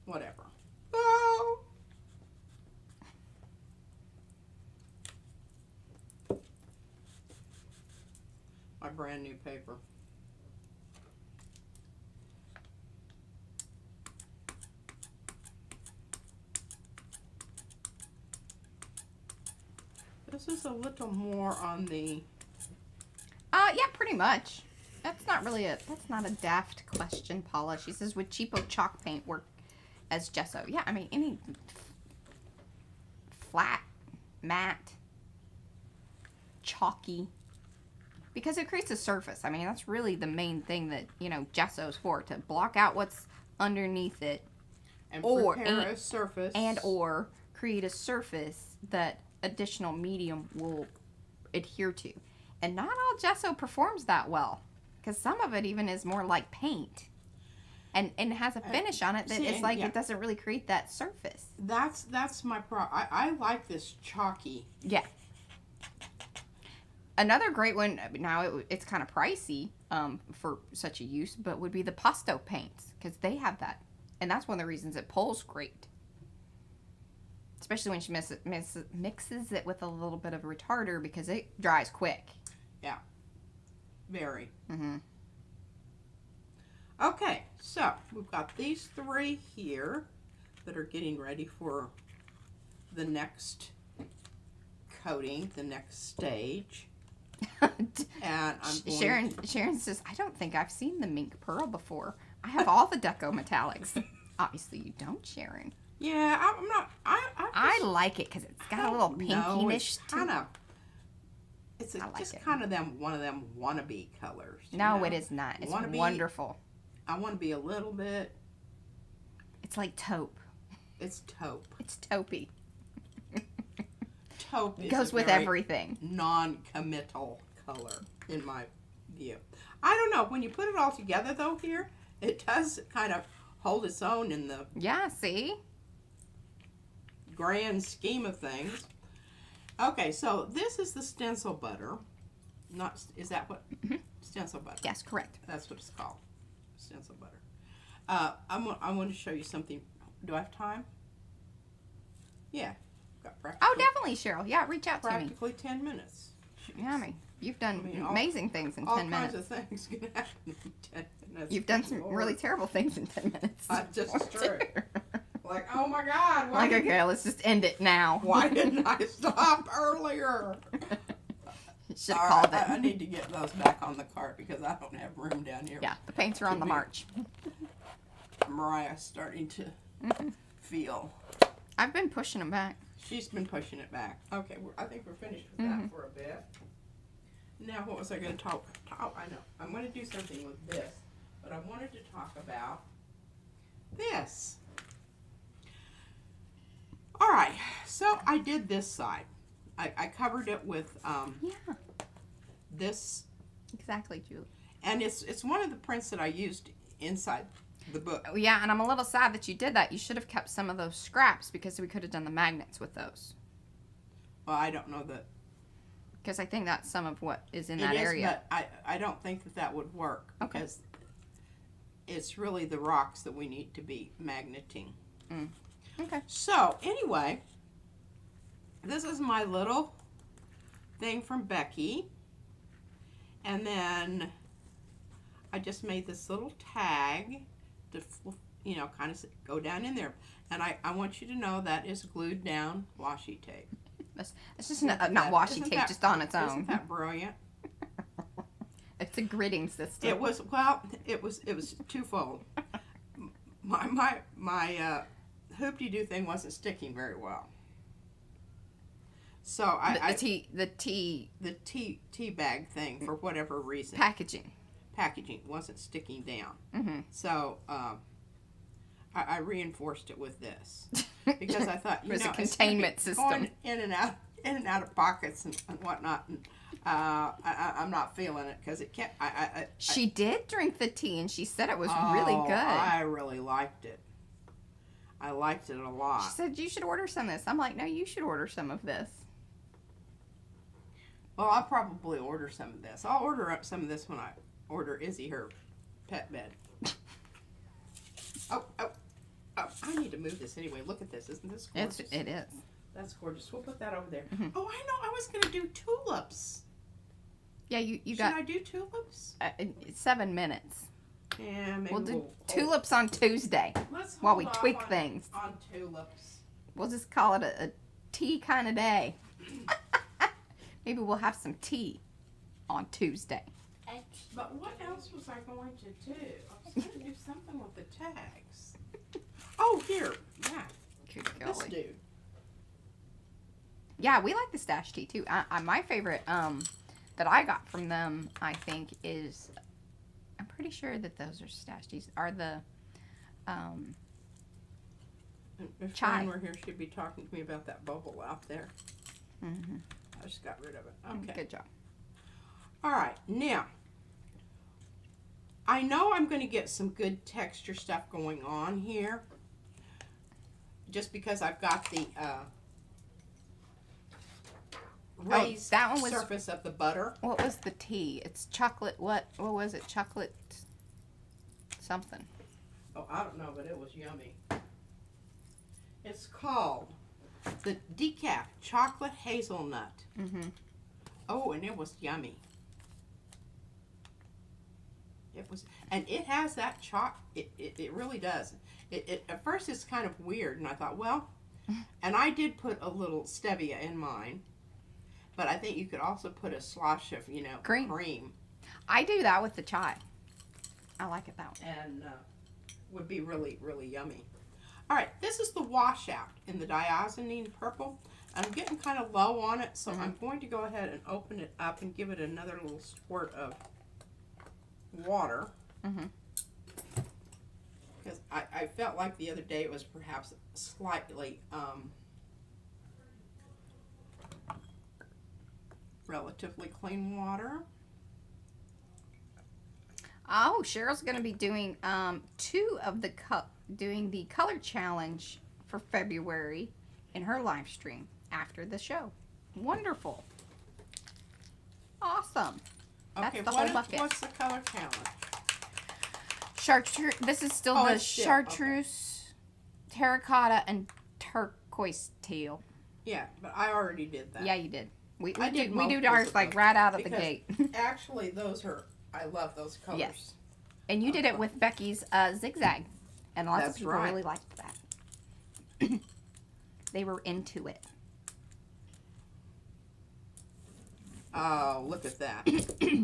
Speaker 2: whatever. Oh! My brand new paper. This is a little more on the...
Speaker 1: Yeah, pretty much. That's not a daft question, Paula. She says, would cheapo chalk paint work as gesso? Yeah, I mean, any flat, matte, chalky, because it creates a surface. I mean, that's really the main thing that, you know, gesso's for, to block out what's underneath it.
Speaker 2: And prepare a surface.
Speaker 1: And or create a surface that additional medium will adhere to. And not all gesso performs that well, because some of it even is more like paint, and has a finish on it that it's like it doesn't really create that surface.
Speaker 2: That's my problem. I like this chalky.
Speaker 1: Yeah. Another great one, now it's kind of pricey for such a use, but would be the Pasto paints, because they have that, and that's one of the reasons it pulls great. Especially when she mixes it with a little bit of a retarder, because it dries quick.
Speaker 2: Yeah. Very.
Speaker 1: Mm-hmm.
Speaker 2: Okay, so we've got these 3 here that are getting ready for the next coating, the next stage. And I'm going
Speaker 1: Sharon says, I don't think I've seen the mink pearl before. I have all the deco metallics. Obviously you don't, Sharon.
Speaker 2: Yeah, I'm not.
Speaker 1: I like it because it's got a little pinkiness to it.
Speaker 2: It's
Speaker 1: I like
Speaker 2: just
Speaker 1: it.
Speaker 2: kind of one of them wannabe colors. you
Speaker 1: No,
Speaker 2: know?
Speaker 1: it is not. It's
Speaker 2: Wanna be-
Speaker 1: wonderful.
Speaker 2: I want to be a little bit.
Speaker 1: It's like taupe.
Speaker 2: It's taupe.
Speaker 1: It's taupey.
Speaker 2: Taupe
Speaker 1: It
Speaker 2: is
Speaker 1: goes
Speaker 2: a
Speaker 1: with
Speaker 2: very
Speaker 1: everything.
Speaker 2: non-committal color in my view. I don't know. When you put it all together, though, here it does kind of hold its own in the
Speaker 1: Yeah, see?
Speaker 2: grand scheme of things. Okay, so this is the stencil butter. Not is that what stencil butter?
Speaker 1: Yes, correct.
Speaker 2: That's what it's called, stencil butter. I want to show you something. Do I have time? Yeah, got practically,
Speaker 1: Oh, definitely, Cheryl. Yeah, reach out to me.
Speaker 2: practically 10 minutes.
Speaker 1: Yummy. You've done
Speaker 2: I mean, all-
Speaker 1: amazing things in
Speaker 2: All
Speaker 1: 10
Speaker 2: kinds
Speaker 1: minutes.
Speaker 2: of things can happen in 10 minutes.
Speaker 1: You've done some
Speaker 2: Lord.
Speaker 1: really terrible things in 10 minutes.
Speaker 2: That's just true. Like, oh my God,
Speaker 1: Like, okay, let's just end it now.
Speaker 2: why didn't I stop earlier?
Speaker 1: Should
Speaker 2: All
Speaker 1: have called
Speaker 2: right, I
Speaker 1: it.
Speaker 2: need to get those back on the cart because I don't have room down here.
Speaker 1: Yeah, the paints are on the
Speaker 2: be-
Speaker 1: march.
Speaker 2: Mariah's starting to feel.
Speaker 1: I've been pushing them back.
Speaker 2: She's been pushing it back. Okay, I think we're finished with that for a bit. Now, what was I going to talk? Oh, I know. I'm going to do something with this, but I wanted to talk about this. All right, so I did this side. I covered it with
Speaker 1: Yeah,
Speaker 2: this,
Speaker 1: exactly, Julie.
Speaker 2: and it's one of the prints that I used inside the book.
Speaker 1: Oh, yeah, and I'm a little sad that you did that. You should have kept some of those scraps because we could have done the magnets with those.
Speaker 2: Well, I don't know that
Speaker 1: Because I think that's some of what is in
Speaker 2: it
Speaker 1: that
Speaker 2: is,
Speaker 1: area.
Speaker 2: but I don't think that would work
Speaker 1: Okay.
Speaker 2: because it's really the rocks that we need to be magneting.
Speaker 1: Okay.
Speaker 2: So anyway, this is my little thing from Becky, and then I just made this little tag to, you know, kind of go down in there. And I want you to know that is glued down washi tape.
Speaker 1: It's just not washi
Speaker 2: Isn't
Speaker 1: tape,
Speaker 2: that-
Speaker 1: just on its
Speaker 2: Isn't
Speaker 1: own.
Speaker 2: that brilliant?
Speaker 1: It's a gridding system.
Speaker 2: It was twofold. My hoop-de-doo thing wasn't sticking very well. So
Speaker 1: the tea
Speaker 2: the tea bag thing, for whatever reason,
Speaker 1: packaging.
Speaker 2: packaging wasn't sticking down.
Speaker 1: Mm-hmm.
Speaker 2: So I reinforced it with this because I thought, you
Speaker 1: There's
Speaker 2: know,
Speaker 1: a
Speaker 2: it's gonna be
Speaker 1: containment system.
Speaker 2: going in and out of pockets and whatnot. And I'm not feeling it because it can't.
Speaker 1: She did drink the tea, and she said it was really good.
Speaker 2: I really liked it. I liked it a lot.
Speaker 1: She said you should order some of this. I'm like, no, you should order some of this.
Speaker 2: Well, I'll probably order some of this. I'll order up some of this when I order Izzy her pet bed. Oh, I need to move this anyway. Look at this. Isn't this gorgeous?
Speaker 1: It is.
Speaker 2: That's gorgeous. We'll put that over there.
Speaker 1: Mhm.
Speaker 2: Oh, I know. I was going to do tulips.
Speaker 1: Yeah, you
Speaker 2: Should
Speaker 1: got
Speaker 2: I do tulips?
Speaker 1: 7 minutes.
Speaker 2: Yeah, maybe
Speaker 1: We'll do
Speaker 2: hold-
Speaker 1: tulips on Tuesday
Speaker 2: Let's
Speaker 1: while
Speaker 2: hold
Speaker 1: we
Speaker 2: off
Speaker 1: tweak
Speaker 2: on-
Speaker 1: things.
Speaker 2: on tulips.
Speaker 1: We'll just call it a tea kind of day. Maybe we'll have some tea on Tuesday.
Speaker 2: But what else was I going to do? I was going to do something with the tags. Oh, here. Yeah,
Speaker 1: Good
Speaker 2: this
Speaker 1: golly.
Speaker 2: dude.
Speaker 1: Yeah, we like the stash tea too. My favorite that I got from them, I think, is I'm pretty sure that those are stash teas. Are the
Speaker 2: If
Speaker 1: Chai.
Speaker 2: Fran were here, she'd be talking to me about that bubble out there.
Speaker 1: mhm.
Speaker 2: I just got rid of it. Okay.
Speaker 1: Good job.
Speaker 2: All right. Now, I know I'm going to get some good texture stuff going on here. Just because I've got the raised
Speaker 1: that one was-
Speaker 2: surface of the butter.
Speaker 1: What was the tea? It's chocolate. What was it? Chocolate something.
Speaker 2: Oh, I don't know, but it was yummy. It's called the Decaf Chocolate Hazelnut.
Speaker 1: Mm-hmm.
Speaker 2: Oh, and it was yummy. It was, and it has that chalk. It really does. It at first it's kind of weird, and I thought, well, and I did put a little stevia in mine, but I think you could also put a slosh of, you know, cream.
Speaker 1: I do that with the chai. I like it that way.
Speaker 2: And would be really, really yummy. All right, this is the washout in the diazonine purple. I'm getting kind of low on it, so I'm going to go ahead and open it up and give it another little squirt of water. Because I felt like the other day it was perhaps slightly relatively clean water.
Speaker 1: Oh, Cheryl's going to be doing doing the color challenge for February in her live stream after the show. Wonderful. Awesome.
Speaker 2: Okay,
Speaker 1: That's the whole bucket.
Speaker 2: What's the color challenge?
Speaker 1: Chartreuse. This is still the chartreuse, terracotta, and turquoise teal.
Speaker 2: Yeah, but I already did that.
Speaker 1: Yeah, you did. We
Speaker 2: I did
Speaker 1: do
Speaker 2: multiples
Speaker 1: ours
Speaker 2: of
Speaker 1: like
Speaker 2: those
Speaker 1: right out of the
Speaker 2: because
Speaker 1: gate.
Speaker 2: Actually, those are, I love those colors.
Speaker 1: Yes. And you did it with Becky's zigzag, and lots of people really liked that. They were into it.
Speaker 2: Oh, look at that.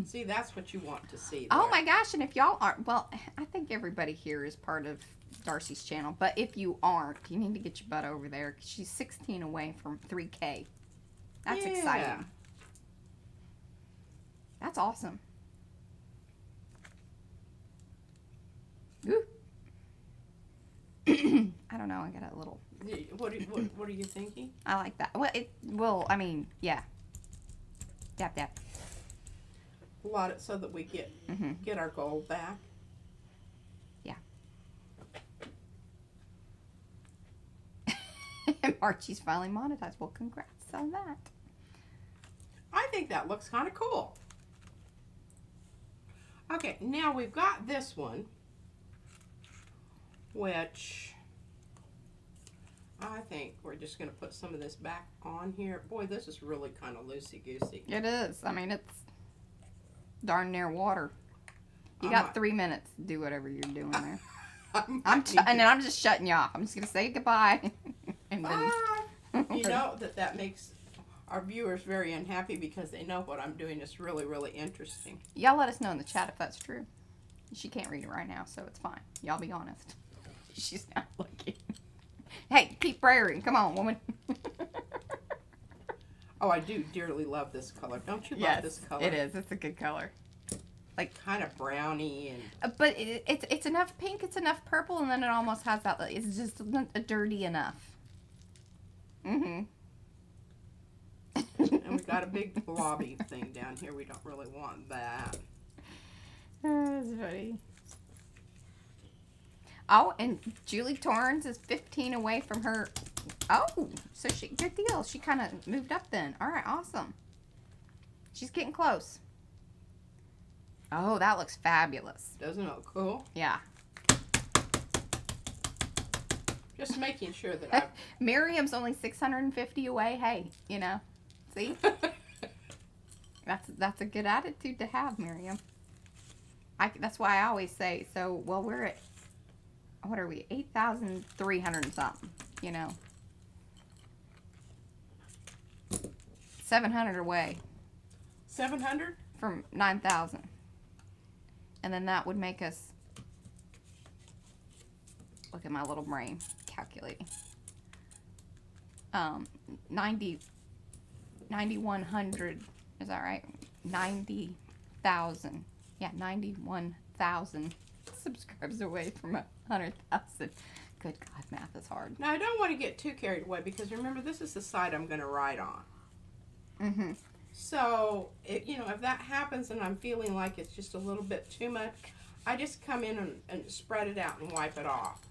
Speaker 2: See, that's what you want to see.
Speaker 1: Oh
Speaker 2: there.
Speaker 1: my gosh, and if y'all aren't, well, I think everybody here is part of Darcy's channel, but if you aren't, you need to get your butt over there. She's 16 away from 3K. That's exciting. That's awesome. Ooh. I don't know, I got a little...
Speaker 2: What are you thinking?
Speaker 1: I like that. Well, I mean, yeah. Dap, dap.
Speaker 2: Blot it so that we get our gold back.
Speaker 1: Yeah. And Archie's finally monetized. Well, congrats on that.
Speaker 2: I think that looks kind of cool. Okay, now we've got this one, which I think we're just going to put some of this back on here. Boy, this is really kind of loosey-goosey.
Speaker 1: It is. I mean, it's darn near water. You got 3 minutes to do whatever you're doing there. I'm just shutting you off. I'm just going to say goodbye. And then
Speaker 2: you know that makes our viewers very unhappy because they know what I'm doing is really, really interesting.
Speaker 1: Y'all let us know in the chat if that's true. She can't read it right now, so it's fine. Y'all be honest. She's not looking. Hey, keep praying. Come on, woman.
Speaker 2: Oh, I do dearly love this color. Don't you love this color?
Speaker 1: It is. It's a good color.
Speaker 2: Like kind of browny and.
Speaker 1: But it's enough pink. It's enough purple, and then it almost has that. It's just a dirty enough. And
Speaker 2: we got a big blobby thing down here. We don't really want that.
Speaker 1: That's funny. Oh, and Julie Torrens is 15 away from her. Oh, so good deal. She kind of moved up then. All right, awesome. She's getting close. Oh, that looks fabulous.
Speaker 2: Doesn't it look cool?
Speaker 1: Yeah.
Speaker 2: Just making sure that I've...
Speaker 1: Miriam's only 650 away. Hey, you know, see? That's a good attitude to have, Miriam. That's why I always say, so, well, we're at, what are we, 8,300 and something, you know. 700 away.
Speaker 2: 700?
Speaker 1: From 9,000. And then that would make us, look at my little brain calculating. 9,100, is that right? 90,000. Yeah, 91,000 subscribers away from 100,000. Good God, math is hard.
Speaker 2: Now, I don't want to get too carried away because remember, this is the side I'm going to write on. So, if that happens and I'm feeling like it's just a little bit too much, I just come in and spread it out and wipe it off.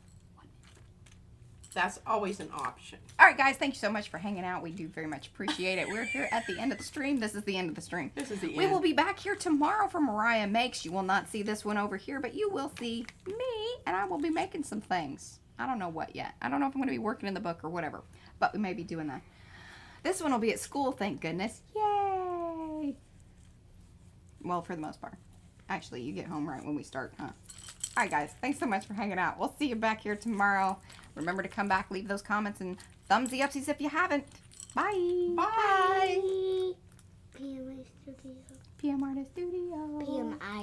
Speaker 2: That's always an option.
Speaker 1: All right, guys, thank you so much for hanging out. We do very much appreciate it. We're here at the end of the stream. This is the end of the stream.
Speaker 2: This is the end.
Speaker 1: We will be back here tomorrow for Mariah Makes. You will not see this one over here, but you will see me, and I will be making some things. I don't know what yet. I don't know if I'm going to be working in the book or whatever, but we may be doing that. This one will be at school, thank goodness. Yay! Well, for the most part. Actually, you get home right when we start, huh? All right, guys. Thanks so much for hanging out. We'll see you back here tomorrow. Remember to come back, leave those comments, and thumbsy upsies if you haven't. Bye.
Speaker 2: Bye.
Speaker 4: PMI Studio.
Speaker 1: PM Artist Studio.
Speaker 4: PMI.